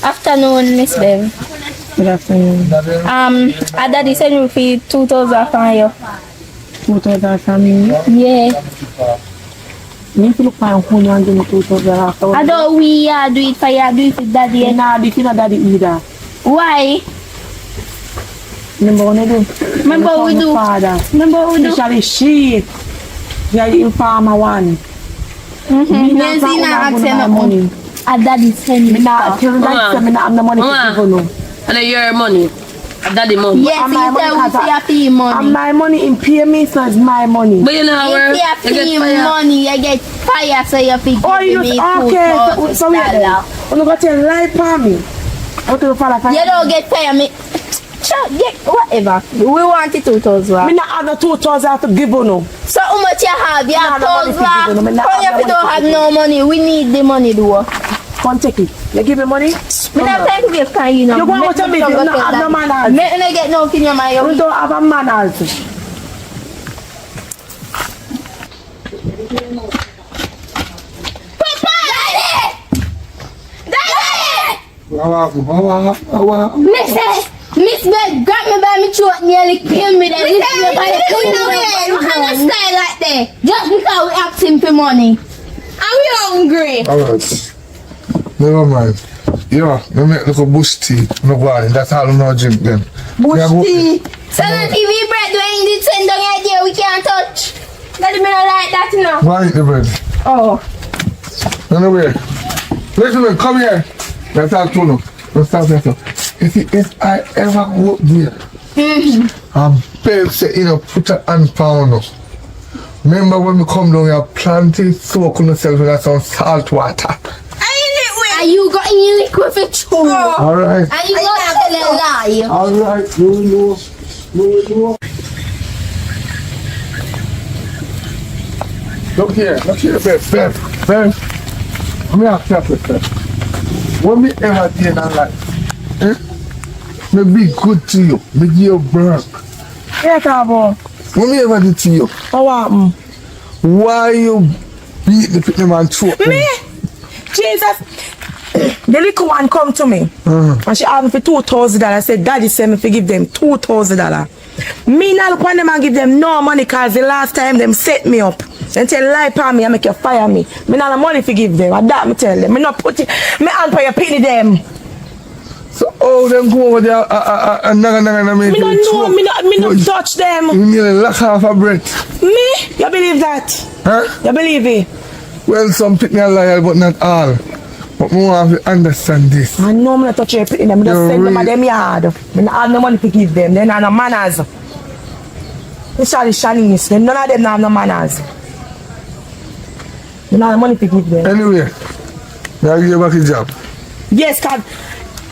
Afternoon, Miss Bev. Good afternoon. Daddy said you feel 2,000 from you. 2,000 from me. Yeah. Me feel fine who you give me 2,000 after. I don't we do it for you, do it for daddy. You nah, this is not daddy either. Why? Remember what I do? Remember we do. Father. Remember we do. Especially sheep. They are the farmer one. Mm-hmm. Then see now accent money. Daddy send me. Me not tell you that say me not have the money to give you. And your money. Daddy money. Yes, And he my tell money we see a fee money. And my money in pay me, so it's my money. But you know where If you you have get fee fire. money, you get fire, so you feel Oh, you me okay? So we are. You go tell lie for me. What do you follow for? You don't get fire, me. Sure, get whatever. We want it 2,000. Me not have the 2,000 to give you no. So how much you have? You have Nah, no money to give you, no, me 1,000. not How have you the don't money have to give no money? We need the money, though. Come take it. You give me money? Me not trying to give kind, you know. You go out to me, you don't have no manners. Me not get no in your mind. You don't have a manners. Miss Bed, grab me by my throat, nearly kill me. Then lift me by the throat. We have a style like that. Just because we asking for money. Are we hungry? Alright. Never mind. Yeah, me make little bush tea. No worry, that's all I know drink then. Bush tea. So that if we bread when the send down your idea, we can't touch. That me not like that, you know. Why eat the bread? Oh. Anyway, listen, come here. Let's talk to you. Let's start this up. You see, if I ever go there, Bell say, you know, put a hand pound up. Remember when we come down here, planting soak on yourself with some salt water. I Are you got any liquid for true? Alright. And you got to tell a lie. Alright, you know. Look here, babe. Let me ask you a question. What me ever did in life? Me be good to you. Me give you work. Yeah, Cabo. What me ever did to you? How happened? Why you beat the people man throat? Me? Jesus. The little one come to me. And she asked me for $2,000. I said, Daddy said me to give them $2,000. Me not look on them and give them no money because the last time them set me up. Then tell lie upon me and make you fire me. Me not have money to give them. And that me tell them. Me not put it. Me hand for your penny them. So all them go over there and naga make Me you don't know. choke. Me not touch them. You nearly lock off a breath. Me? You believe that? Huh? You believe it? Well, some people are loyal, but not all. But we want to understand this. I know I'm not touch your penny them. I just You're send them really- at them yard. Me not have no money to give them. They not have no manners. Especially Shanice. None of them not have no manners. You don't have money to give them. Anyway, now give you back a job. Yes, God.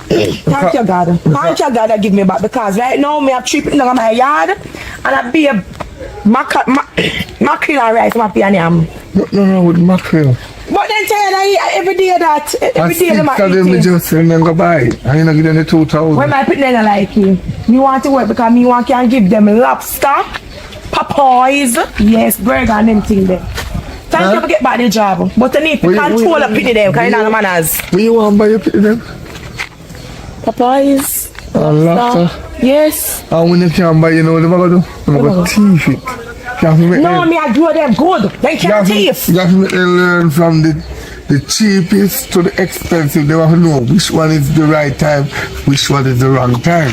Thank you, God. Thank you, God, that give me back because right now me have 3 people in my yard and I be a mackerel and rice my piano. No, with mackerel. But then tell you that every day that every day them I them eating. just send them go buy. I ain't give them the 2,000. When my people don't like you, me want to work because me want can give them lobster, Popeyes, yes, burger and them thing there. Thank you for get back the job, but I need to control up in them because you know the manners. What you want to buy your pity them? Popeyes. Lobster. Yes. And when you can't buy, you know what they're going to do? They're going to teeth it. You have to make No, them, me I do them good. They can't thief. you have to make them learn from the cheapest to the expensive. They have to know which one is the right time, which one is the wrong time.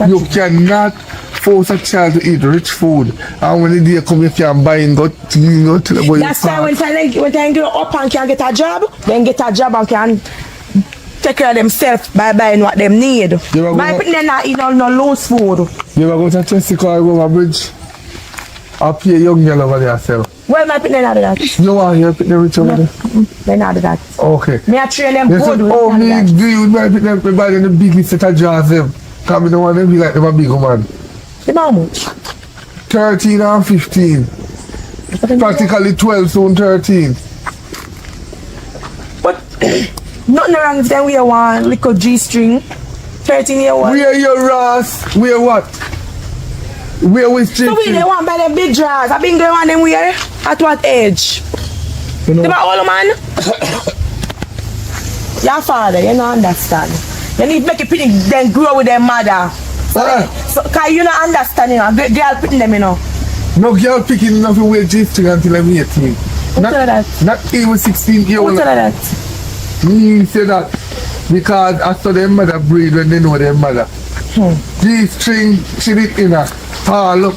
You cannot force a child to eat rich food. And when the day come, you can buy and go to the boy. That's why when they grow up and can get a job, then get a job and can take care of themselves by buying what them need. My people they not eat no loose food. You ever go to Chessico or go over bridge? I'll pay a young girl over there sell. Well, my people they not do that. You want to put them rich over there? They not do that. Okay. Me I train them They good. said, with oh, them me that. do you buy them to buy them the biggest set of jars them. Because me don't want them to be like them a big man. You know how much? 13 and 15. Practically 12, soon 13. But nothing wrong with them. We want little G-string. 13-year old. Wear your Ross. Wear what? Wear with So we they want buy them big drawers. I been going on them wear at what age? You know, They my old man. Your father, you don't understand. You need to make it pretty then grow with their mother. So cause you not understand, you know. Girl putting them, you know. no girl picking enough to wear G-string until I'm 18. Who tell that? Not even 16 years Who old. tell that? Me say that because after their mother breed when they know their mother. G-string, she did in her. Ah, look.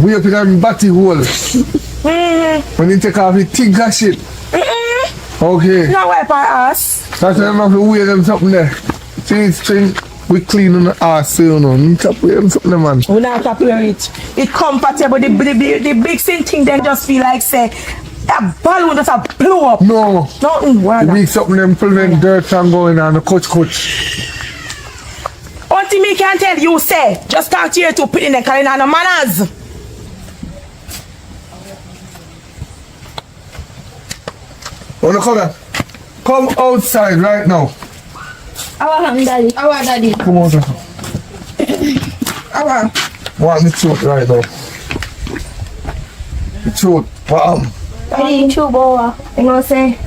We up in a body hole. When you take off the tinker shit. Okay. You not wipe our ass. That's why I'm have to wear them something there. G-string, we clean on the ass, so you know. You have to wear them something there, man. We not have to wear it. It comfortable. The big thing then just feel like say a balloon just a blow up. No. Nothing. What We something them prevent dirt from going on the coach. One thing me can tell you say, just talk to you to put in the calendar no manners. Wanna come outside right now. Our daddy. Our daddy. Come on. Our. Want the truth right now. The truth. Wow. Daddy, true boy. You know say,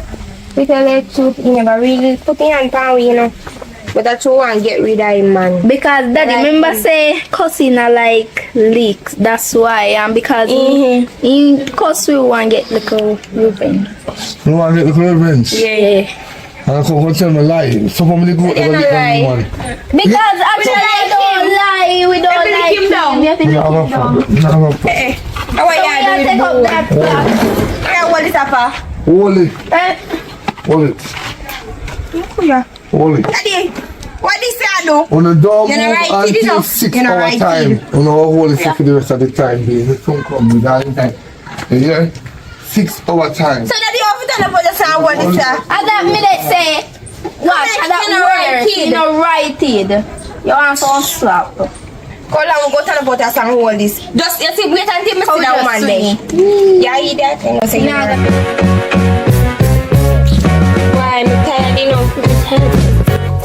we tell the truth, he never really put in hand on we, you know. But that's who want get rid of him, man. Because daddy Like remember him. say cussing are like leaks. That's why, and because he cuss we want get little revenge. You want to get the revenge? Yeah. And I come tell me lie. So how many go You ever don't get lie. one? Because actually I don't lie. We don't Everybody like keep down. We have to No, I'm keep down. not. No, I'm not. How are So we have to you take up doing? that class. I want this up. Hold it. Hold it. Hold it. Daddy, what this I do? On the dog You're not move right, kid, until enough. 6 You're not hour right, time. kid. On the hold it for the rest of the time being. It don't come with that time. You hear? 6 hour time. So daddy, you have to tell about the sound what this As that minute say, Watch, that work, you know, righted. You want some slap. How long go tell about us and hold this? Just, you see, wait until me see that woman there. Yeah, you that? You know, say you why, I'm tired, you know.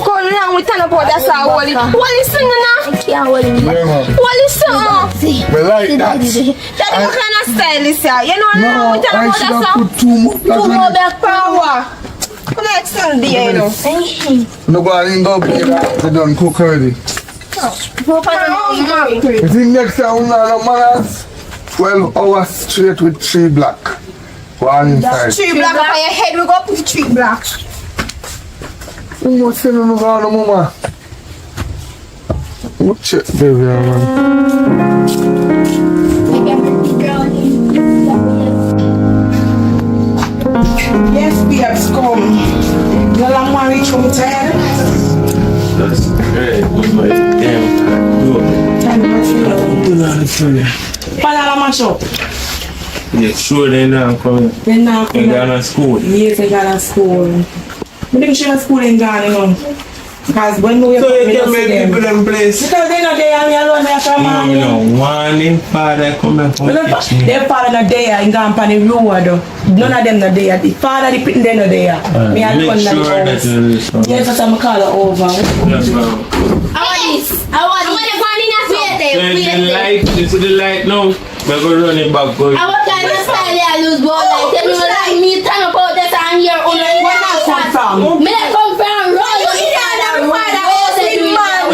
How long we tell about us and hold it? What is it now? I can't hold it. Yeah, man. What is it? We like that. Daddy, what kind of style is that? You know, now we tell I about should us have and put 2 more. two more back power. Come on, extend there, you know. No, go and go play that. They done cook already. You think next time we have no manners? 12 hours straight with 3 black. One inside. 3 black up on your head, we go put 3 black. You must say no go no mama. Watch it, baby, man. Yes, babes, come. Well, I'm married from tired. That's great. My damn Time to Panala mash up. yeah, sure they not coming. Then now They come. got on school. Yes, I got a school. But they should have school in Ghana, you know. Because when we So you we can don't see make people them. them place. Because they know they are me alone there from No, morning. no, one in father coming from kitchen. Their father not there in Gampani road. None of them not there. The father, the pit, they not there. Me and Make one sure that house. you listen. Yes, that's I'm call her over. Yes, ma'am. I want The light, you see the light now? We're going to run it back. Go. I want kind of style I lose ball like tell me like me turn up out this and here on the Where that come from? me that come from road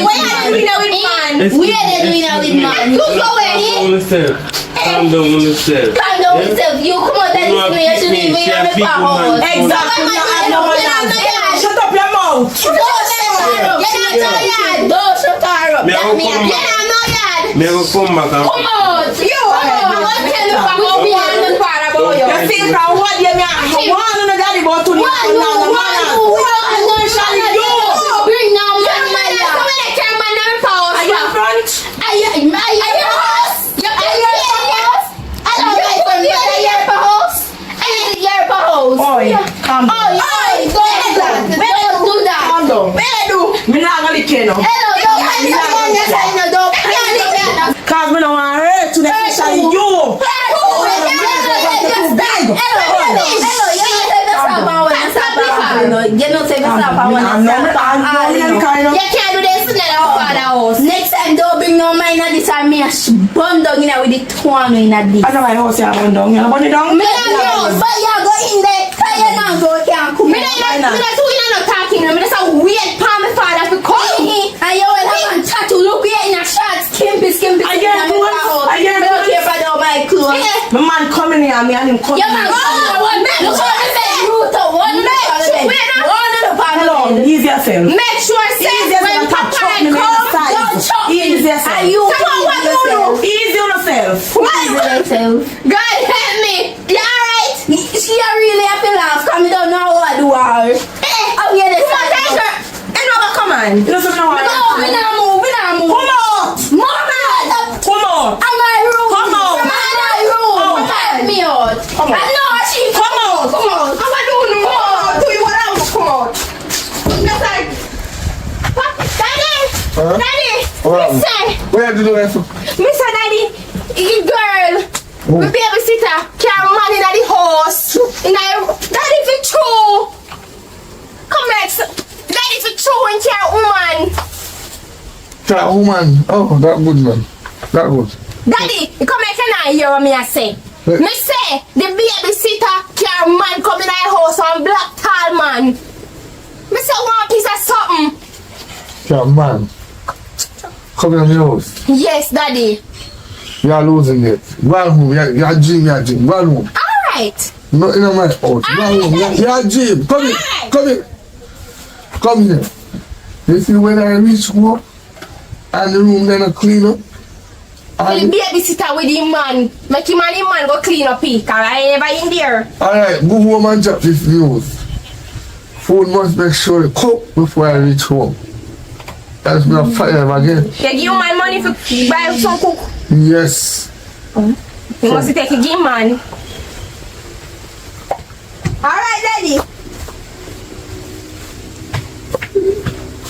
Where they doing that with man? You go in Calm down on yourself. calm down yourself you come out and listen you should leave me in the house Exactly. Shut up your mouth. Don't shut her up that means Me go come back and come out you I want to tell you from up behind the part about you You see from what you mean? One on the daddy bought to the bring now my Are you in front? Oi, calm down. Calm down. Me not gonna lick you now. Cause me don't want to hurt you, especially you. Next time don't bring no mind at this and me a bun down in with the twang in at this. I know my house here run down. You know bunny down? Me not go, but you go in there. Cause you not go can't come. Me not doing no talking. Me just a weird palm my father to come. And you will have a tattoo. Look we in a short skimpy. I get it. I get it. Me don't care about my clothes. My man coming here and me and him come. Yeah, man. Look how I say root out. One Hello, ease yourself. make sure say when Papa come, don't chop me. Ease yourself. And you Ease yourself. God help me. You alright? She really have to laugh because I don't know what to do her. I'm here to say Come on. You know something now? no, we not move. Come out. Mama, Come out. I'm my room. Come on. My room. Help me out. Come on. I know she Come on. Come on. I'm gonna do no more. Do you what else? Come on. That's like, Huh? Daddy, What happened? say, Where did you do that? Mr. Daddy, you girl, we babysitter, carry money in the house. Daddy, if it's true. Come back. Daddy, if it's true and carry woman. That woman. Oh, that good man. That good. Daddy, you come back and I hear what me I say. Yeah. Me say, the babysitter carry man come in the house and black tall man. Me say one piece of something. Yeah, man. Come in the house. Yes, Daddy. You are losing it. Go home. You are dream. Go home. Alright. Not in my house. Go home. You are dream. Come in. Come in. Come here. You see when I reach home and the room then I clean up. Well, the babysitter with the man. Make him and the man go clean up here. Cause I ain't never in there. Alright, go home and drop this news. Food must make sure you cook before I reach home. That's not fire again. They give you my money for buy some cook. Yes. You must take a give man. Alright, Daddy.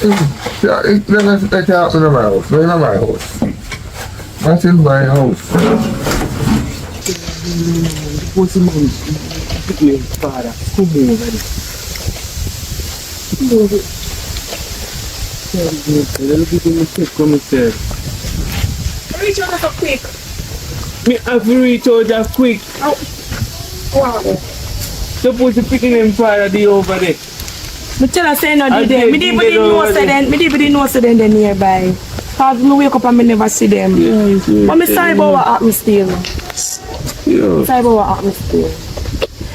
Yeah, let it happen in my house. Not in my house. Not in my house. What's the money? Your father. Come over there. Come over. Little bit of mistake come instead. Reach out so quick. Me have to reach out that quick. Wow. Suppose the picking them father the over there. Me tell her say no I do them. Me did didn't even know say them nearby. Cause me wake up and me never see them. Yeah, But me sorry about what happened still. Yeah. Sorry about what happened still.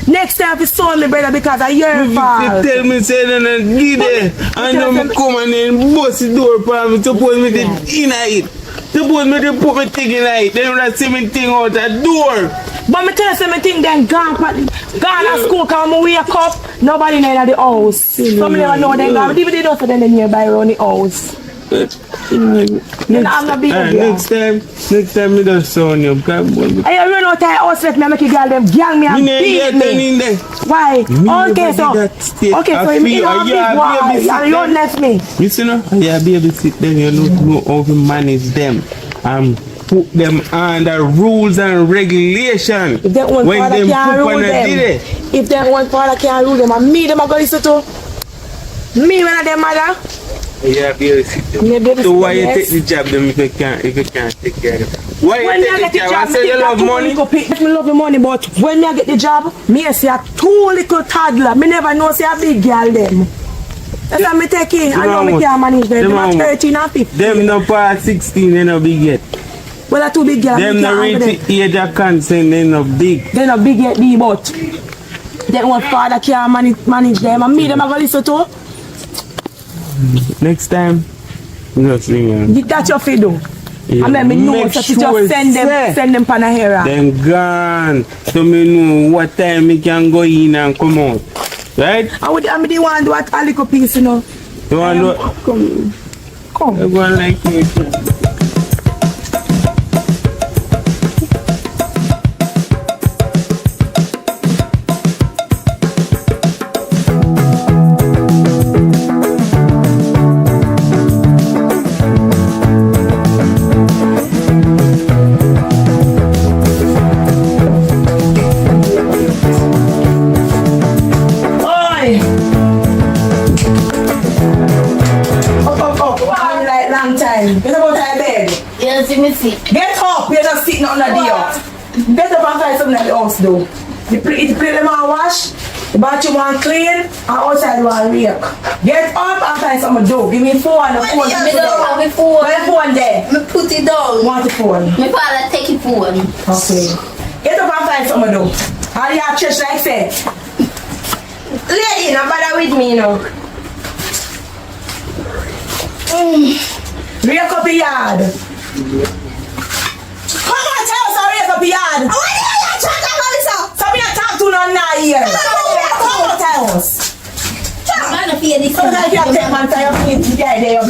Next time you saw me brother because of your fault. Tell me say then I get there and then me come and then bust the door for me. Suppose me the inner it. Suppose me to put me thing in it. Then I see me thing out the door. But me tell you something then gone at school cause me wake up, nobody in the house. So me never know them gone. Even they don't say them nearby around the house. Then I'm not big Next time me just sound you. I run out of house let me make a girl them gang me and beat me. Why? Okay, so you know big why and you don't left me. Listen, yeah, babysit them. You don't know how to manage them and put them under rules and regulations. If that one father can't rule them, if that one father can't rule them, and me them are going to listen to me when I them mother. Yeah, babysit. So why you take the job them if you can't take care of them? Why you take the job? I say you love money. Me love the money, but when me I get the job, me I see a 2 little toddler. Me never know see a big girl them. That's how me take in. I know me can't manage them. Them are 13 and 15. Them no past 16, they no big yet. Well, a 2 big girls. Them no reach the age of consent, they no big. They no big yet, but that one father can't manage them. And me them I go listen to. Next time, just ring them. That's your fiddle. Yeah. And then me know that you just send them Panahera. Then gone. So me know what time me can go in and come out. Right? I'm the one do a little piece, you know. You want to Come. I'm going like me. Get up, you're just sitting on the day. Get up and find something at the house though. You play them and wash, the bathroom and clean, and outside one rake. Get up and find something to do. Give me phone, the phone. Me don't have a phone. Where the phone there? Me put it down. Want the phone? My father take it phone. Okay. Get up and find something to do. All you have church like say. Lady, don't bother with me, you know. Rake up the yard. Come on, tell us how to rake up the yard. What do you chat about this? So we don't talk to none now here. Come on, tell us. I'm gonna fear this. Sometimes you have to take man for your feet to get there.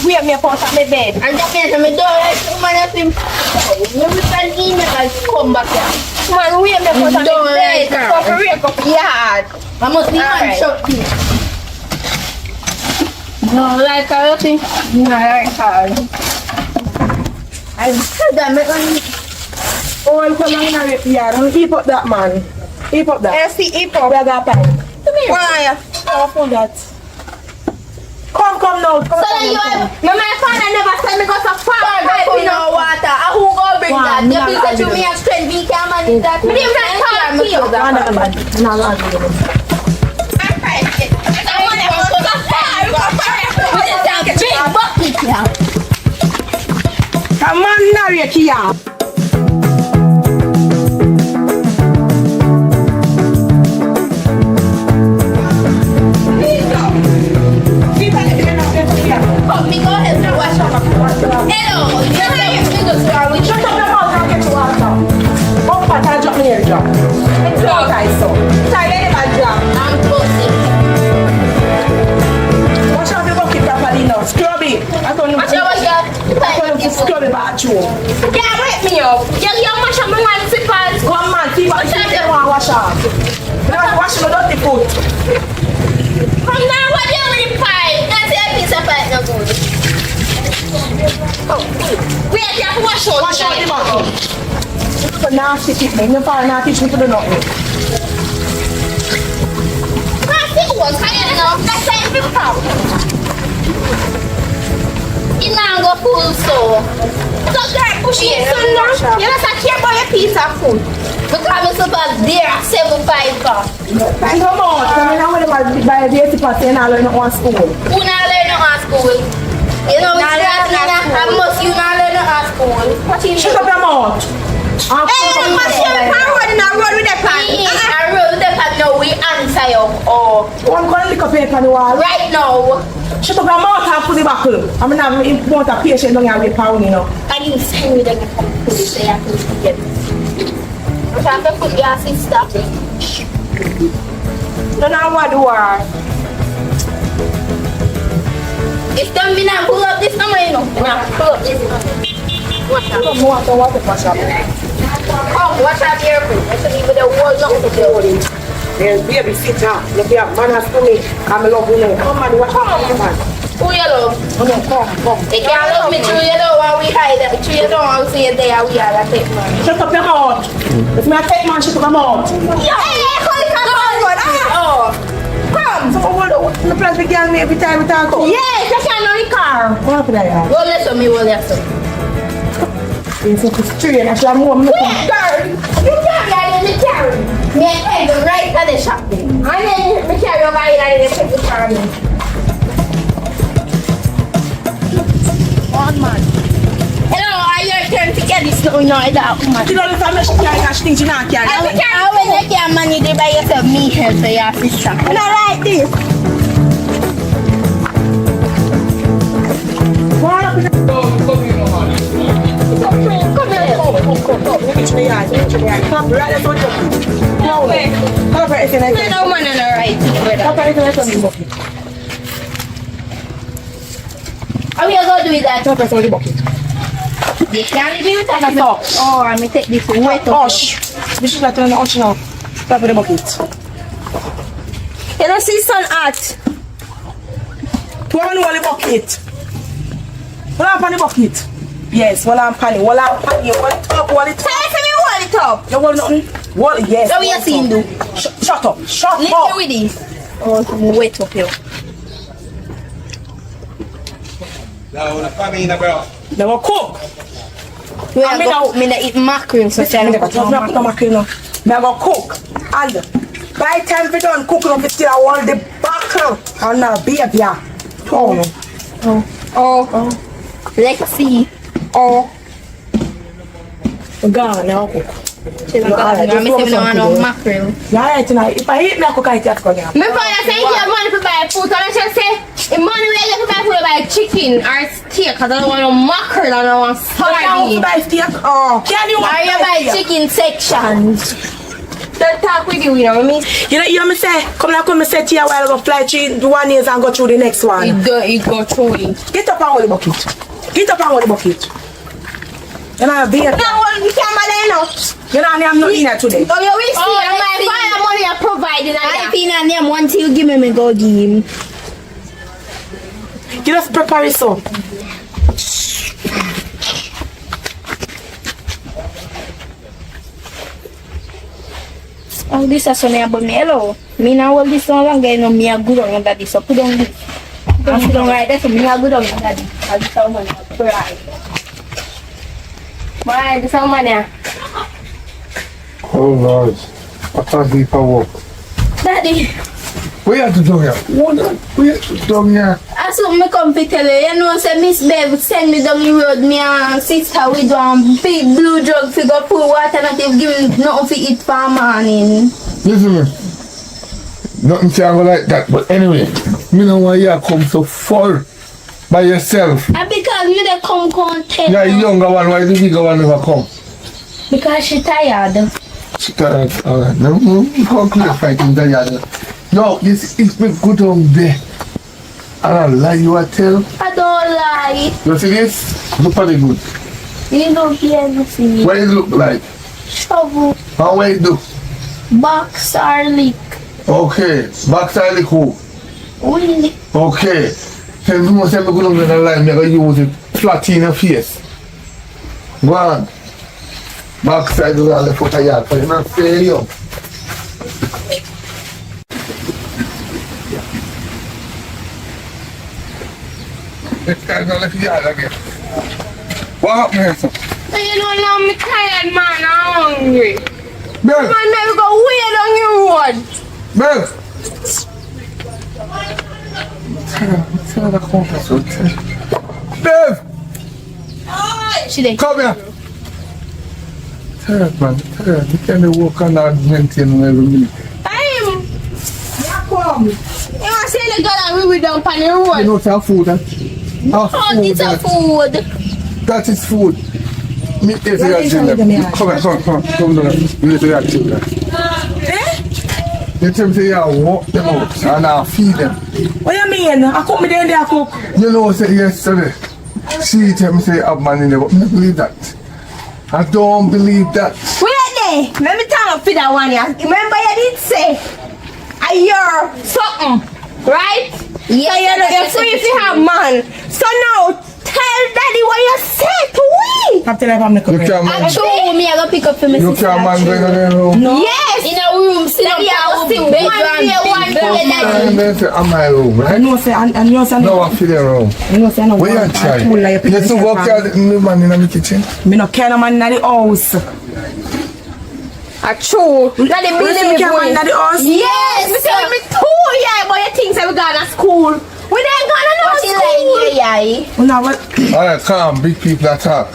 We have me a pot at my bed. And that means I'm door. Someone else him. We can email and come back here. Man, we have me a pot at my bed. So we rake up the yard. I must be man shut this. No, like I think. No, like I said that oh, I'm coming in the yard. Don't keep up that, man. Keep up that. yes, keep up. We are going to pay. Come here. Why? Powerful that. Come now. So then you have, my father never said me go to farm pipe in no water. I who go bring that? You feel that you me have strength, we can manage that. Me even talk to you. No, I want to go to the farm. We just have a big bucket here. come on, narrate here. Come, me go ahead and wash up. Hello, you're saying you go to our Shut up your mouth and get to water. Oh, but I'll drop me here, drop. It's your guys, so. Sorry, I never drop. I'm closing. Wash out the bucket properly now. Scrub it. I'm going to scrub the bathroom. Yeah, wake me up. You're mash up my one slippers. Come on, see what you want to wash off. Now wash my dirty foot. Come now, what do you with the pie? That's a piece of pie, no good. Wait, you have to wash out. Wash out the bottle. But now teach me. You fall now teach me to do nothing. It was kind enough. That's every problem. You now go full so. So girl, push it. You know, I care about your piece of food. Because I'm supposed there at 7:05. Come on. I want to buy a 80% and I learn it on school. Who not learn at school? You know, it's I must you not learn at school. What you Shut up your mouth. Hey, what's your road in a road with the pan? I road with the pan. No, we answer you. Oh. I'm going to lick up paper on the wall. Right now. Shut up your mouth and put it back up. I'm going to import a patient down here with pound, you know. I didn't send you the police. They have to get it. I'm trying to put your sister. No, no, what do I? It's done me now. Pull up this number, you know. Pull up this number. Watch out. Come on, what the fuck up? Come, watch out here. Let's see with the wall not to do it. There's baby sit down. Look here, man has to me. I'm in love with you. Come on, watch out, man. Who you love? Come. They can't love me through you know while we hide it. Through you know I'll see it there. We are take man. Shut up your mouth. If me a take man, shut up your mouth. Yeah. Hey, come on. Come. So what the place we get me every time we talk? Yes, I can on the car. What happened there? Go listen me, go listen. It's a straight. I should have more. Wait, girl. You carry me carry. Me and the right at the shop. And then me carry over here and then take the car. One man. Hello, are you turn to get this? No, no, I don't. You know the time she carry and she thinks she not carry. I will carry. When you can't manage it by yourself, me help for your sister. You know like this. What happened? Come here. Reach me out. Come right at the no way. Come right in the No man on the right. Come right in the How are you going to do with that? Come right in the bucket. You can't do it at the top. Oh, I'm going to take this wet Oh, up. this is like an ocean now. Come in the bucket. You don't see sun hot. Put on the bucket. What happened the bucket? Yes, well I'm panning. Well I'm panning. Well it up. Well it up. Tell me what it up. You want nothing? Well, yes. So we are seeing do. Shut up. Shut Lick up. me with this. Oh, I'm wet up here. They will cook. We are going to eat mackerel. So tell me what I'm not going mackerel now. They will cook. And by the time we done cooking up, we still all the buckle. And now baby. Oh. Let's see. Oh. We're gone now cook. She's not going to no mackerel. Yeah, right tonight. If I eat me, I cook I eat it. My father said you have money to buy food. And I just say, the money we get to buy food, buy chicken or steak. Because I don't want no mackerel and I don't want sardine. buy steak. Oh. Can you Or you buy chicken sections. Don't talk with you, you know what I mean? You know, you me say, come and say to you while I go fly through the one years and go through the next one. It go through it. Get up and hold the bucket. Get up and hold the bucket. You know, be here. Now, we can't buy enough. You know, I'm not in here today. Oh, you will see. My money are provided. I think I name once you give me go give him. You just prepare it so. Oh, this is something about me. Hello. Me now hold this no longer. You know, me a good on daddy. So put on this. Put on right there. So me a good on daddy. I'll just tell money. Right. Why? This is money. Oh Lord, I can't keep a walk. Daddy. We have to do here. We have to do here. I saw me come to tell you. You know, say Miss Bev send me down the road. Me and sister we do big blue drug to go pour water and they've given nothing to eat for morning. Listen me. Nothing can go like that. But anyway, me know why you come so far by yourself. And because you dey come tell Yeah, the younger one, why the bigger one never come? Because she tired. She tired. Alright, now we can't clarify things tired. Yo, this is me good on there. And I lie you a tell. I don't lie. You see this? Look pretty good. You don't hear anything. What it look like? Shovel, How way it do? box or lick. Okay, backside the cool. Okay. Since you must have a good on the line, I'm going to use it flat in your face. Go on. Backside of the foot of yard, but you're not failure. This guy's not left the yard again. What happened here, sir? You know, now I'm tired, man. I'm hungry. Bev! Man, never go wait on your road. Bev! Bev! She did. Come here! Tired, man. Tired. You can't walk on that maintain every minute. I'm. You want to say the girl and we will down on the road? You know it's our food, huh? Our Oh, food, it's a that. food. That is food. Me if you are children. Come down. You need to have children. You tell me you walk them out and I feed them. What you mean? I cook me there and there, I cook. You know, say yesterday, she tell me say you have money there, but I don't believe that. I don't believe that. Wait there. Let me tell you for that one here. Remember you did say, I hear something, right? Yes, so you're free if you have man. So now, tell daddy what you said to me. I'm telling you I'm the You can't man. Actually, me I go pick up for my You sister. can't man going in the room. No. Yes. In a room, sit down, one day, one day. And then say, I'm my room, I right? know, say, and you know, say, No, I feel the room. you know, say, I know, Where you try? You still walk out in the man in the kitchen? Me no care no man in the house. True. Now they building me care man in the house? Yes. Me tell me too, yeah, but you think say we gonna school. We ain't gonna no school. You know what? Alright, calm, big people attack.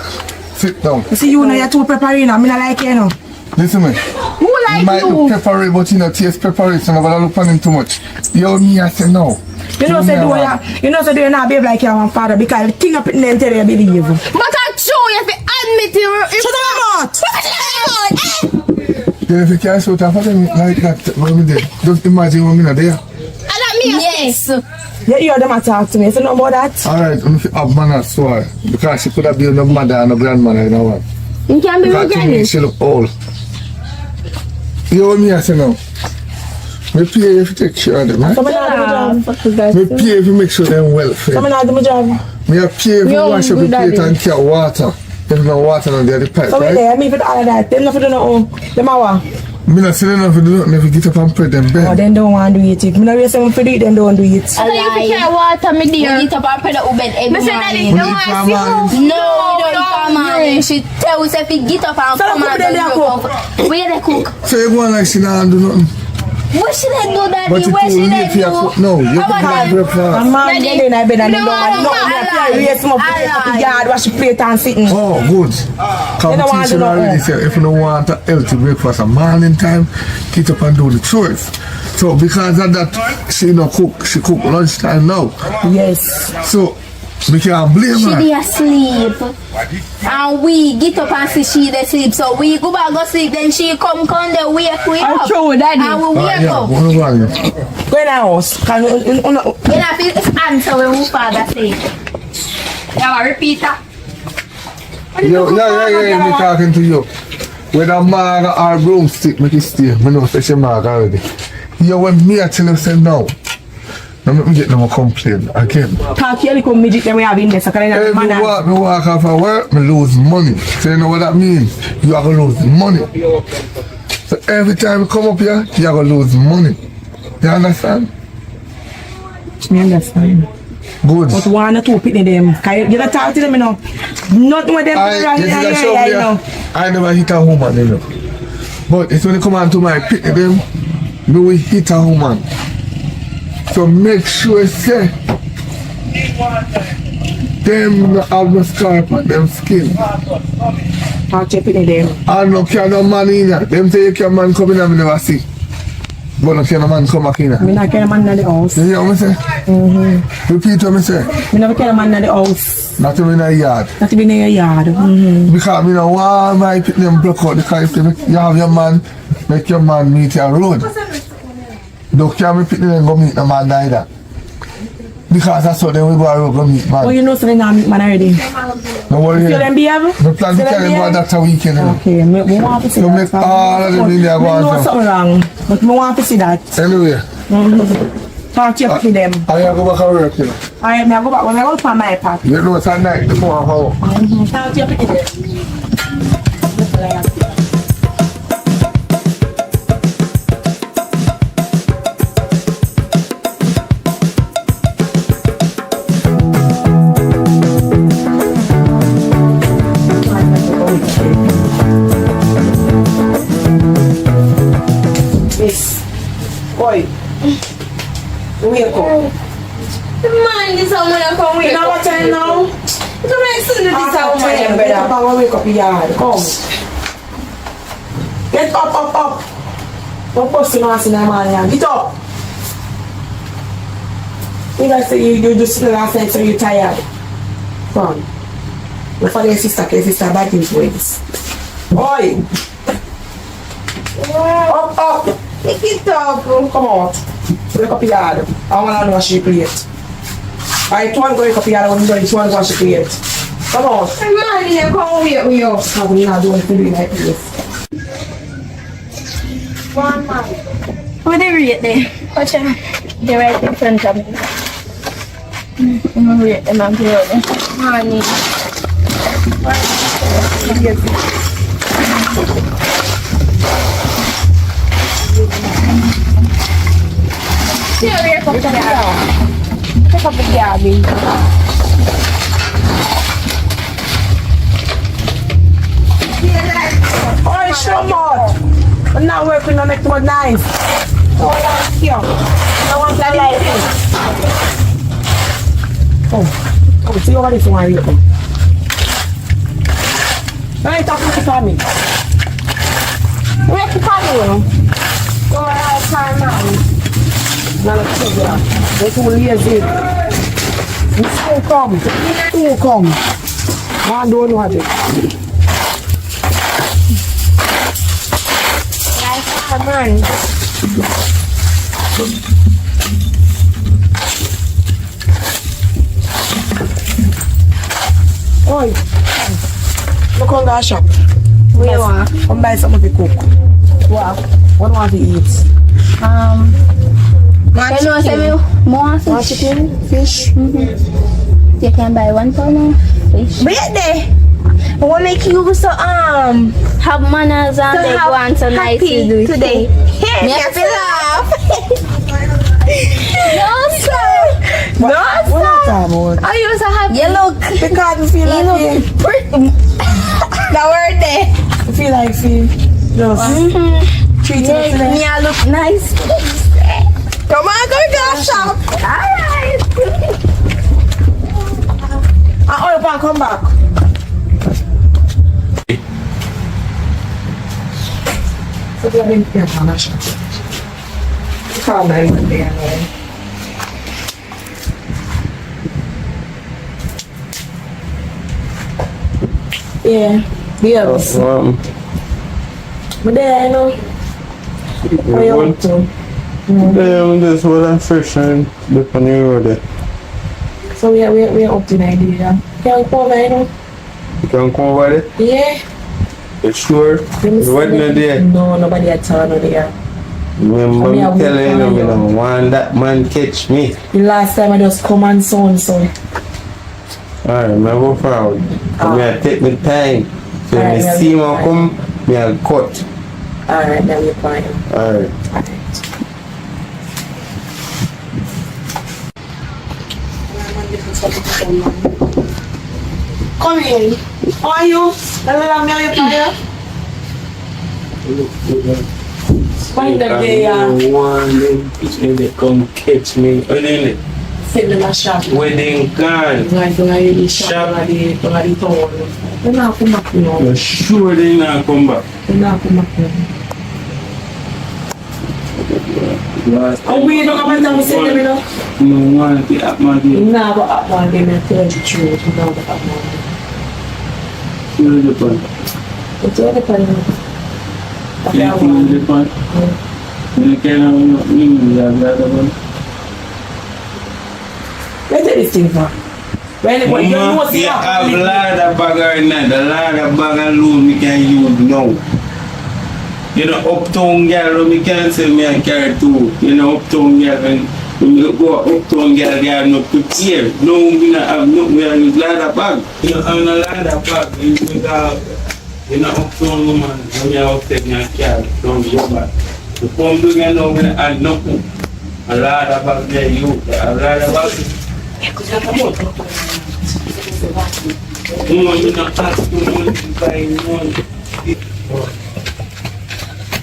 Sit down. You see, you know, you're too preparing. I mean, I like you know. Listen me. Who You like might look you? peppery, but you know, taste peppery, so nobody look on him too much. You me, I say no. You know, say, you know, say, do you not behave like your father because the thing up in them tell you believe. But I'm true, you have to admit it. Shut up, Then if you can't shout off at them like that, what we did, just imagine when we're not there. And that me, yes. You hear them talk to me, so know about that. Alright, I'm going to have manners, so because she could have been no mother and no grandmother, you know what? You can be Because to me, regretting. she look old. You know what me, I say no. Me pay you if you take care of them, right? So, I not do my job. Me pay if you make sure they're welfare. So, I not do my job. Me a pay if you wash up your plate and care water. If you no water on the other pipe, So, right? there, I mean, for all of that, them not for do nothing. Them are Me not say enough to do nothing if you get up and pray them oh, bed. them don't want to do it. If me not really say them for do it, them don't do it. So you can carry water, me dear. We eat up our pray the bed every Me say daddy, morning. don't want to see you. No, we don't eat our morning. She tell us if we get up and So come cook and them there, cook. Where they cook? So you go on like she not do nothing. What should they do, daddy? But you Where too should they late for do? your foot. No, you How can about have My breakfast. man get in my bed and they don't want No, to I raise them up to the yard, wash the plate and sitting. Oh, good. They don't want to Competition do already nothing. said if you don't want a healthy breakfast a morning time, get up and do the chores. So because of that, she no cook. She cook lunchtime now. Yes. So we can't blame She her. be asleep. And we get up and see she dey sleep. So we go back go sleep. Then she come there wake we up. true, daddy. And we wake Yeah, up. what about you? Go in the house. Can You have to answer when we father say. Yeah, repeat that. Yeah, me talking to you. Whether Marga or broomstick, make it stay. Me know say she Marga already. You when me I tell you say no. Now make me get no more complaint again. talk to your little midget that we have in there. So can I Every man me walk off of work, me lose money. So you know what that means? You are gonna lose money. So every time you come up here, you are gonna lose money. You understand? me understand. Good. But one or two pitney them. Can you not talk to them, you know? Nothing with them wrong in your area, you know. I never hit a woman, you know. But it's when you come on to my pit them, me will hit a woman. So make sure say them have no scar on them skin. Talk to your pitney them. I no care no man in here. Them say you can man come in and me never see. But no care no man come back in here. Me not care man in the house. You hear what I say? Repeat what I say. Me never care man in the house. Not even in a yard. Not even in your yard. Because me no want my pit them block out because if you have your man, make your man meet your road. Don't care me pit them go meet the man neither. Because that's how they will go meet man. Oh, you know, so they not meet man already. No worry. You them behave? Me plan to tell them about that a weekend. Okay, me want to see So that. make all of them in there go I know on. something wrong, but me want to see that. Anyway, Talk to you for them. I go back to work, you know. I go back when I go to my part. You know, it's at night, the more how. Talk to you for them. Miss, boy, wake up. Man, this how man come wake You know up. what time now? Come here, soon this how man, Get up brother. and wake up your yard. Come. Get up. Don't post your ass in the morning. Get up. You guys say you just sleep last night so you're tired. Come. Look for your sister, because your sister bad influence. Oi! Up! Pick it up. Come out. Wake up your yard. I want to know what she plate. I want to go wake up your yard when you want to wash your plate. Come on. Man, you come wake me up. How we not doing to do like this? One man. What they rate there? Watch them. They're right in front of me. I'm gonna rate them and play with them. Money. Yeah, wake up the yard. Pick up the garbage. Oi, show out. I'm not working on next month nice. Oh, that's here. I want to like it. Oh, see over this one. Why are you talking to me? Wake up, man. Go out time now. Now let's go there. They're too lazy. Still come. Man, don't know it. Come on. Oi. Look on that shop. Where you want? Come buy something to cook. What? What do you want to eat? You know what I mean? More More fish. chicken? Fish? You can buy 1 pound of fish. Wait there. I want to make you so have manners and they go on so nice to do today. Me have to laugh. No sir. What are you talking about? Are you so happy? You look. Because you feel like you pretty. The word there. feel like feel just treat me Yeah, today. me I look nice. Come on, go to the shop. Alright. And all you come back. So we have been here on the shop. Calm down one day anyway. Yeah, yes. But there, you know. How you up to? This was a fish and the funny road. So we are up to Nigeria. Can you come over, you know? You can come over there? Yeah. You sure? You wasn't there? No, nobody at all no there. Remember me telling you, me don't want that man catch me. The last time I just come and so and so. Alright, I go forward. I take my time. So Alright, me yeah, see we me fine. come, me I'll cut. Alright, then we're fine. Alright. Come here. How are you? Lala, me are you fire? Find the day, They come catch me. send them a shop. Wedding gone. Like, don't I really shop on the town? They're not come back, you know. You're sure they not come back? They're not come back, you know. And we don't have time to send them, you know? No want the app man here. Nah, but up one game, I tell you the truth. You know the up one. Sure the pan. It's all the time. Yeah, the pan. You cannot have that one. Let's take this thing for. When you know what's you up. have ladder bag or not, the ladder bag alone we can use now. You know, uptown girl, we can say me and carry too. You know, uptown girl, and You go uptown girl, they are not prepared. No, we not have nothing, we are use ladder bag. You know, I'm a ladder bag. You know, uptown woman, when you are upstairs in your car, don't be bad. The phone doing you know, we don't have nothing. A ladder bag there, you, a ladder bag. Woman, you not ask for money to buy money.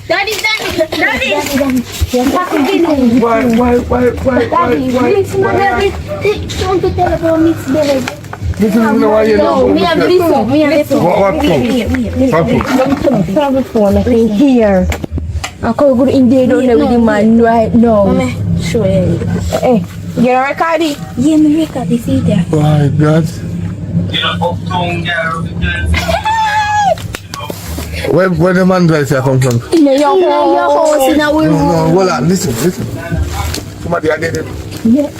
Daddy. Why? Listen, baby. Don't tell about Miss Belly. This is why you know. Me have listen. What Travel phone, I think here. I could go in there with the man right now. Sure. Hey, you record it? Yeah, me record this there. My God. You know, uptown girl. Where the man guys come from? In your house, in our room. No, hold on, listen. Somebody I did it. Yeah,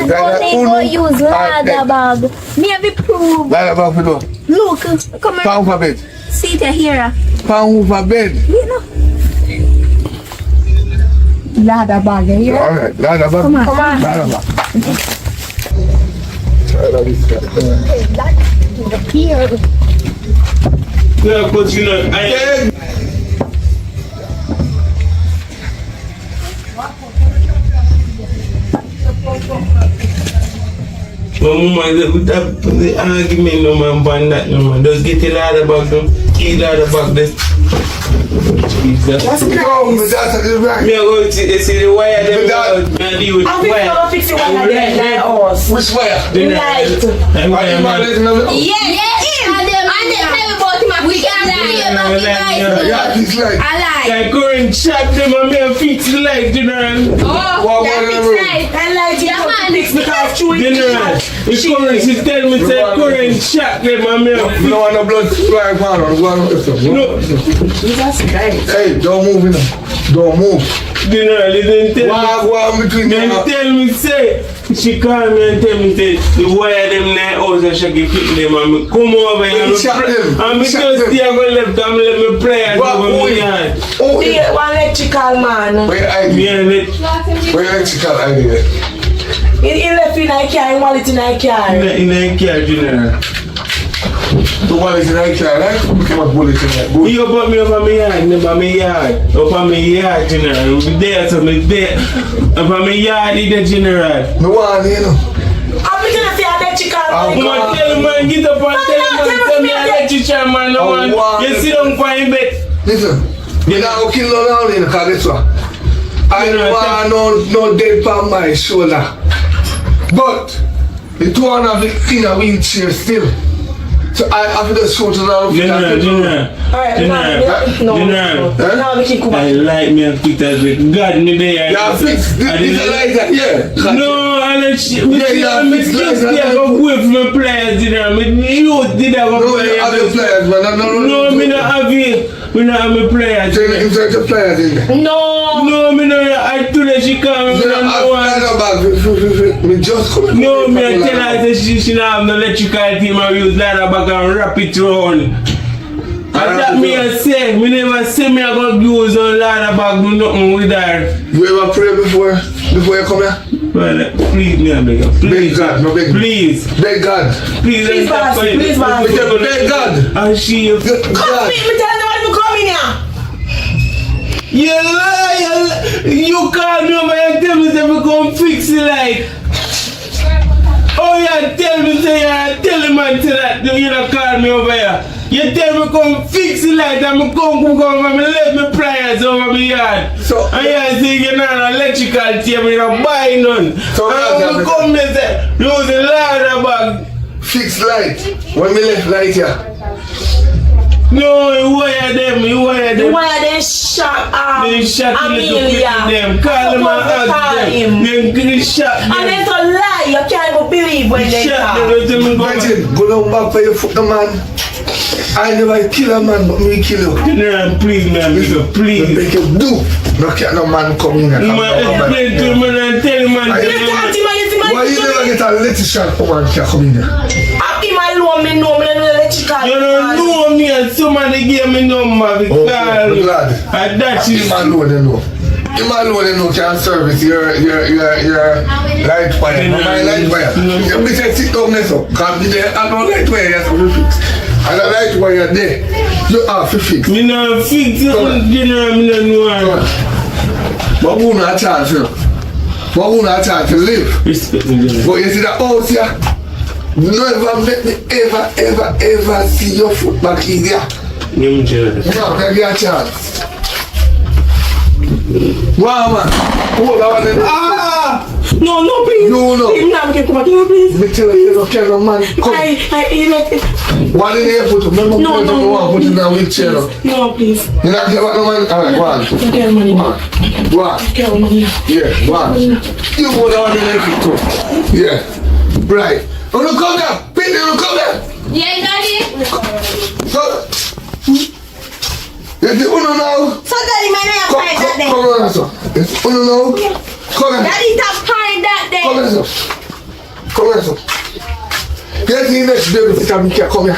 go use ladder bag. Me have it prove. Ladder bag for door. Look, come here. Pound for bed. See it here. Pound for bed. You know. Ladder bag here. Alright, ladder bag. Come on. Ladder bag. Ladder Here. Yeah, but you know, I... My mama, the argument no man ban that no man. Just get the ladder back no. Key ladder back this. Jesus. What's wrong with that? Me go see the wire them out. Me deal with wire. I'll fix the wire there. Which wire? The light. Yes. And then tell about him. We can lie about the light. Yeah, this light. I lie. Like current shot them and me fix the light, General. Oh, that fix light. I like it. Yeah, man. Fix because General, the current she tell me say current shot them and me fix. No one no blood fly upon her. No. Hey, don't move in. Don't move. General, they didn't tell me. What between They tell me say she call me and tell me say the wire them in the house and she can pick them and me come over here and me just stay and go left and let me pray and over my yard. Oh, yeah, one electrical man. where I Me and it where electrical I did. He left in a car, he wanted in a car. in the car, General. The one is in electrical, right? Became a bullet in that. You put me over my yard, over my yard, General. We there, so me there. Over my yard, the General. No one, you know. I'm looking at the electrical man. Come on, tell man, get up and tell me electrician man, no one. You sit down for him bed. Listen, you don't kill no one in the car, that's why. I don't want no dead on my shoulder. But the two one have it in a wheelchair still. So I have to just show to the General. I like me and Peter with God me there. Yeah, fix this like that, yeah. No, I let you. Me just go away from my players, General. Me youth did have a player. No, you have players, man. No, me not have it. Me not have my players. So you insert your players in there? No, me not. I told her she come. Me not know one. Me just come. No, me I tell her that she not have no electrical team and use ladder back and wrap it round. And that me I say, me never say me I got use on ladder back, me nothing with her. You ever pray before you come here? Well, please, me I beg you. Beg God, no beg. Please. Beg God. Please, Please, man. Beg God. And she... Come speak, me tell you to come in here. You lie, you call me over and tell me that we come fix the light. Oh, you tell me say tell the man to that you don't call me over here. You tell me come fix the light and me come and me left my prayers over my yard. So, and you say you know an electrical table, you don't buy none. So and me come and say, use the ladder bag. Fix light. When me left light here. No, you wire them. The wire they shot They shot Amelia. them. Call them and ask them. They shot them. And it's a lie. You can't even believe when they Shot talk. them. Go down back for your foot, man. I never kill a man, but me kill you. General, please, man, please. Make you do. No can't no man come in here. Man, explain to me and tell him, man. Why you never get a electrician come and can come in here? I'm alone, me know me no electrical. You don't know me and somebody gave me number. Okay, I'm glad. And that is... I'm alone, you know. You might know they can service your light wire. My light wire. You be say sit down there so. Because I don't light wire you have to fix. And the light wire there, you have to fix. Me no fix it, general, me no know. But who not chance, you know? But who not chance to live? Respect me, general. But you see that house here? Never make me ever see your foot back in there. You general. No, give you a chance. Wow, man. Hold on. No, please. No. Please, now, come on, please. Me tell you, no care, man. Come. What did you put? Remember, no. Put in a wheelchair. No, please. You not care about no man? Alright, go on. Okay, money. Go on. Okay, money. Yeah, go on. You hold on and make it too. Yeah. Right. Oh, no, come there. Peter, no, come there. Yeah, daddy. So, yes, you know. So daddy, my name is Pine that day. Come on, sir. Yes, you know. Come on. Daddy, stop Pine that day. Come here, sir. Come here, sir. Get the next baby to come here. Come here.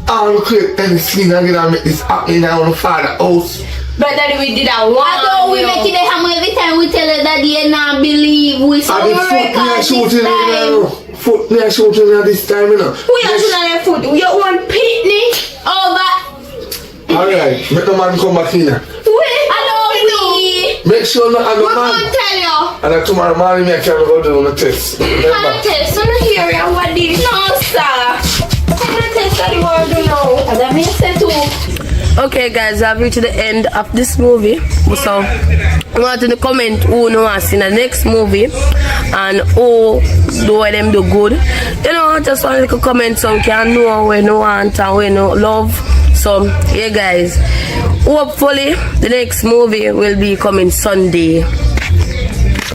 I don't create any scene again and make this happen in our father's house. But daddy, we did that one. Although we make it a hammer every time we tell her that you not believe we saw And the the foot near record shooting this time. Foot near shooting this time, you know. We are shooting on their foot. You want picnic over. Alright, make the man come back here. Make sure not and the We're man. going to tell you. And then tomorrow morning I can go do the test. Remember? Test, I'm not hearing what this. No, sir. I'm not test that you want to know. And that makes it too. Okay guys, I've reached the end of this movie. So I want to comment who know us in the next movie and who do them do good. You know, just one little comment so we can know we no want and we no love. So yeah guys, hopefully the next movie will be coming Sunday.